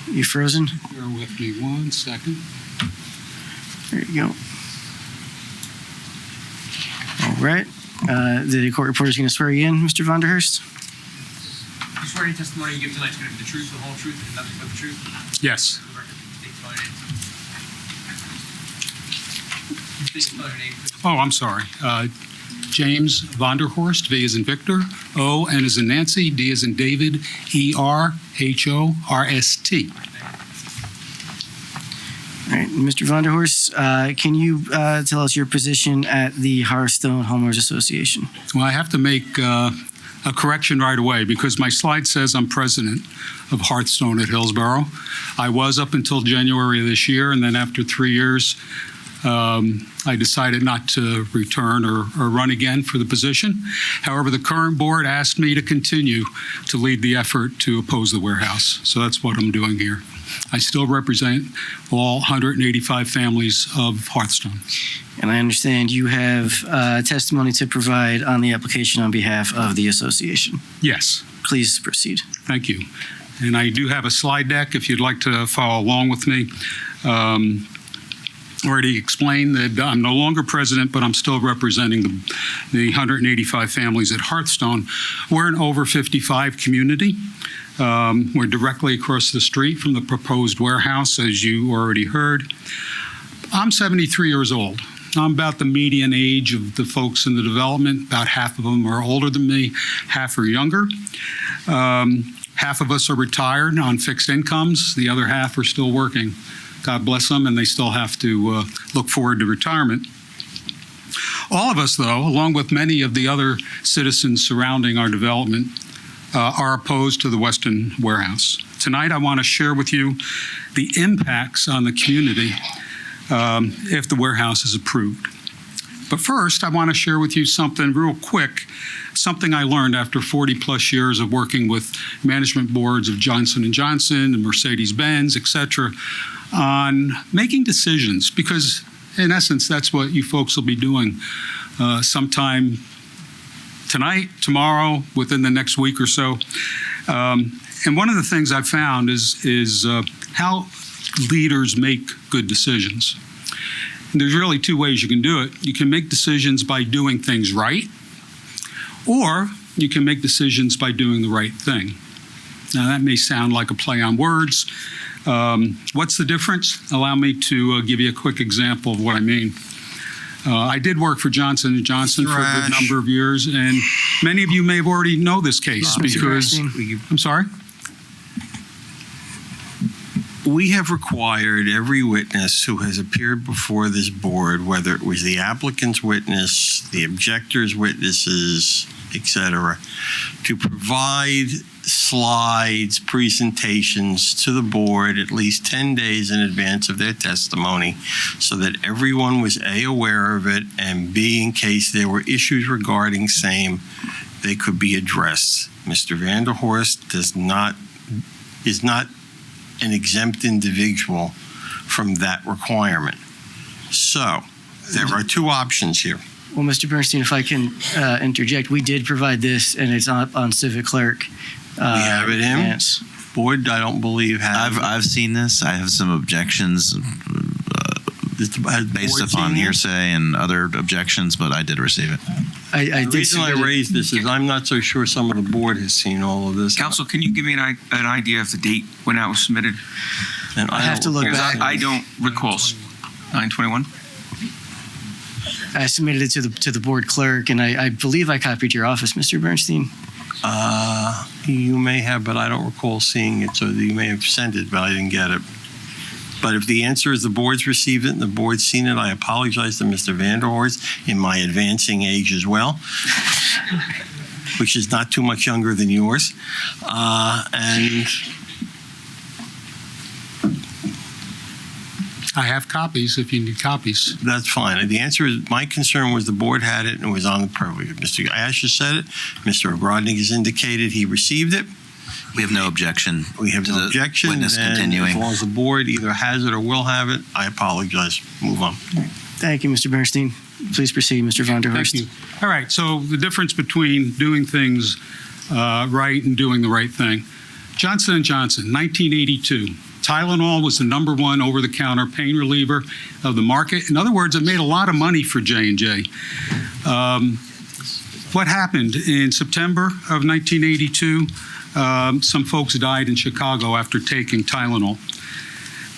You frozen? Bear with me 1 second. There you go. All right. The court reporter is going to swear you in, Mr. Vonderhurst. You swear any testimony you give tonight is going to be the truth, the whole truth, and nothing but the truth? Yes. Oh, I'm sorry. James Vonderhorst, V as in Victor, O, N as in Nancy, D as in David, E-R-H-O-R-S-T. All right, Mr. Vonderhorst, can you tell us your position at the Hearthstone Homeowners Association? Well, I have to make a correction right away because my slide says I'm president of Hearthstone at Hillsborough. I was up until January of this year, and then after 3 years, I decided not to return or run again for the position. However, the current board asked me to continue to lead the effort to oppose the warehouse. So that's what I'm doing here. I still represent all 185 families of Hearthstone. And I understand you have testimony to provide on the application on behalf of the association. Yes. Please proceed. Thank you. And I do have a slide deck if you'd like to follow along with me. Already explained that I'm no longer president, but I'm still representing the 185 families at Hearthstone. We're an over 55 community. We're directly across the street from the proposed warehouse, as you already heard. I'm 73 years old. I'm about the median age of the folks in the development. About half of them are older than me, half are younger. Half of us are retired on fixed incomes. The other half are still working. God bless them, and they still have to look forward to retirement. All of us, though, along with many of the other citizens surrounding our development, are opposed to the Weston warehouse. Tonight, I want to share with you the impacts on the community if the warehouse is approved. But first, I want to share with you something real quick, something I learned after 40-plus years of working with management boards of Johnson & Johnson and Mercedes-Benz, et cetera, on making decisions, because in essence, that's what you folks will be doing sometime tonight, tomorrow, within the next week or so. And one of the things I've found is how leaders make good decisions. And there's really two ways you can do it. You can make decisions by doing things right, or you can make decisions by doing the right thing. Now, that may sound like a play on words. What's the difference? Allow me to give you a quick example of what I mean. I did work for Johnson & Johnson for a good number of years, and many of you may have already know this case because, I'm sorry? We have required every witness who has appeared before this board, whether it was the applicant's witness, the objector's witnesses, etc., to provide slides, presentations to the board at least 10 days in advance of their testimony so that everyone was A, aware of it, and B, in case there were issues regarding same, they could be addressed. Mr. Vanderhorst is not an exempt individual from that requirement. So there are two options here. Well, Mr. Bernstein, if I can interject, we did provide this, and it's on Civic Clerk. We have it in. Board, I don't believe have. I've seen this. I have some objections based upon hearsay and other objections, but I did receive it. The reason I raised this is I'm not so sure some of the board has seen all of this. Council, can you give me an idea of the date when that was submitted? And I have to look back. I don't recall. 9/21? I submitted it to the board clerk, and I believe I copied your office, Mr. Bernstein. You may have, but I don't recall seeing it, so you may have sent it, but I didn't get it. But if the answer is the board's received it and the board's seen it, I apologize to Mr. Vanderhorst in my advancing age as well, which is not too much younger than yours. And I have copies if you need copies. That's fine. The answer is, my concern was the board had it and it was on the purview. Mr. Ash has said it. Mr. Ogrodnik has indicated he received it. We have no objection. We have no objection. Witness and continuing. As long as the board either has it or will have it, I apologize. Move on. Thank you, Mr. Bernstein. Please proceed, Mr. Van der Horst. Thank you. All right, so the difference between doing things right and doing the right thing. Johnson & Johnson, 1982. Tylenol was the #1 over-the-counter pain reliever of the market. In other words, it made a lot of money for J&J. What happened in September of 1982? Some folks died in Chicago after taking Tylenol.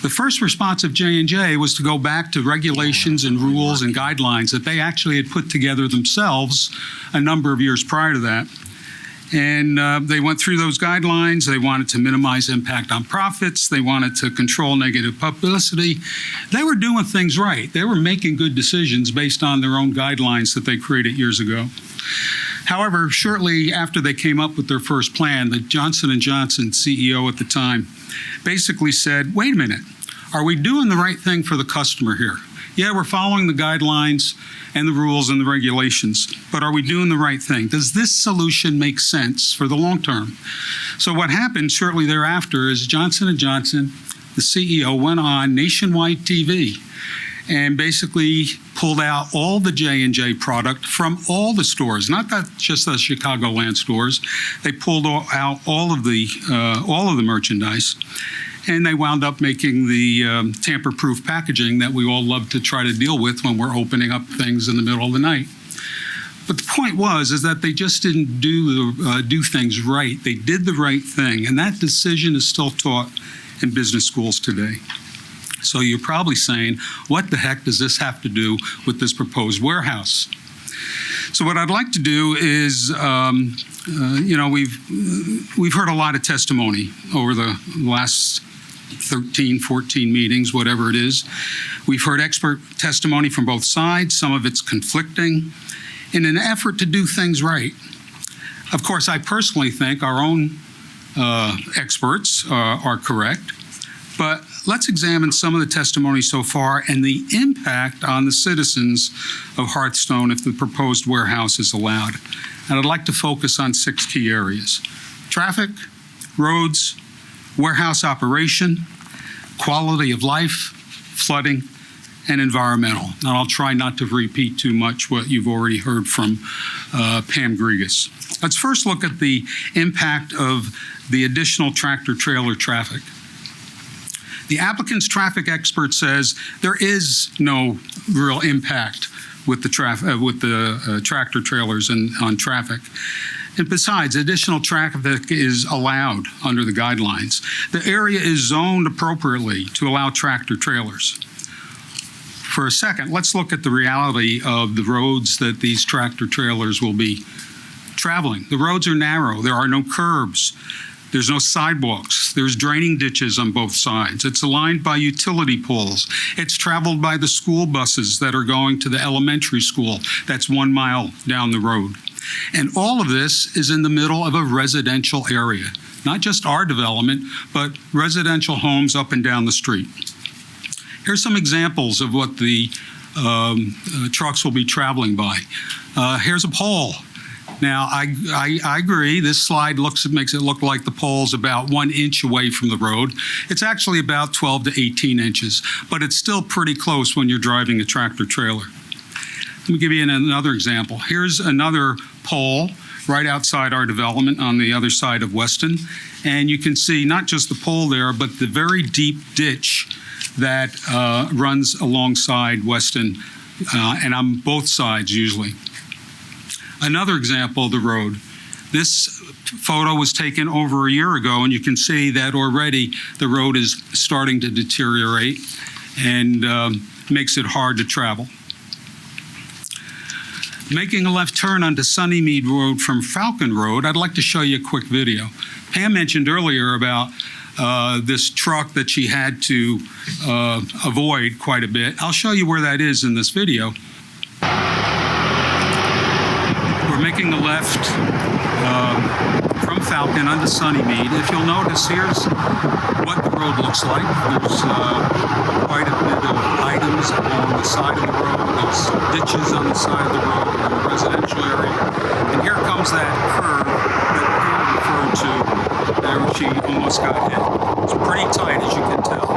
The first response of J&J was to go back to regulations and rules and guidelines that they actually had put together themselves a number of years prior to that. And they went through those guidelines. They wanted to minimize impact on profits. They wanted to control negative publicity. They were doing things right. They were making good decisions based on their own guidelines that they created years ago. However, shortly after they came up with their first plan, the Johnson & Johnson CEO at the time basically said, wait a minute, are we doing the right thing for the customer here? Yeah, we're following the guidelines and the rules and the regulations, but are we doing the right thing? Does this solution make sense for the long term? So what happened shortly thereafter is Johnson & Johnson, the CEO, went on nationwide TV and basically pulled out all the J&J product from all the stores, not that just the Chicagoland stores. They pulled out all of the merchandise, and they wound up making the tamper-proof packaging that we all love to try to deal with when we're opening up things in the middle of the night. But the point is that they just didn't do things right. They did the right thing, and that decision is still taught in business schools today. So you're probably saying, what the heck does this have to do with this proposed warehouse? So what I'd like to do is, we've heard a lot of testimony over the last 13, 14 meetings, whatever it is. We've heard expert testimony from both sides. Some of it's conflicting in an effort to do things right. Of course, I personally think our own experts are correct, but let's examine some of the testimony so far and the impact on the citizens of Hearthstone if the proposed warehouse is allowed. And I'd like to focus on 6 key areas: traffic, roads, warehouse operation, quality of life, flooding, and environmental. And I'll try not to repeat too much what you've already heard from Pam Grigas. Let's first look at the impact of the additional tractor-trailer traffic. The applicant's traffic expert says there is no real impact with the tractor trailers and on traffic. And besides, additional traffic is allowed under the guidelines. The area is zoned appropriately to allow tractor trailers. For a second, let's look at the reality of the roads that these tractor trailers will be traveling. The roads are narrow. There are no curbs. There's no sidewalks. There's draining ditches on both sides. It's lined by utility poles. It's traveled by the school buses that are going to the elementary school that's 1 mile down the road. And all of this is in the middle of a residential area, not just our development, but residential homes up and down the street. Here's some examples of what the trucks will be traveling by. Here's a pole. Now, I agree, this slide makes it look like the pole's about 1 inch away from the road. It's actually about 12 to 18 inches, but it's still pretty close when you're driving a tractor trailer. Let me give you another example. Here's another pole right outside our development on the other side of Weston. And you can see not just the pole there, but the very deep ditch that runs alongside Weston, and on both sides usually. Another example of the road. This photo was taken over a year ago, and you can see that already the road is starting to deteriorate and makes it hard to travel. Making a left turn onto Sunnymead Road from Falcon Road, I'd like to show you a quick video. Pam mentioned earlier about this truck that she had to avoid quite a bit. I'll show you where that is in this video. We're making a left from Falcon onto Sunnymead. If you'll notice, here's what the road looks like. There's quite a bit of side of the road. There's ditches on the side of the road in the residential area. And here comes that curve that Pam referred to, there she almost got hit. It's pretty tight, as you can tell.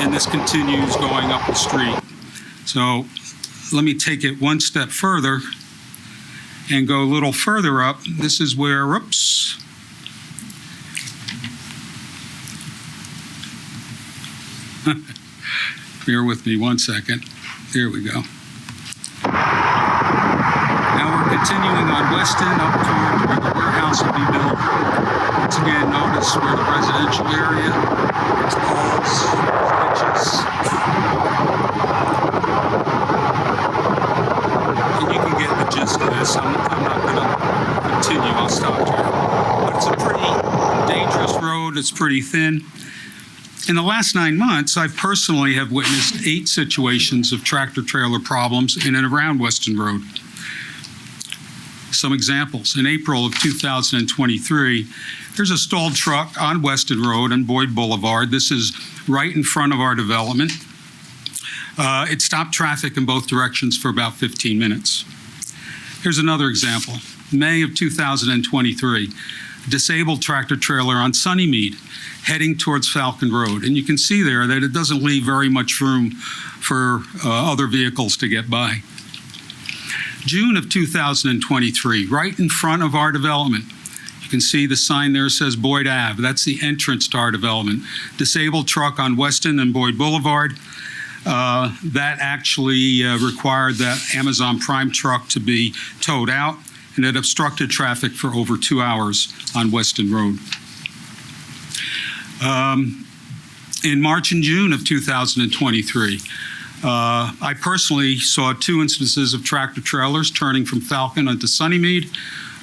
And this continues going up the street. So let me take it one step further and go a little further up. This is where, oops. Bear with me one second. There we go. Now we're continuing on Weston up toward where the warehouse will be built. Once again, notice where the residential area, there's poles, ditches. And you can get the gist of this. I'm not going to continue. I'll stop here. But it's a pretty dangerous road. It's pretty thin. In the last 9 months, I personally have witnessed 8 situations of tractor-trailer problems in and around Weston Road. Some examples. In April of 2023, there's a stalled truck on Weston Road and Boyd Boulevard. This is right in front of our development. It stopped traffic in both directions for about 15 minutes. Here's another example. May of 2023, a disabled tractor-trailer on Sunnymead heading towards Falcon Road. And you can see there that it doesn't leave very much room for other vehicles to get by. June of 2023, right in front of our development. You can see the sign there says Boyd Ave. That's the entrance to our development. Disabled truck on Weston and Boyd Boulevard. That actually required that Amazon Prime truck to be towed out, and it obstructed traffic for over 2 hours on Weston Road. In March and June of 2023, I personally saw 2 instances of tractor trailers turning from Falcon onto Sunnymead.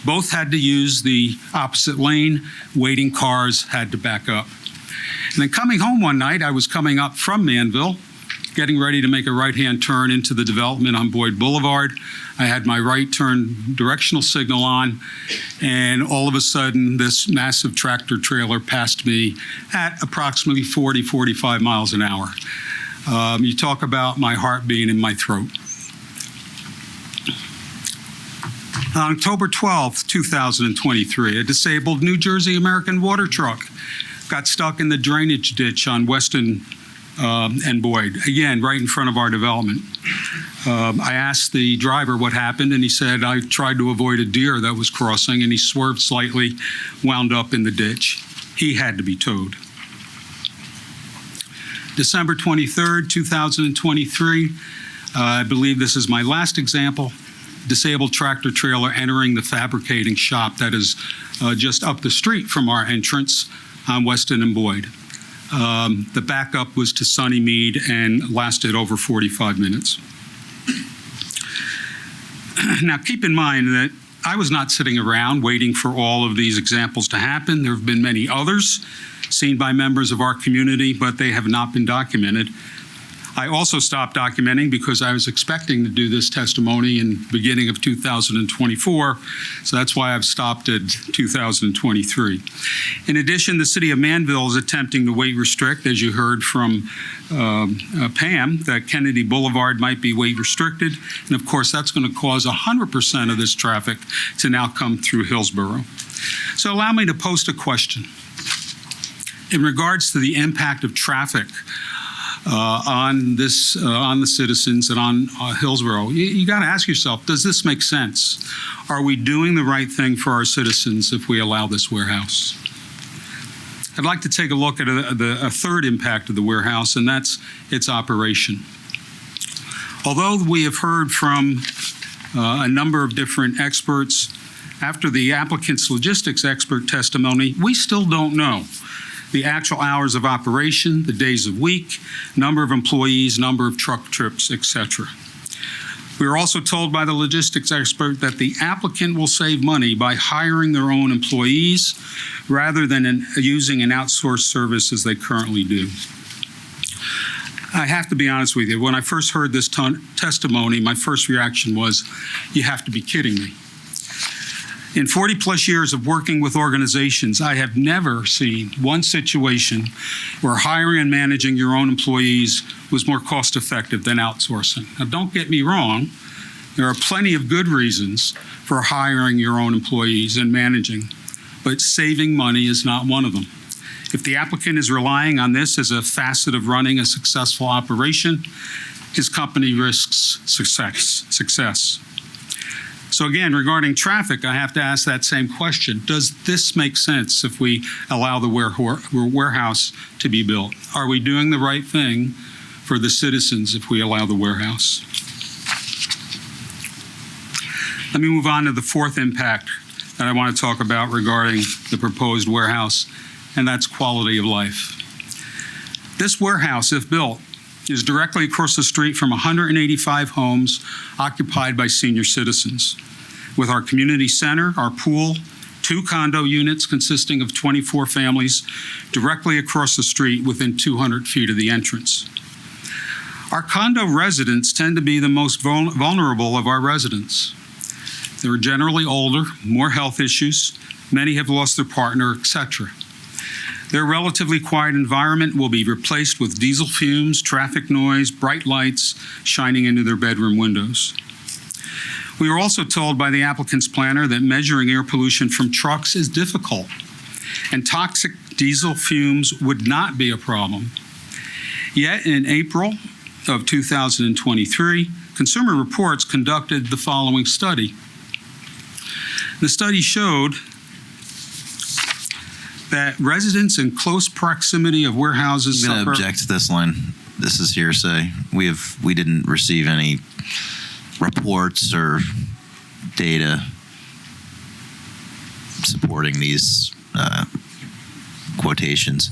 Both had to use the opposite lane. Waiting cars had to back up. And then coming home one night, I was coming up from Manville, getting ready to make a right-hand turn into the development on Boyd Boulevard. I had my right turn directional signal on, and all of a sudden, this massive tractor trailer passed me at approximately 40, 45 miles an hour. You talk about my heart being in my throat. On October 12th, 2023, a disabled New Jersey American water truck got stuck in the drainage ditch on Weston and Boyd, again, right in front of our development. I asked the driver what happened, and he said, I tried to avoid a deer that was crossing, and he swerved slightly, wound up in the ditch. He had to be towed. December 23rd, 2023, I believe this is my last example. Disabled tractor trailer entering the fabricating shop that is just up the street from our entrance on Weston and Boyd. The backup was to Sunnymead and lasted over 45 minutes. Now, keep in mind that I was not sitting around waiting for all of these examples to happen. There have been many others seen by members of our community, but they have not been documented. I also stopped documenting because I was expecting to do this testimony in the beginning of 2024, so that's why I've stopped at 2023. In addition, the city of Manville is attempting to weight restrict, as you heard from Pam, that Kennedy Boulevard might be weight restricted, and of course that's going to cause 100% of this traffic to now come through Hillsborough. So allow me to post a question. In regards to the impact of traffic on the citizens and on Hillsborough, you got to ask yourself, does this make sense? Are we doing the right thing for our citizens if we allow this warehouse? I'd like to take a look at a third impact of the warehouse, and that's its operation. Although we have heard from a number of different experts, after the applicant's logistics expert testimony, we still don't know the actual hours of operation, the days of week, number of employees, number of truck trips, etc. We were also told by the logistics expert that the applicant will save money by hiring their own employees rather than using an outsourced service as they currently do. I have to be honest with you, when I first heard this testimony, my first reaction was, you have to be kidding me. In 40-plus years of working with organizations, I have never seen one situation where hiring and managing your own employees was more cost-effective than outsourcing. Now, don't get me wrong. There are plenty of good reasons for hiring your own employees and managing, but saving money is not one of them. If the applicant is relying on this as a facet of running a successful operation, his company risks success. So again, regarding traffic, I have to ask that same question. Does this make sense if we allow the warehouse to be built? Are we doing the right thing for the citizens if we allow the warehouse? Let me move on to the fourth impact that I want to talk about regarding the proposed warehouse, and that's quality of life. This warehouse, if built, is directly across the street from 185 homes occupied by senior citizens. With our community center, our pool, 2 condo units consisting of 24 families directly across the street within 200 feet of the entrance. Our condo residents tend to be the most vulnerable of our residents. They're generally older, more health issues, many have lost their partner, etc. Their relatively quiet environment will be replaced with diesel fumes, traffic noise, bright lights shining into their bedroom windows. We were also told by the applicant's planner that measuring air pollution from trucks is difficult, and toxic diesel fumes would not be a problem. Yet in April of 2023, Consumer Reports conducted the following study. The study showed that residents in close proximity of warehouses I'm going to suffer. object to this line. This is hearsay. We didn't receive any reports or data supporting these quotations.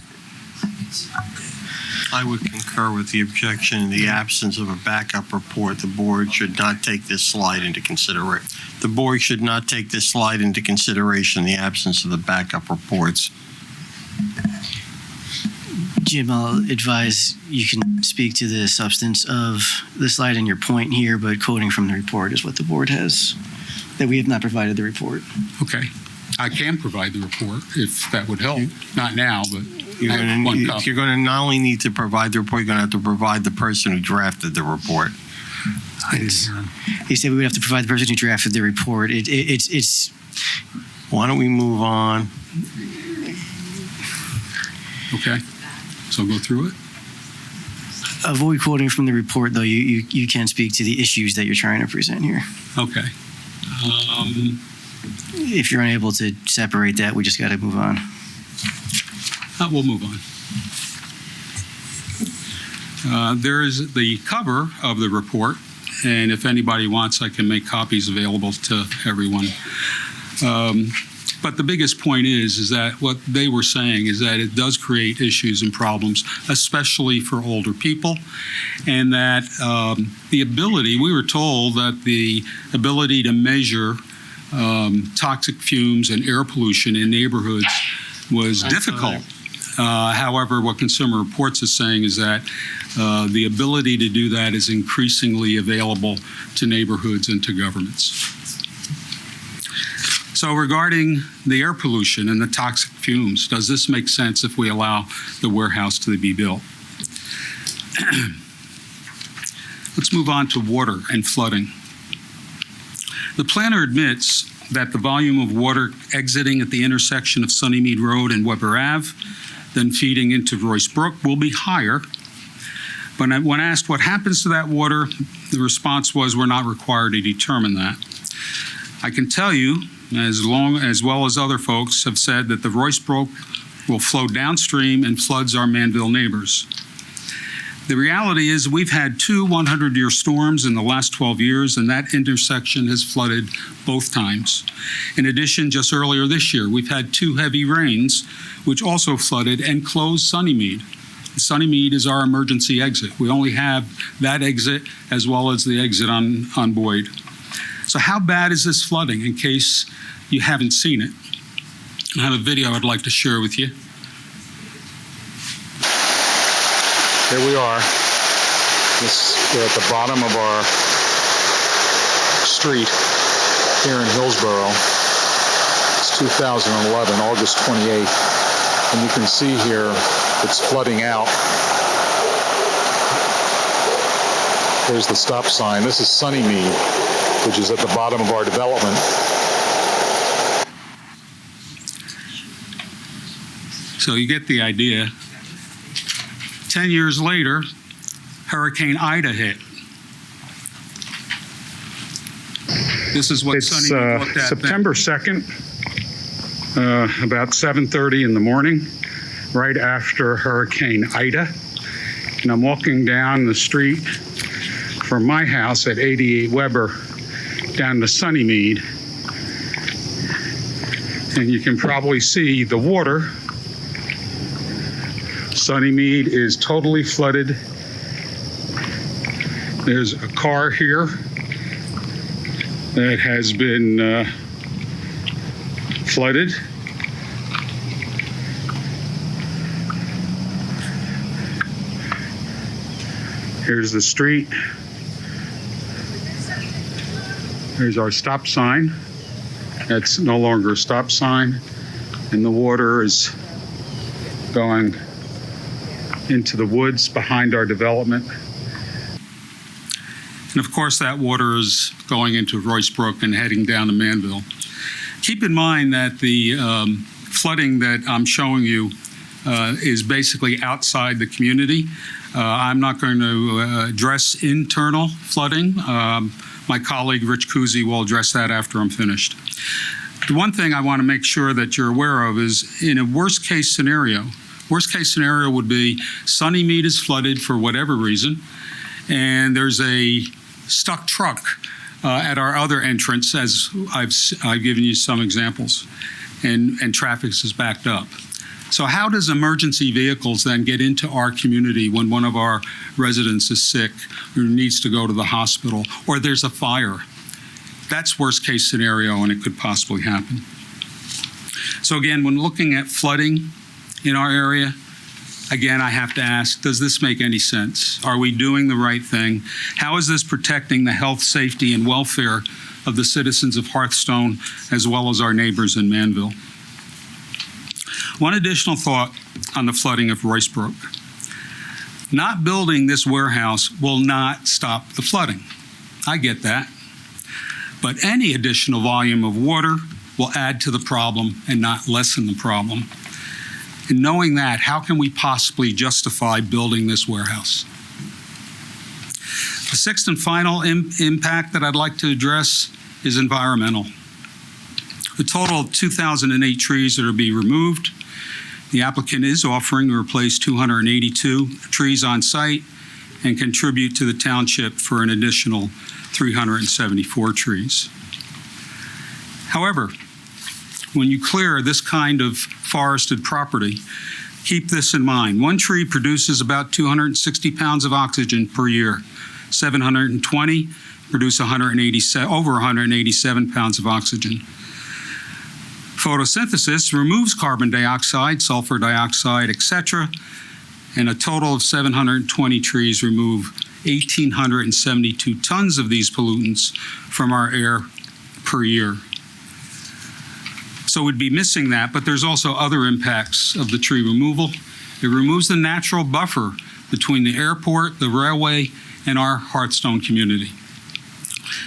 I would concur with the objection. In the absence of a backup report, the board should not take this slide into consideration. The board should not take this slide into consideration in the absence of the backup reports. Jim, I'll advise you can speak to the substance of the slide and your point here, but quoting from the report is what the board has, that we have not provided the report. Okay. I can provide the report if that would help. Not now, but You're I have one going copy. to not only need to provide the report, you're going to have to provide the person who drafted the report. He said we would have to provide the person who drafted the report. It's. Why don't we move on? Okay. So go through it. Avoid quoting from the report, though. You can speak to the issues that you're trying to present here. Okay. If you're unable to separate that, we just got to move on. We'll move on. There is the cover of the report, and if anybody wants, I can make copies available to everyone. But the biggest point is that what they were saying is that it does create issues and problems, especially for older people, and that the ability, we were told that the ability to measure toxic fumes and air pollution in neighborhoods was difficult. However, what Consumer Reports is saying is that the ability to do that is increasingly available to neighborhoods and to governments. So regarding the air pollution and the toxic fumes, does this make sense if we allow the warehouse to be built? Let's move on to water and flooding. The planner admits that the volume of water exiting at the intersection of Sunnymead Road and Weber Ave, then feeding into Royce Brook, will be higher. But when asked what happens to that water, the response was, we're not required to determine that. I can tell you, as well as other folks have said, that the Royce Brook will flow downstream and floods our Manville neighbors. The reality is we've had 2 100-year storms in the last 12 years, and that intersection has flooded both times. In addition, just earlier this year, we've had 2 heavy rains, which also flooded and closed Sunnymead. Sunnymead is our emergency exit. We only have that exit as well as the exit on Boyd. So how bad is this flooding, in case you haven't seen it? I have a video I'd like to share with you. Here we are. We're at the bottom of our street here in Hillsborough. It's 2011, August 28th, and you can see here it's flooding out. There's the stop sign. This is Sunnymead, which is at the bottom of our development. So you get the idea. 10 years later, Hurricane Ida hit. This is what Sunnymead looked at September 2nd, about 7:30 in the morning, right after Hurricane Ida. And I'm walking down the street from my house at 88 Weber down to Sunnymead. And you can probably see the water. Sunnymead is totally flooded. There's a car here that has been flooded. Here's the street. There's our stop sign. That's no longer a stop sign. And the water is going into the woods behind our development. And of course, that water is going into Royce Brook and heading down to Manville. Keep in mind that the flooding that I'm showing you is basically outside the community. I'm not going to address internal flooding. My colleague, Rich Kuzi, will address that after I'm finished. The one thing I want to make sure that you're aware of is in a worst case scenario would be Sunnymead is flooded for whatever reason, and there's a stuck truck at our other entrance, as I've given you some examples, and traffic is backed up. So how does emergency vehicles then get into our community when one of our residents is sick or needs to go to the hospital or there's a fire? That's worst case scenario, and it could possibly happen. So again, when looking at flooding in our area, again, I have to ask, does this make any sense? Are we doing the right thing? How is this protecting the health, safety, and welfare of the citizens of Hearthstone as well as our neighbors in Manville? One additional thought on the flooding of Royce Brook. Not building this warehouse will not stop the flooding. I get that. But any additional volume of water will add to the problem and not lessen the problem. And knowing that, how can we possibly justify building this warehouse? The sixth and final impact that I'd like to address is environmental. A total of 2,008 trees that are being removed. The applicant is offering to replace 282 trees on site and contribute to the township for an additional 374 trees. However, when you clear this kind of forested property, keep this in mind. One tree produces about 260 pounds of oxygen per year. 720 produce over 187 pounds of oxygen. Photosynthesis removes carbon dioxide, sulfur dioxide, etc., and a total of 720 trees remove 1,872 tons of these pollutants from our air per year. So we'd be missing that, but there's also other impacts of the tree removal. It removes the natural buffer between the airport, the railway, and our Hearthstone community.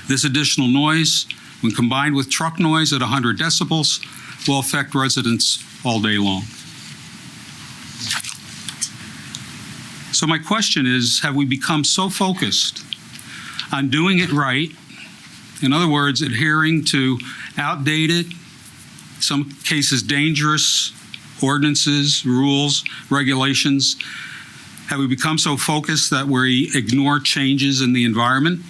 This additional noise, when combined with truck noise at 100 decibels, will affect residents all day long. So my question is, have we become so focused on doing it right, in other words, adhering to outdated, some cases dangerous ordinances, rules, regulations? Have we become so focused that we ignore changes in the environment,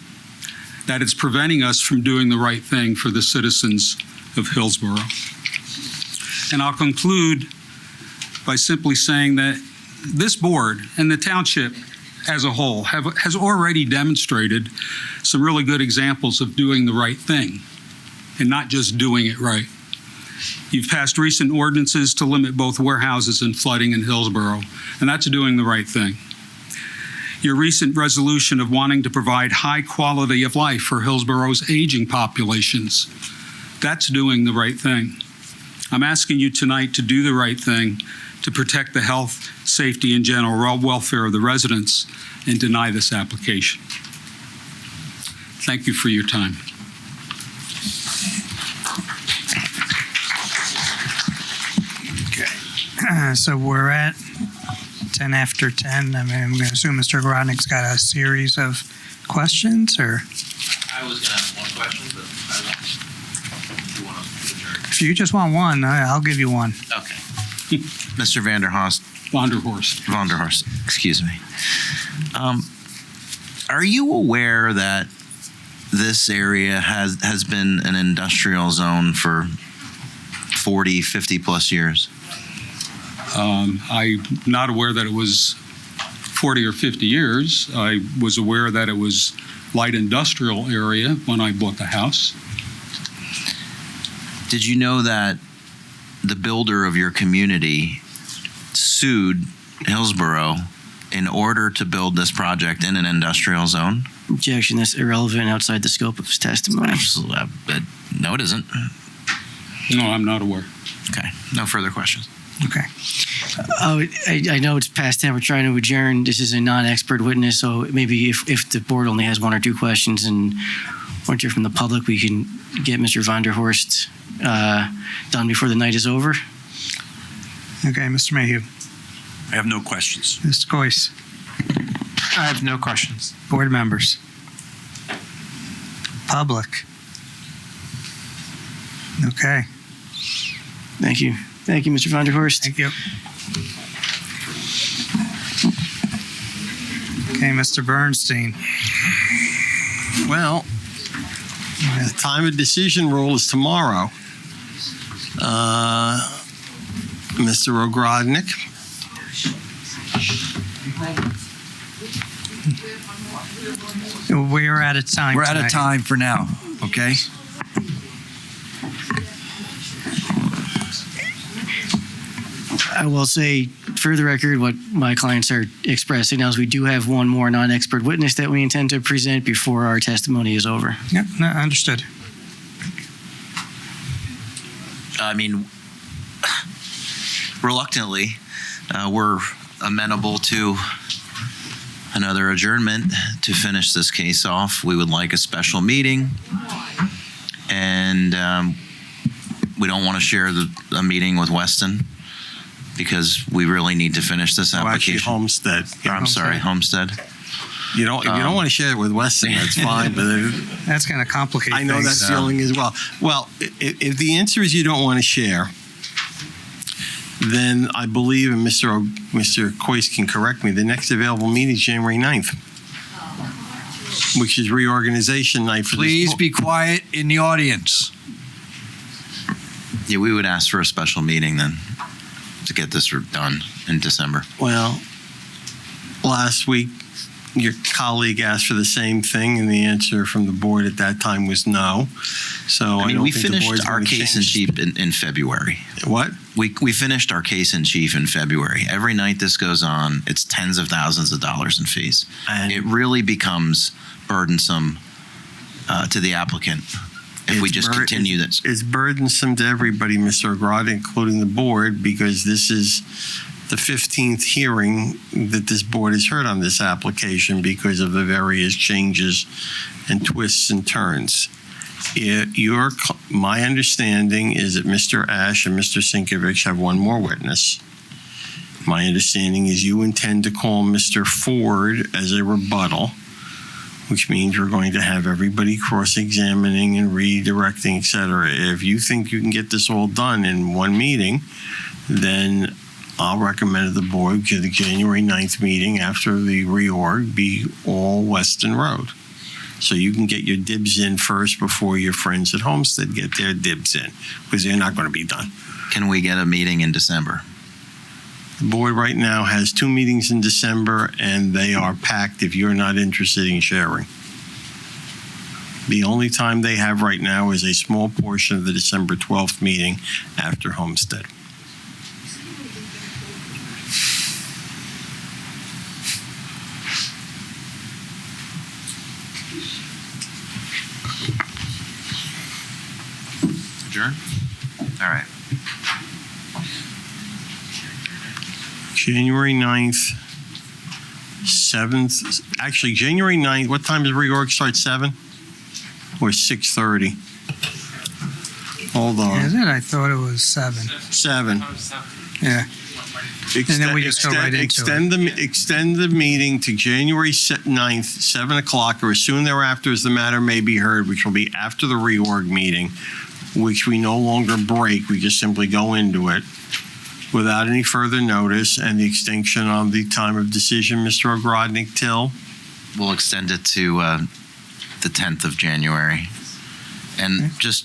that it's preventing us from doing the right thing for the citizens of Hillsborough? And I'll conclude by simply saying that this board and the township as a whole has already demonstrated some really good examples of doing the right thing and not just doing it right. You've passed recent ordinances to limit both warehouses and flooding in Hillsborough, and that's doing the right thing. Your recent resolution of wanting to provide high quality of life for Hillsborough's aging populations, that's doing the right thing. I'm asking you tonight to do the right thing, to protect the health, safety, and general welfare of the residents, and deny this application. Thank you for your time. So we're at 10 after 10. I mean, I'm going to assume Mr. Grodnick's got a series of questions, or? I was going to ask one question, but I won't. If you want to adjourn. If you just want one, I'll give you one. Okay. Mr. Vanderhorst. Vanderhorst, excuse me. Are you aware that this area has been an industrial zone for 40, 50 plus years? I'm not aware that it was 40 or 50 years. I was aware that it was light industrial area when I bought the house. Did you know that the builder of your community sued Hillsborough in order to build this project in an industrial zone? Objection, that's irrelevant outside the scope of his testimony. Absolutely. No, it isn't. No, I'm not aware. Okay, no further questions. Okay. Oh, I know it's past 10. We're trying to adjourn. This is a non-expert witness, so maybe if the board only has one or two questions and want to hear from the public, we can get Mr. Vanderhorst done before the night is over. Okay, Mr. Mayhew. I have no questions. Mr. Coyce. I have no questions. Board members. Public. Okay. Thank you. Thank you, Mr. Vanderhorst. Thank you. Okay, Mr. Bernstein. Well, the time of decision rule is tomorrow. Mr. Ogrodnik. We're out of time. We're out of tonight. time for now, okay? I will say, for the record, what my clients are expressing now is we do have one more non-expert witness that we intend to present before our testimony is over. Yep, no, understood. I mean, reluctantly, we're amenable to another adjournment to finish this case off. We would like a special meeting, and we don't want to share a meeting with Weston because we really need to finish this application. Actually, Homestead. I'm sorry, Homestead. If you don't want to share it with Weston, that's fine. But that's going to complicate I know things. that feeling as well. Well, if the answer is you don't want to share, then I believe, and Mr. Coyce can correct me, the next available meeting is January 9th, which is reorganization night for Please be quiet in the audience. Yeah, we would ask for a special meeting then to get this done in December. Well, last week, your colleague asked for the same thing, and the answer from the board at that time was no. So I mean, we finished our case in chief in February. What? We finished our case in chief in February. Every night this goes on, it's tens of thousands of dollars in fees. And it really becomes burdensome to the applicant if we just continue this. It's burdensome to everybody, Mr. Agrada, including the board, because this is the 15th hearing that this board has heard on this application because of the various changes and twists and turns. My understanding is that Mr. Ash and Mr. Sinkovich have one more witness. My understanding is you intend to call Mr. Ford as a rebuttal, which means we're going to have everybody cross-examining and redirecting, et cetera. If you think you can get this all done in one meeting, then I'll recommend to the board to the January 9th meeting after the reorg be all Weston Road. So you can get your dibs in first before your friends at Homestead get their dibs in, because they're not going to be done. Can we get a meeting in December? The board right now has 2 meetings in December, and they are packed if you're not interested in sharing. The only time they have right now is a small portion of the December 12th meeting after Homestead. Adjourn? All right. January 9th, 7th, actually, January 9th, what time does reorg start, 7 or 6:30? Hold on. Is it? I thought it was 7. 7. Yeah. And then we just go right into Extend the meeting to January 9th, 7 o'clock, or as soon thereafter as the matter may be heard, which will be after the reorg meeting, which we no longer break, we just simply go into it without any further notice, and the extinction on the time of decision, Mr. Ogrodnik, till? We'll extend it to the 10th of January. And just,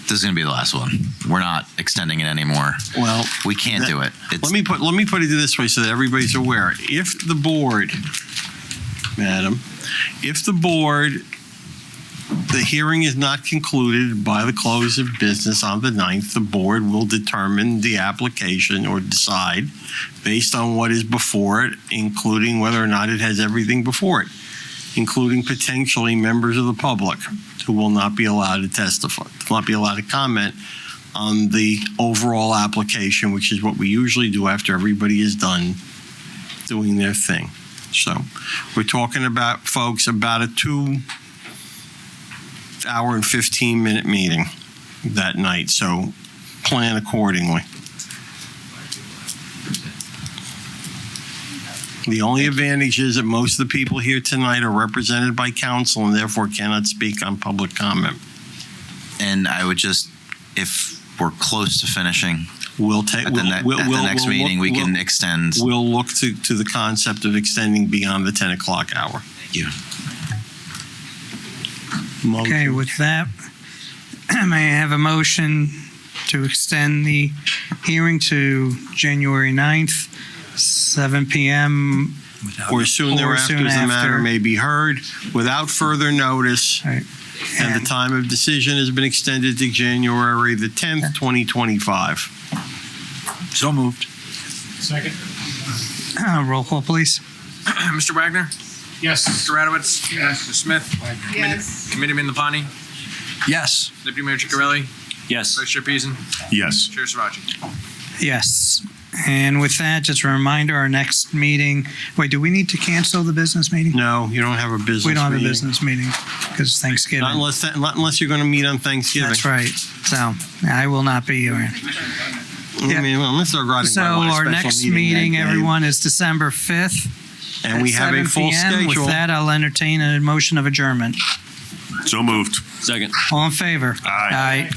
this is going to be the last one. We're not extending it anymore. Well, we can't do it. Let me put it this way so that everybody's aware. If the board, madam, the hearing is not concluded by the close of business on the 9th, the board will determine the application or decide based on what is before it, including whether or not it has everything before it, including potentially members of the public who will not be allowed to testify, will not be allowed to comment on the overall application, which is what we usually do after everybody is done doing their thing. So we're talking about, folks, about a 2-hour and 15-minute meeting that night. So plan accordingly. The only advantage is that most of the people here tonight are represented by counsel and therefore cannot speak on public comment. And I would just, if we're close to finishing, we'll take at the next meeting, we can extend. We'll look to the concept of extending beyond the 10 o'clock hour. Thank you. Okay, with that, may I have a motion to extend the hearing to January 9th, 7 p.m. Or soon thereafter, as the matter may be heard, without further notice. Right. And the time of decision has been extended to January the 10th, 2025. So moved. Second. Roll call, please. Mr. Wagner? Yes. Mr. Radowitz? Yes. Mr. Smith? Yes. Committeeman Lapani? Yes. Deputy Mayor Ciccarelli? Yes. Vice Chair Peason? Yes. Chair Savachi? Yes. And with that, just a reminder, our next meeting, wait, do we need to cancel the business meeting? No, you don't have a business meeting. We don't have a business meeting because Thanksgiving. Not unless you're going to meet on Thanksgiving. That's right. So I will not be here. I mean, Mr. O'Grady So might want a our special next meeting meeting, that day. everyone, is December 5th. And we have a full schedule. With that, I'll entertain a motion of adjournment. So moved. Second. All in favor? Aye. Aye.